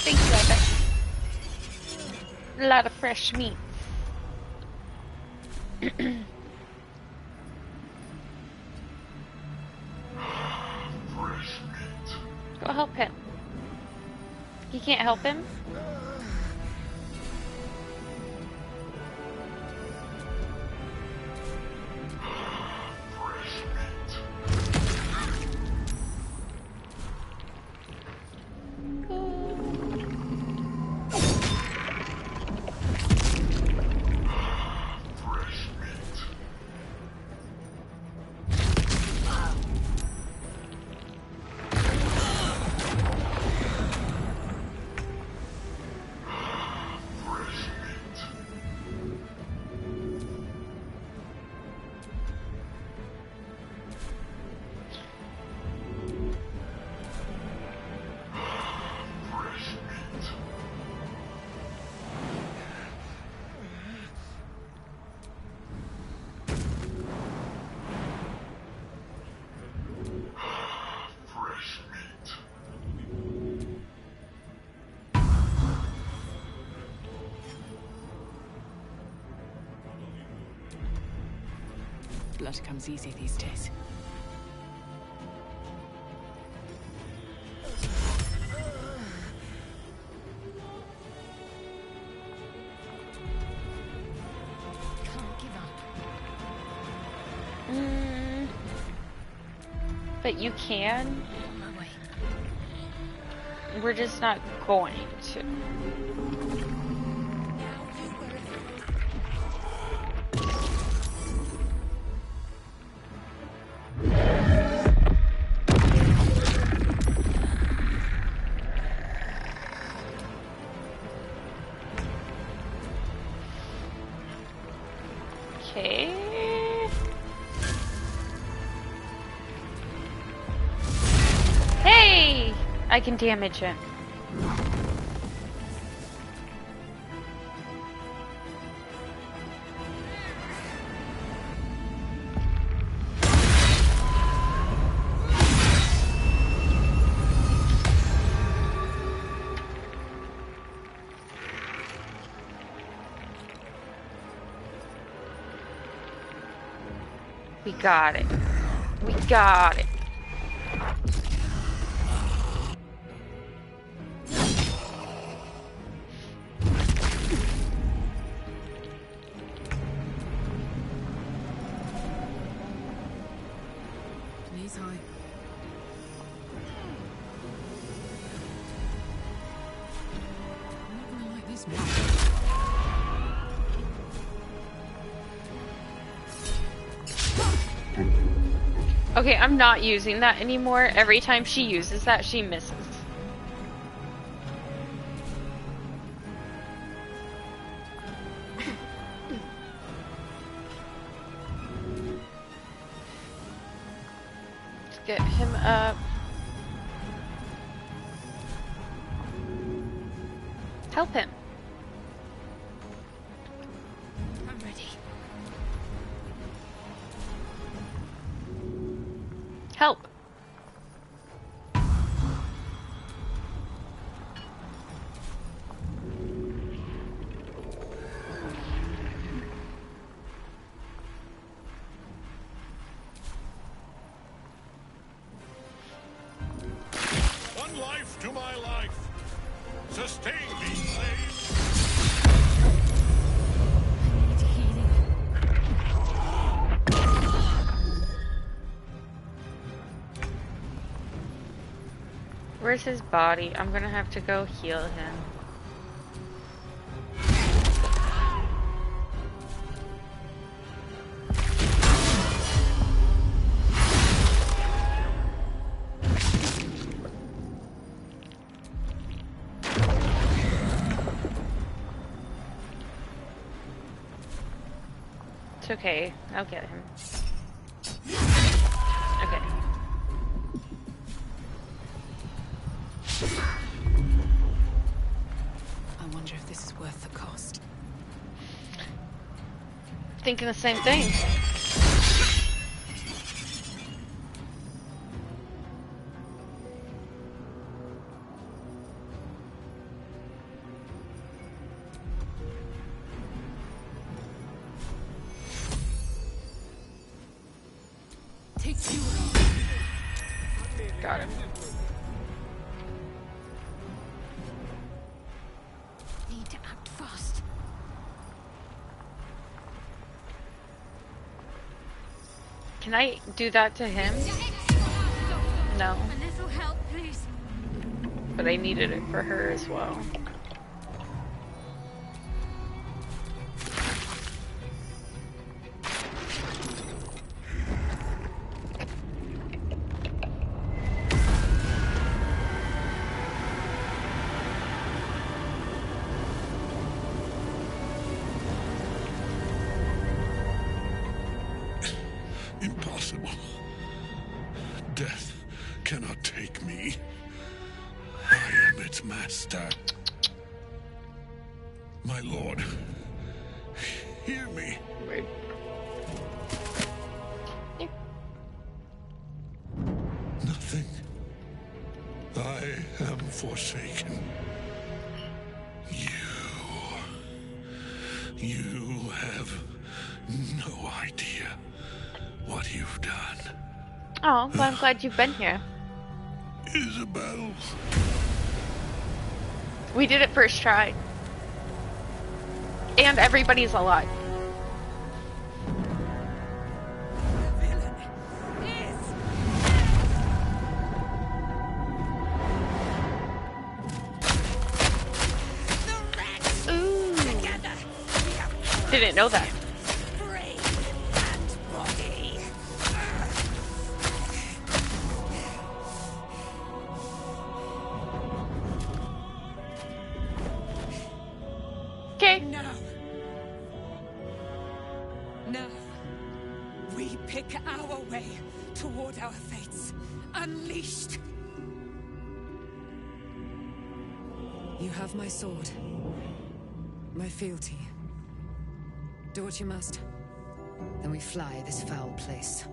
Thank you, Epic. A lot of fresh meat. Go help him. You can't help him? Blood comes easy these days. Can't give up. But you can. On my way. We're just not going to. Okay. Hey! I can damage him. We got it. We got it. Knees high. I'm not gonna like this one. Okay, I'm not using that anymore. Every time she uses that, she misses. Let's get him up. Help him. I'm ready. Help. life to my life. Sustain me, slave. Where's his body? I'm gonna have to go heal him. It's okay. I'll get him. Okay. I wonder if this is worth the cost. Thinking the same thing. Got him. Need to act fast. Can I do that to him? No. A little help, please. But I needed it for her as well. Impossible. Death cannot take me. I am its master. My lord, hear me. Wait. Nothing. I am forsaken. You have no idea what you've done. Oh, well, I'm glad you've been here. Isabel. We did it first try. And everybody's alive. Ooh. Didn't know that. Okay. Now, we pick our way toward our fates. Unleashed. You have my sword. My fealty. Do what you must. Then we fly this foul place.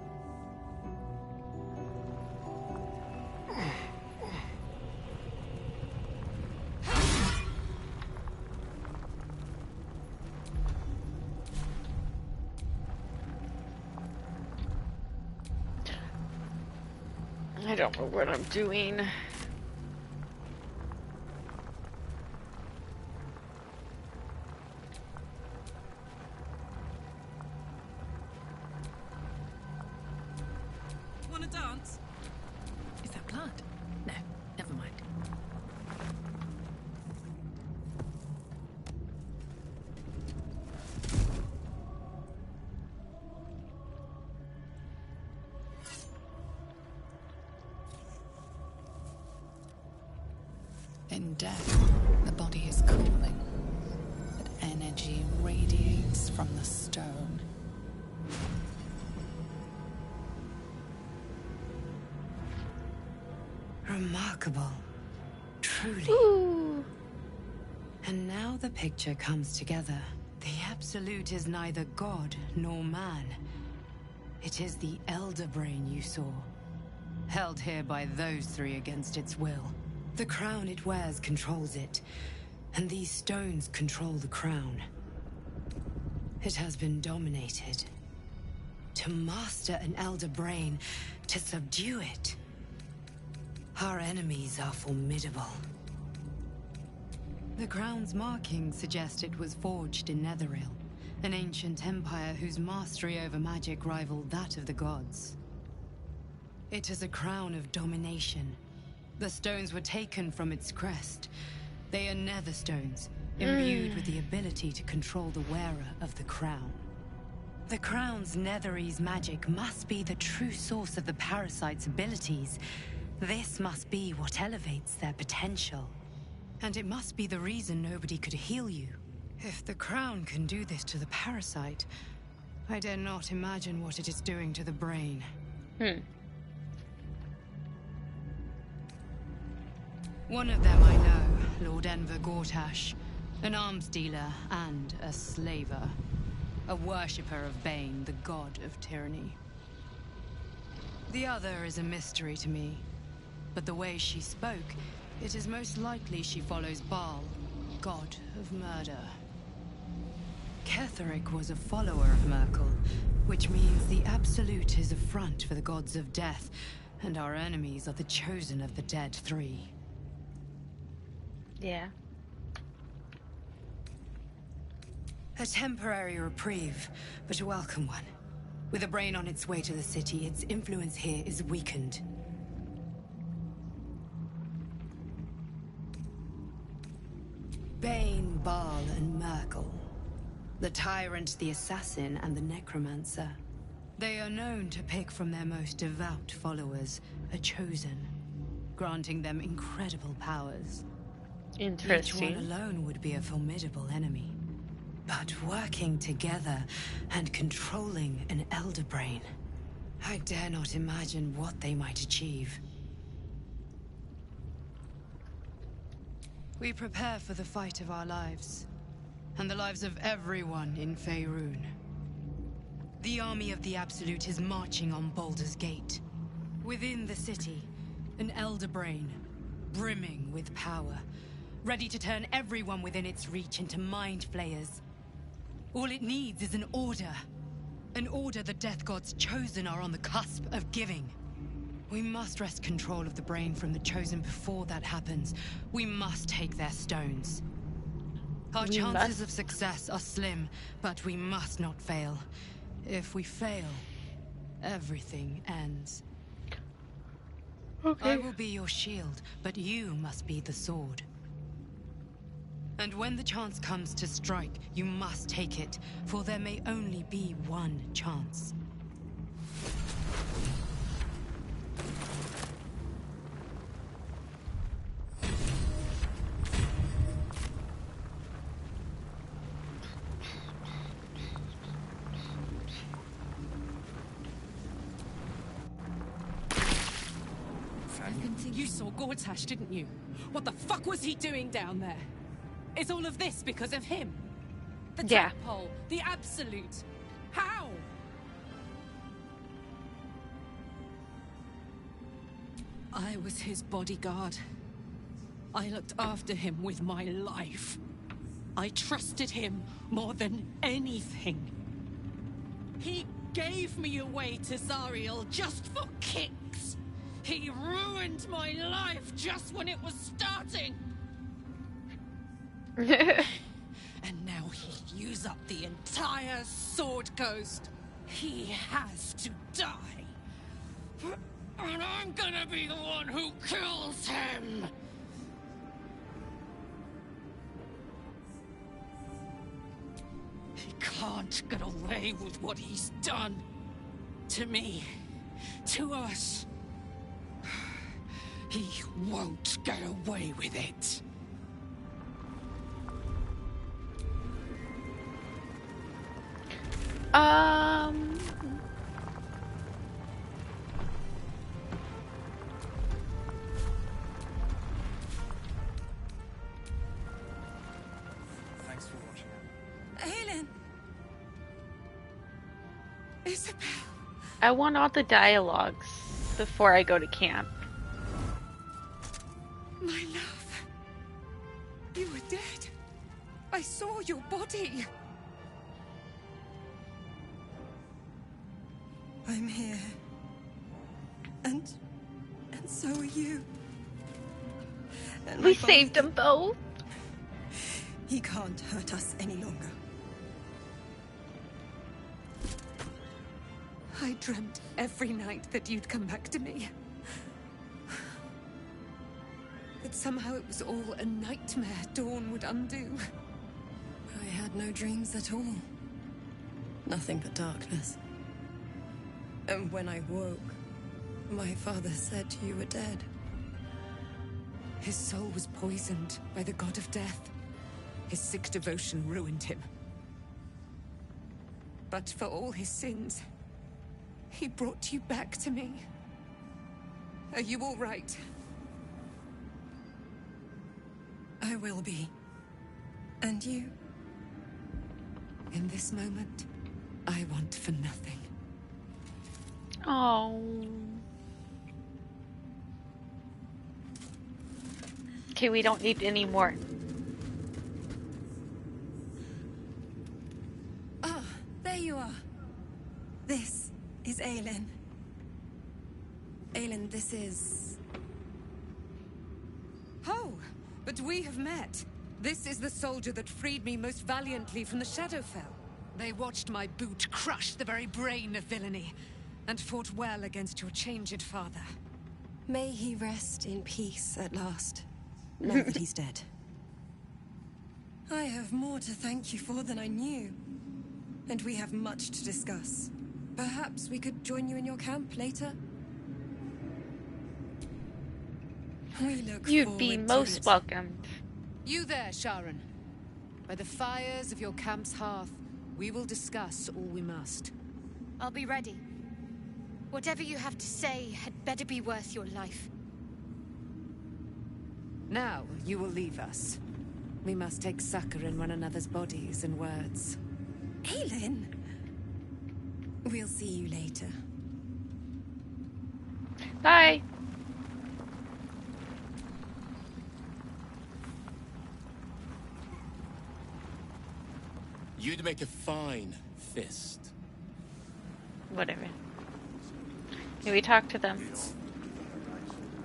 I don't know what I'm doing. Wanna dance? Is that blood? No, never mind. In death, the body is cooling, but energy radiates from the stone. Remarkable. Truly. Ooh. And now the picture comes together. The Absolute is neither god nor man. It is the Elder Brain you saw, held here by those three against its will. The crown it wears controls it, and these stones control the crown. It has been dominated. To master an Elder Brain, to subdue it. Our enemies are formidable. The crown's markings suggest it was forged in Netheril, an ancient empire whose mastery over magic rivaled that of the gods. It is a crown of domination. The stones were taken from its crest. They are nether stones, imbued with the ability to control the wearer of the crown. The crown's Netherese magic must be the true source of the parasite's abilities. This must be what elevates their potential. And it must be the reason nobody could heal you. If the crown can do this to the parasite, I dare not imagine what it is doing to the brain. One of them I know, Lord Enver Gortash, an arms dealer and a slaver. A worshipper of Bane, the god of tyranny. The other is a mystery to me, but the way she spoke, it is most likely she follows Baal, god of murder. Ketheric was a follower of Merkel, which means the Absolute is a front for the gods of death, and our enemies are the chosen of the Dead Three. Yeah. A temporary reprieve, but a welcome one. With a brain on its way to the city, its influence here is weakened. Bane, Baal, and Merkel. The tyrant, the assassin, and the necromancer. They are known to pick from their most devout followers, a chosen, granting them incredible powers. Interesting. Each one alone would be a formidable enemy. But working together and controlling an Elder Brain, I dare not imagine what they might achieve. We prepare for the fight of our lives, and the lives of everyone in Faerun. The army of the Absolute is marching on Baldur's Gate. Within the city, an Elder Brain, brimming with power, ready to turn everyone within its reach into mind flayers. All it needs is an order. An order the Death God's chosen are on the cusp of giving. We must wrest control of the brain from the chosen before that happens. We must take their stones. Our chances of success are slim, but we must not fail. If we fail, everything ends. Okay. I will be your shield, but you must be the sword. And when the chance comes to strike, you must take it, for there may only be one chance. You saw Gortash, didn't you? What the fuck was he doing down there? Is all of this because of him? The tadpole, the Absolute. How? I was his bodyguard. I looked after him with my life. I trusted him more than anything. He gave me away to Zariel just for kicks. He ruined my life just when it was starting. And now he'll use up the entire Sword Coast. He has to die. And I'm gonna be the one who kills him. He can't get away with what he's done. To me. To us. He won't get away with it. Thanks for watching out. Helen! Isabel! I want all the dialogues before I go to camp. My love. You were dead. I saw your body. I'm here. And so are you. And We my father saved them both. He can't hurt us any longer. I dreamt every night that you'd come back to me. That somehow it was all a nightmare Dawn would undo. I had no dreams at all. Nothing but darkness. And when I woke, my father said you were dead. His soul was poisoned by the god of death. His sick devotion ruined him. But for all his sins, he brought you back to me. Are you all right? I will be. And you? In this moment, I want for nothing. Oh. Okay, we don't need any more. Ah, there you are. This is Aelin. Aelin, this is... Oh, but we have met. This is the soldier that freed me most valiantly from the Shadowfell. They watched my boot crush the very brain of villainy, and fought well against your changed father. May he rest in peace at last, now that he's dead. I have more to thank you for than I knew. And we have much to discuss. Perhaps we could join you in your camp later? We look You'd be forward to most it. welcomed. You there, Sharon. By the fires of your camp's hearth, we will discuss all we must. I'll be ready. Whatever you have to say had better be worth your life. Now, you will leave us. We must take succor in one another's bodies and words. Aelin! We'll see you later. Bye. You'd make a fine fist. Whatever. Yeah, we talked to them.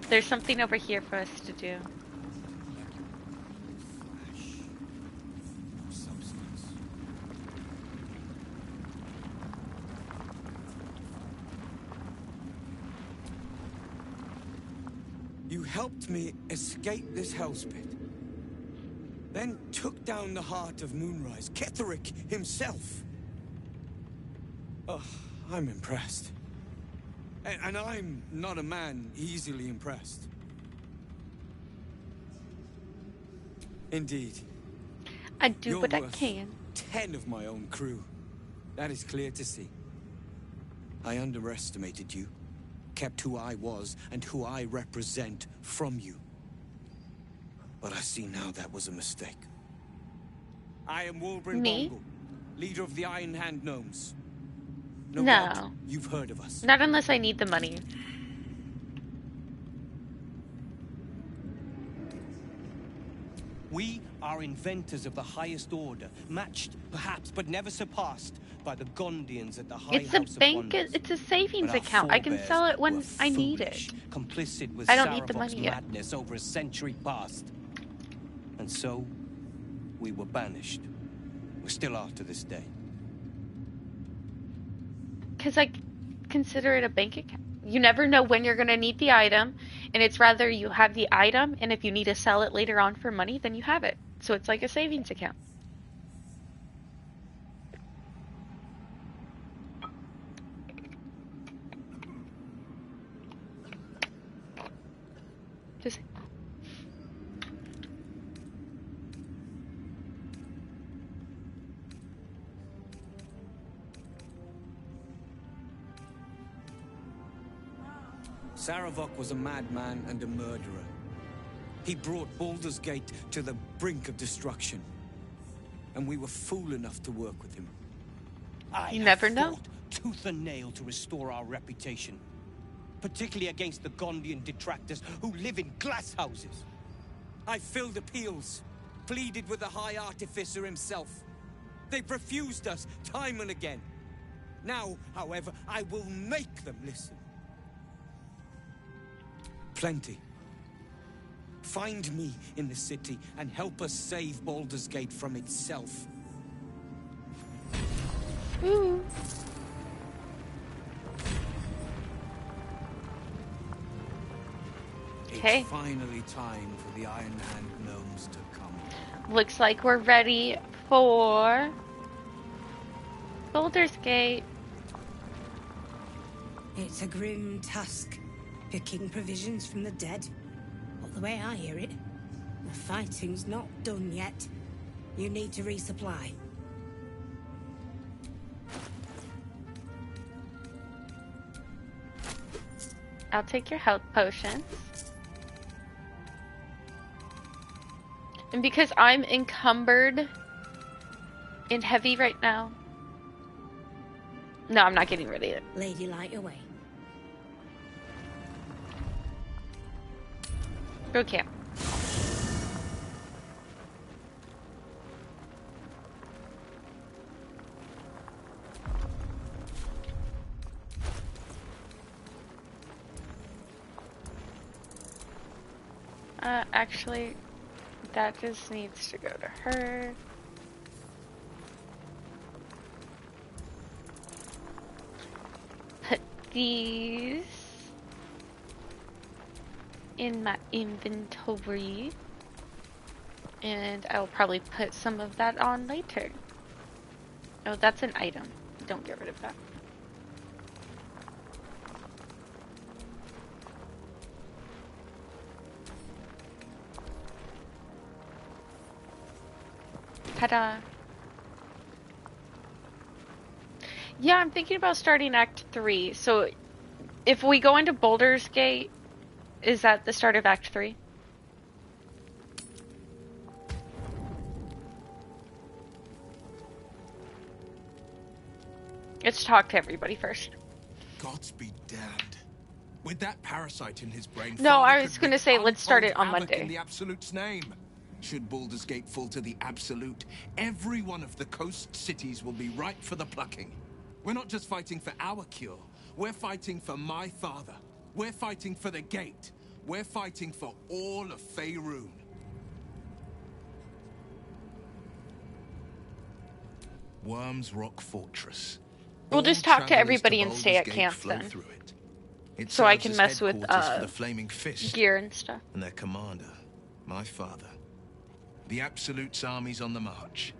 There's something over here for us to do. You helped me escape this hellspit. Then took down the heart of Moonrise, Ketheric himself. Oh, I'm impressed. And I'm not a man easily impressed. Indeed. I do You're what I worth can. 10 of my own crew. That is clear to see. I underestimated you. Kept who I was and who I represent from you. But I see now that was a mistake. I am Wolbrin Me? Bongle, leader of the Iron Hand Gnomes. No No. doubt you've heard of us. Not unless I need the money. We are inventors of the highest order, matched, perhaps, but never surpassed by the Gondians at the High It's a House of bank. Wonders. It's a savings But our account. I can forebears sell it when were I need foolish, it. complicit with I don't need the Saravok's money yet. madness over a century past. And so, we were banished. We still are to this day. Because I consider it a bank account. You never know when you're going to need the item, and it's rather you have the item, and if you need to sell it later on for money, then you have it. So it's like a savings account. Just Saravok was a madman and a murderer. He brought Baldur's Gate to the brink of destruction. And we were fool enough to work with him. You never know. Fought tooth and nail to restore our reputation. Particularly against the Gondian detractors who live in glass houses. I filled appeals, pleaded with the High Artificer himself. They've refused us time and again. Now, however, I will make them listen. Plenty. find me in the city and help us save Baldur's Gate from itself. Ooh. Okay. It's finally time for the Iron Hand gnomes to come. Looks like we're ready for Baldur's Gate. It's a grim task, picking provisions from the dead. But the way I hear it, the fighting's not done yet. You need to resupply. I'll take your health potions. And because I'm encumbered in heavy right now. No, I'm not getting rid of it. Lady, light away. Go camp. Actually, that just needs to go to her. Put these in my inventory. And I will probably put some of that on later. Oh, that's an item. Don't get rid of that. Ta-da! Yeah, I'm thinking about starting Act 3. So, if we go into Baldur's Gate, is that the start of Act 3? Let's talk to everybody first. Gods be damned. With that parasite in his brain... No, I was going to say let's start it on Monday. In the Absolute's name. Should Baldur's Gate fall to the Absolute, every one of the coast cities will be ripe for the plucking. We're not just fighting for our cure. We're fighting for my father. We're fighting for the Gate. We're fighting for all of Faerun. Worms Rock Fortress. We'll just talk to everybody and stay at camp then. So I can mess with the Flaming Fist gear and stuff. And their commander, my father. The Absolute's army's on the march.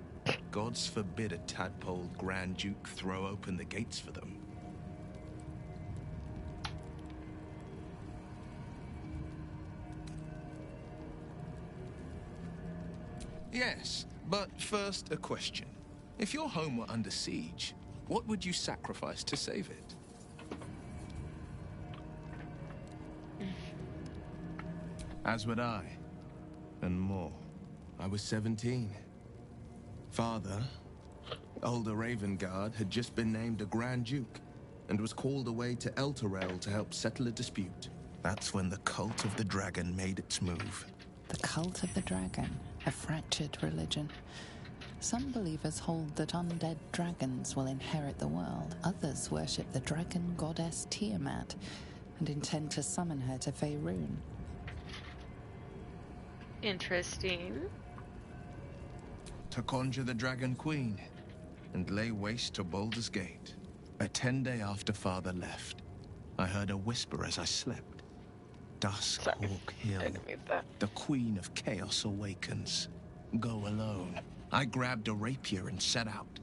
Gods forbid a tadpole Grand Duke throw open the gates for them. Yes, but first a question. If your home were under siege, what would you sacrifice to save it? As would I, and more. I was 17. Father, older Ravengard, had just been named a Grand Duke and was called away to Elturel to help settle a dispute. That's when the Cult of the Dragon made its move. The Cult of the Dragon, a fractured religion. Some believers hold that undead dragons will inherit the world. Others worship the dragon goddess Tiamat and intend to summon her to Faerun. Interesting. To conjure the Dragon Queen and lay waste to Baldur's Gate. A 10-day after Father left, I heard a whisper as I slept. Duskhawk Hill, the Queen of Chaos awakens. Go alone. I grabbed a rapier and set out.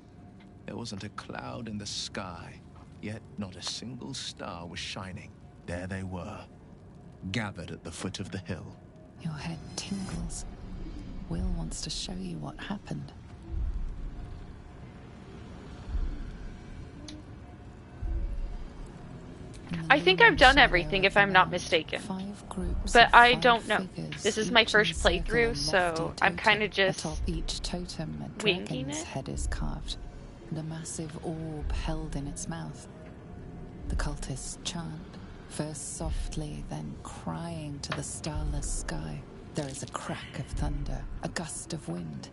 There wasn't a cloud in the sky, yet not a single star was shining. There they were, gathered at the foot of the hill. Your head tingles. Will wants to show you what happened. I think I've done everything, if I'm not mistaken. But I don't know. This is my first playthrough, so I'm kind of just atop each totem, a winging dragon's it. head is carved, and a massive orb held in its mouth. The cultists chant, first softly, then crying to the starless sky. There is a crack of thunder, a gust of wind,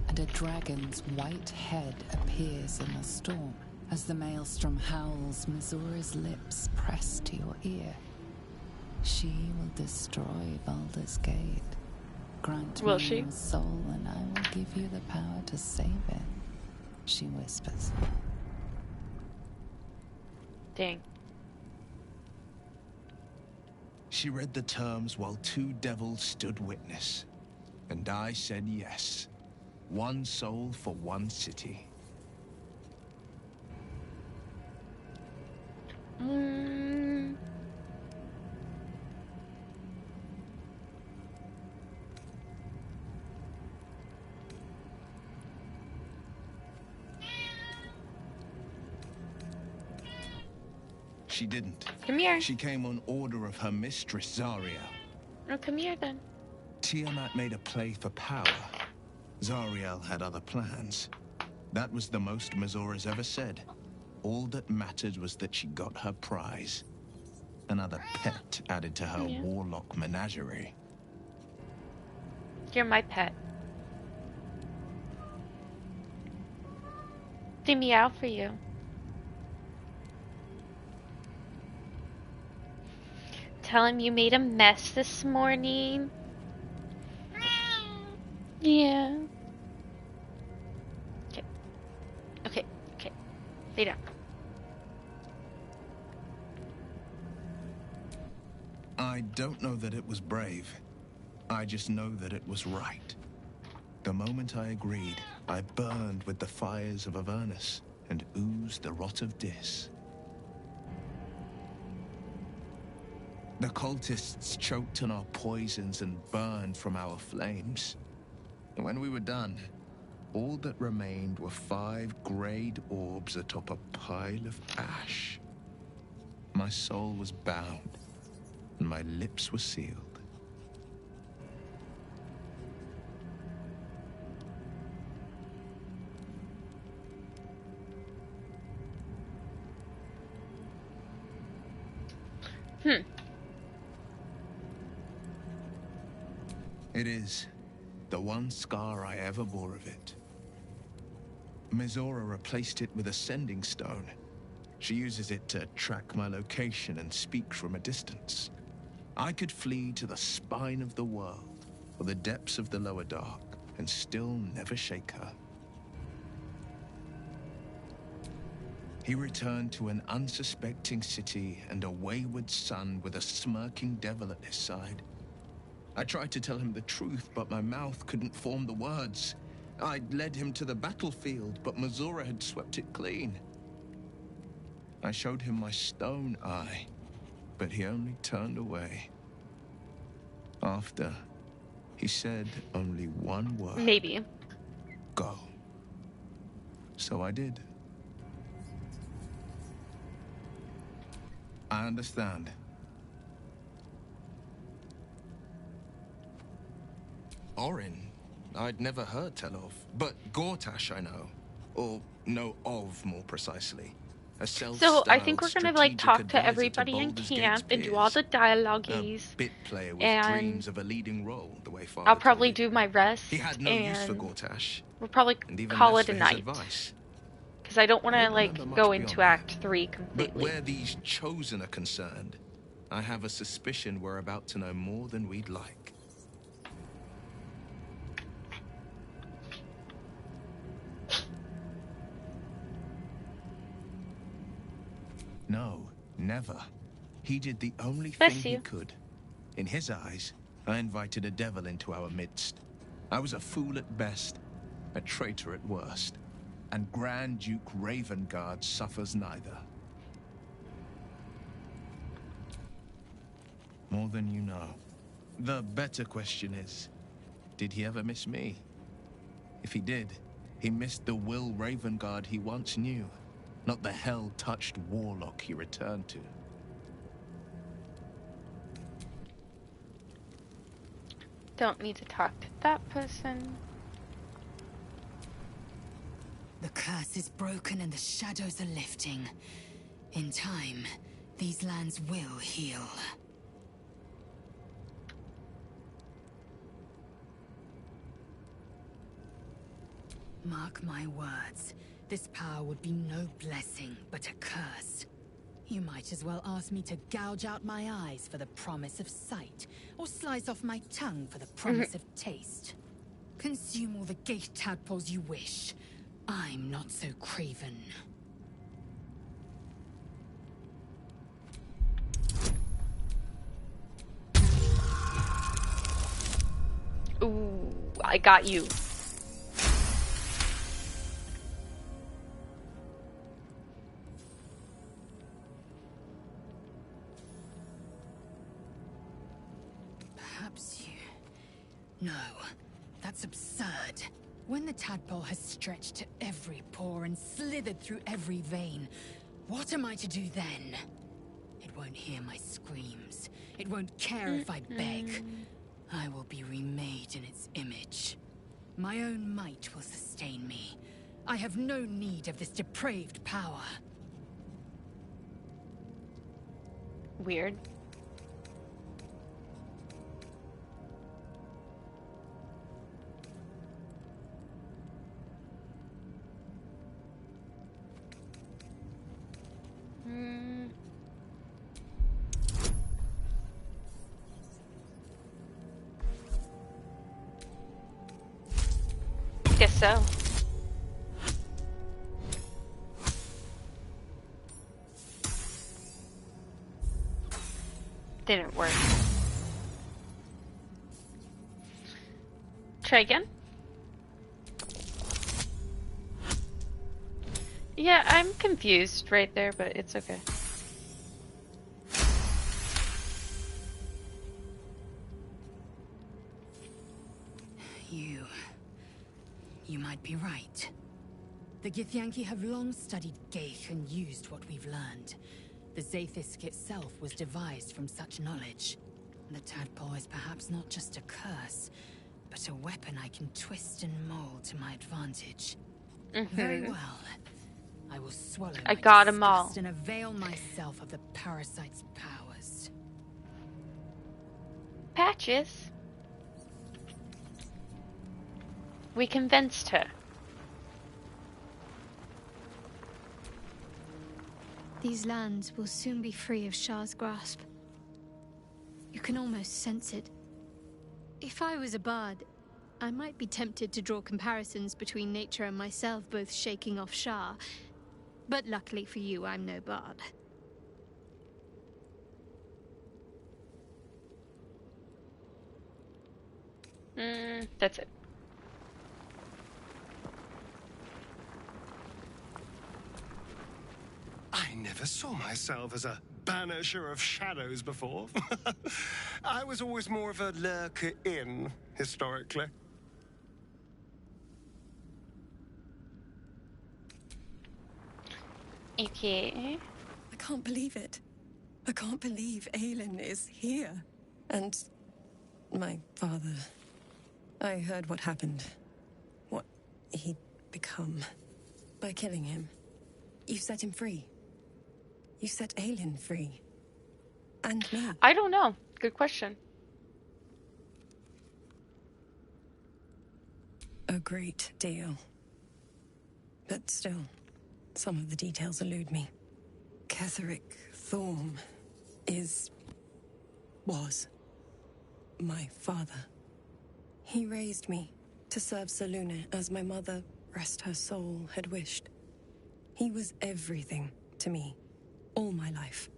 and a dragon's white head appears in the storm. As the maelstrom howls, Missoura's lips press to your ear. She will destroy Baldur's Gate. Grant Will me she? your soul and I will give you the power to save it, she whispers. Dang. She read the terms while two devils stood witness. And I said yes. One soul for one city. She didn't. Come here. She came on order of her mistress, Zariel. Oh, come here then. Tiamat made a play for power. Zariel had other plans. That was the most Mazora's ever said. All that mattered was that she got her prize. Another pet added to her warlock menagerie. You're my pet. They meow for you. Tell him you made a mess this morning. Yeah. Okay. Okay. Okay. Lay down. I don't know that it was brave. I just know that it was right. The moment I agreed, I burned with the fires of Avernus and oozed the rot of Dis. The cultists choked on our poisons and burned from our flames. When we were done, all that remained were 5 greyed orbs atop a pile of ash. My soul was bound, and my lips were sealed. It is the one scar I ever bore of it. Mizora replaced it with a sending stone. She uses it to track my location and speak from a distance. I could flee to the spine of the world, or the depths of the lower dark, and still never shake her. He returned to an unsuspecting city and a wayward son with a smirking devil at his side. I tried to tell him the truth, but my mouth couldn't form the words. I'd led him to the battlefield, but Mizora had swept it clean. I showed him my stone eye, but he only turned away. After, he said only one word. Maybe. Go. So I did. I understand. Orin, I'd never heard tell of, but Gortash I know. Or know of, more precisely. A So I think we're gonna like talk to everybody in Baldur's camp Gate's and do all the dialogues, A bit player with and dreams of a leading role, the way Father I'll probably told it. do my rest. He had no and use for Gortash. we'll probably and even call less it a for his night. advice. Because I don't want I to don't like remember much go beyond into that. Act 3 But completely. where these chosen are concerned, I have a suspicion we're about to know more than we'd like. No, never. He did the only thing he could. In his eyes, I invited a devil into our midst. I was a fool at best, a traitor at worst. And Grand Duke Ravengard suffers neither. More than you know. The better question is, did he ever miss me? If he did, he missed the Will Ravengard he once knew, not the hell-touched warlock he returned to. Don't need to talk to that person. The curse is broken and the shadows are lifting. In time, these lands will heal. Mark my words. This power would be no blessing, but a curse. You might as well ask me to gouge out my eyes for the promise of sight, or slice off my tongue for the promise of taste. Consume all the gate tadpoles you wish. I'm not so craven. Ooh, I got you. Perhaps you... No, that's absurd. When the tadpole has stretched to every pore and slithered through every vein, what am I to do then? It won't hear my screams. It won't care if I beg. I will be remade in its image. My own might will sustain me. I have no need of this depraved power. Weird. Guess so. Didn't work. Try again? Yeah, I'm confused right there, but it's okay. You might be right. The Githyanki have long studied Geich and used what we've learned. The Zaithisk itself was devised from such knowledge. The tadpole is perhaps not just a curse, but a weapon I can twist and mold to my advantage. Very well. I will swallow I my got 'em all. disgust and avail myself of the parasite's powers. Patches. We convinced her. These lands will soon be free of Shah's grasp. You can almost sense it. If I was a bard, I might be tempted to draw comparisons between nature and myself, both shaking off Shah. But luckily for you, I'm no bard. That's it. I never saw myself as a banisher of shadows before. I was always more of a lurker-in, historically. Okay. I can't believe it. I can't believe Aelin is here. And my father... I heard what happened. What he'd become. By killing him. You set him free. You set Aelin free. And me. I don't know. Good question. A great deal. But still, some of the details elude me. Ketheric Thorm was my father. He raised me to serve Selûne as my mother, rest her soul, had wished. He was everything to me, all my life.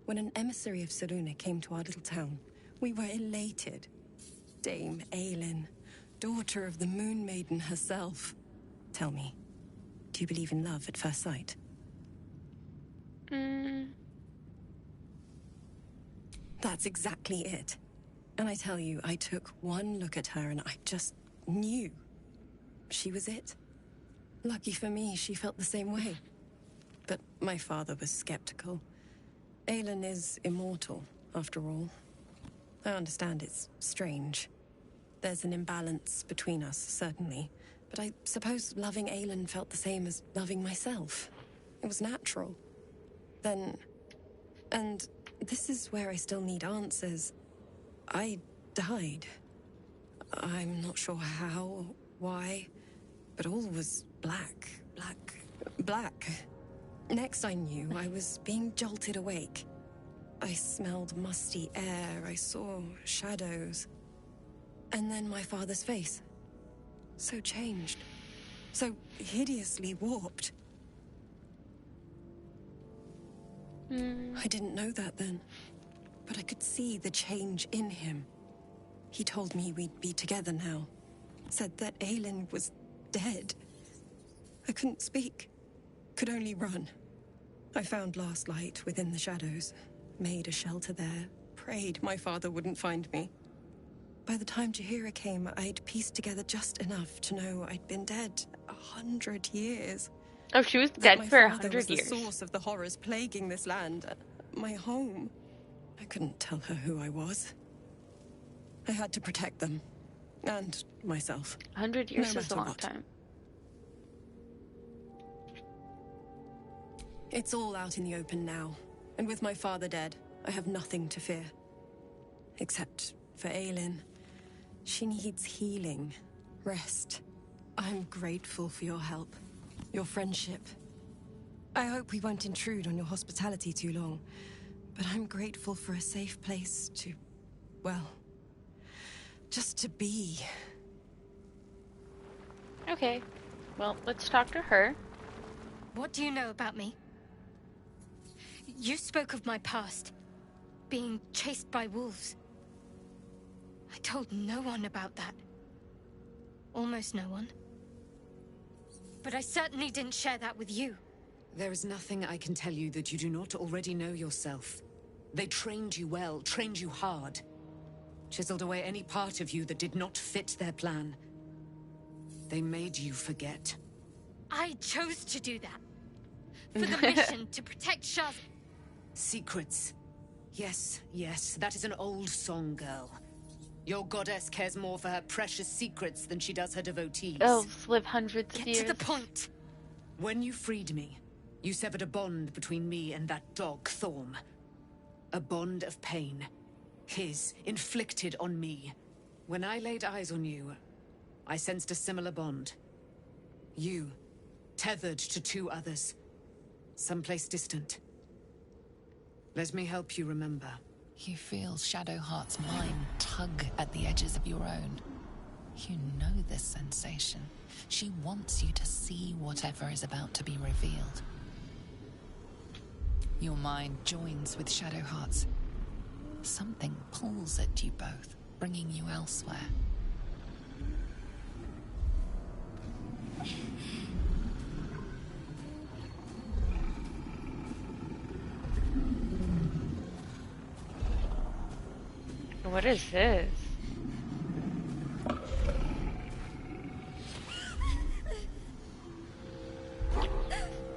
When an emissary of Selûne came to our little town, we were elated. Dame Aelin, daughter of the Moon Maiden herself. Tell me, do you believe in love at first sight? That's exactly it. And I tell you, I took one look at her and I just knew. She was it. Lucky for me, she felt the same way. But my father was skeptical. Aelin is immortal, after all. I understand it's strange. There's an imbalance between us, certainly. But I suppose loving Aelin felt the same as loving myself. It was natural. Then... And this is where I still need answers. I died. I'm not sure how, why, but all was black. Next I knew, I was being jolted awake. I smelled musty air, I saw shadows. And then my father's face. So changed. So hideously warped. I didn't know that then, but I could see the change in him. He told me we'd be together now. Said that Aelin was dead. I couldn't speak. Could only run. I found last light within the shadows. Made a shelter there. Prayed my father wouldn't find me. By the time Jaheira came, I'd pieced together just enough to know I'd been dead 100 years. Oh, she was dead for 100 was years. The source of the horrors plaguing this land. My home. I couldn't tell her who I was. I had to protect them. And myself. 100 years is a long time. It's all out in the open now. And with my father dead, I have nothing to fear. Except for Aelin. She needs healing. Rest. I'm grateful for your help. Your friendship. I hope we won't intrude on your hospitality too long. But I'm grateful for a safe place to... well... just to be. Okay. Well, let's talk to her. What do you know about me? You spoke of my past. Being chased by wolves. I told no one about that. Almost no one. But I certainly didn't share that with you. There is nothing I can tell you that you do not already know yourself. They trained you well, trained you hard. Chiseled away any part of you that did not fit their plan. They made you forget. I chose to do that. For the mission to protect Shaz. Secrets. Yes, yes, that is an old song, girl. Your goddess cares more for her precious secrets than she does her devotees. Elves live hundreds of years. Get to the point. When you freed me, you severed a bond between me and that dog, Thorm. A bond of pain. His, inflicted on me. When I laid eyes on you, I sensed a similar bond. You, tethered to two others. Someplace distant. Let me help you remember. You feel Shadowheart's mind tug at the edges of your own. You know this sensation. She wants you to see whatever is about to be revealed. Your mind joins with Shadowheart's. Something pulls at you both, bringing you elsewhere. What is this?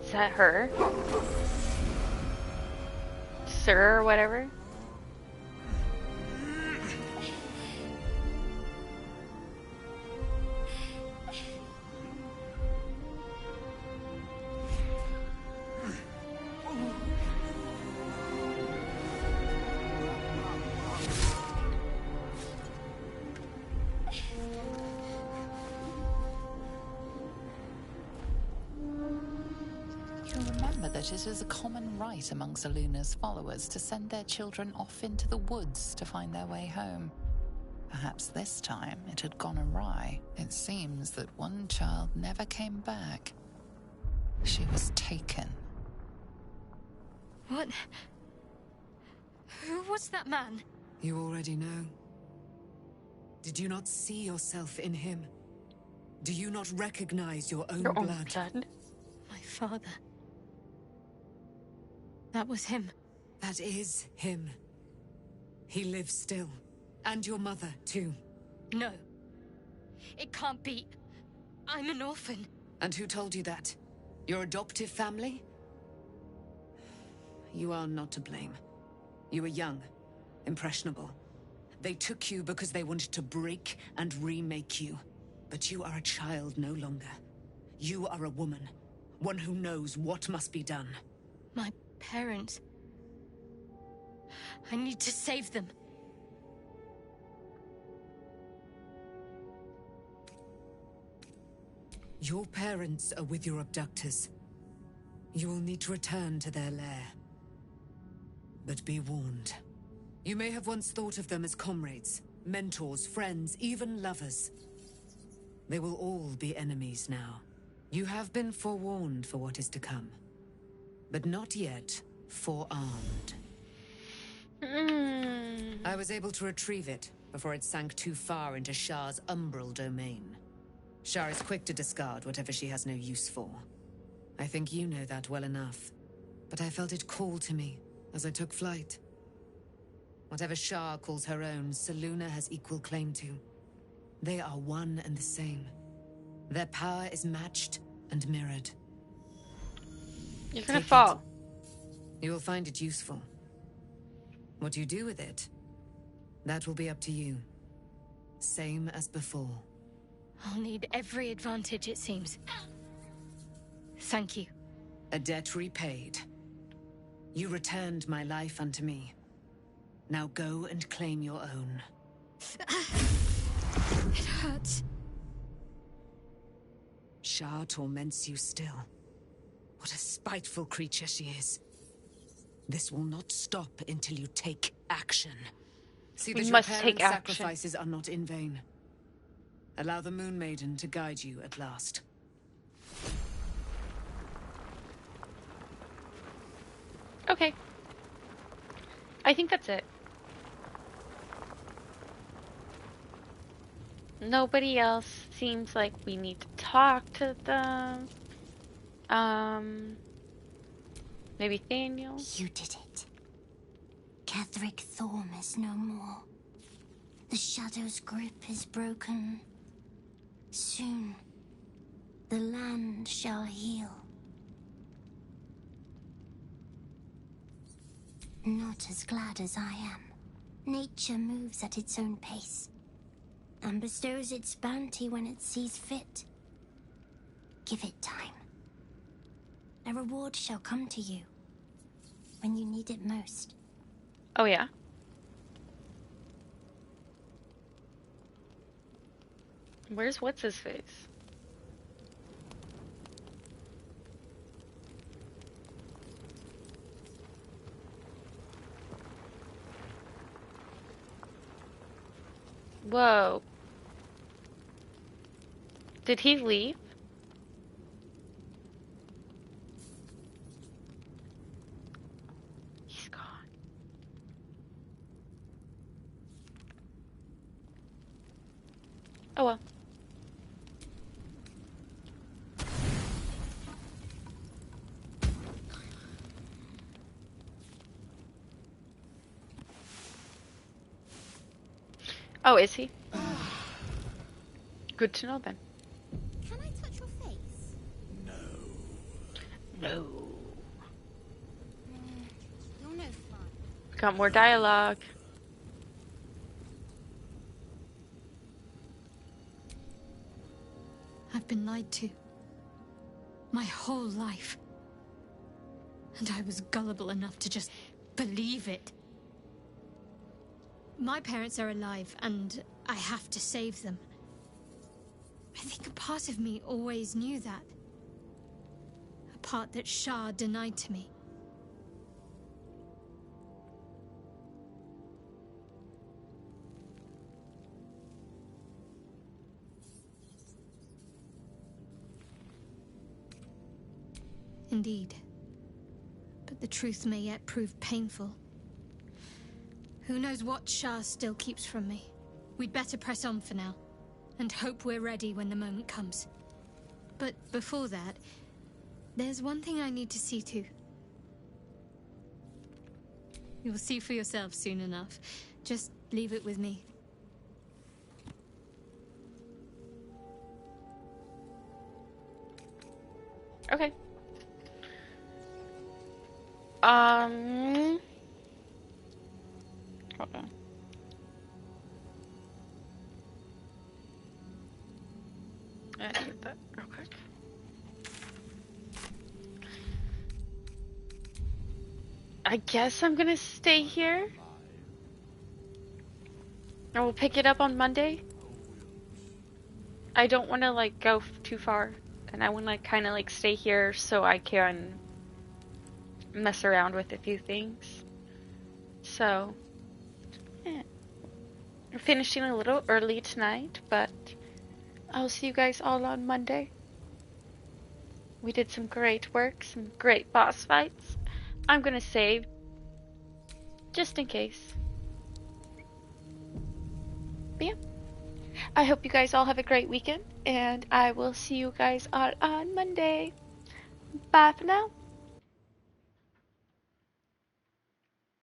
Is that her? Sir or whatever? It is a common rite amongst Aluna's followers to send their children off into the woods to find their way home. Perhaps this time it had gone awry. It seems that one child never came back. She was taken. What? Who was that man? You already know. Did you not see yourself in him? Do you not recognize your own blood? My father. That was him. That is him. He lives still. And your mother, too. No. It can't be. I'm an orphan. And who told you that? Your adoptive family? You are not to blame. You were young, impressionable. They took you because they wanted to break and remake you. But you are a child no longer. You are a woman. One who knows what must be done. My parents. I need to save them. Your parents are with your abductors. You will need to return to their lair. But be warned. You may have once thought of them as comrades, mentors, friends, even lovers. They will all be enemies now. You have been forewarned for what is to come, but not yet forearmed. I was able to retrieve it before it sank too far into Shah's umbral domain. Shah is quick to discard whatever she has no use for. I think you know that well enough, but I felt it call to me as I took flight. Whatever Shah calls her own, Selûne has equal claim to. They are one and the same. Their power is matched and mirrored. You're gonna fall. You will find it useful. What you do with it, that will be up to you. Same as before. I'll need every advantage, it seems. Thank you. A debt repaid. You returned my life unto me. Now go and claim your own. It hurts. Shah torments you still. What a spiteful creature she is. This will not stop until you take action. See that your parents' sacrifices are not in vain. Allow the Moon Maiden to guide you at last. Okay. I think that's it. Nobody else seems like we need to talk to them. Maybe Daniel? You did it. Ketheric Thorm is no more. The Shadow's grip is broken. Soon, the land shall heal. Not as glad as I am. Nature moves at its own pace, and bestows its bounty when it sees fit. Give it time. A reward shall come to you when you need it most. Oh, yeah? Where's what's-his-face? Whoa. Did he leave? He's gone. Oh well. Oh, is he? Good to know then. Can I touch your face? No. You're no fun. Got more dialogue. I've been lied to. My whole life. And I was gullible enough to just believe it. My parents are alive, and I have to save them. I think a part of me always knew that. A part that Shah denied to me. Indeed. But the truth may yet prove painful. Who knows what Shah still keeps from me? We'd better press on for now, and hope we're ready when the moment comes. But before that, there's one thing I need to see to. You'll see for yourself soon enough. Just leave it with me. Okay. Hold on. I get that real quick. I guess I'm gonna stay here. And we'll pick it up on Monday. I don't want to like go too far, and I want to kind of like stay here so I can mess around with a few things. So, yeah. I'm finishing a little early tonight, but I'll see you guys all on Monday. We did some great work, some great boss fights. I'm gonna save, just in case. But yeah, I hope you guys all have a great weekend, and I will see you guys all on Monday. Bye for now.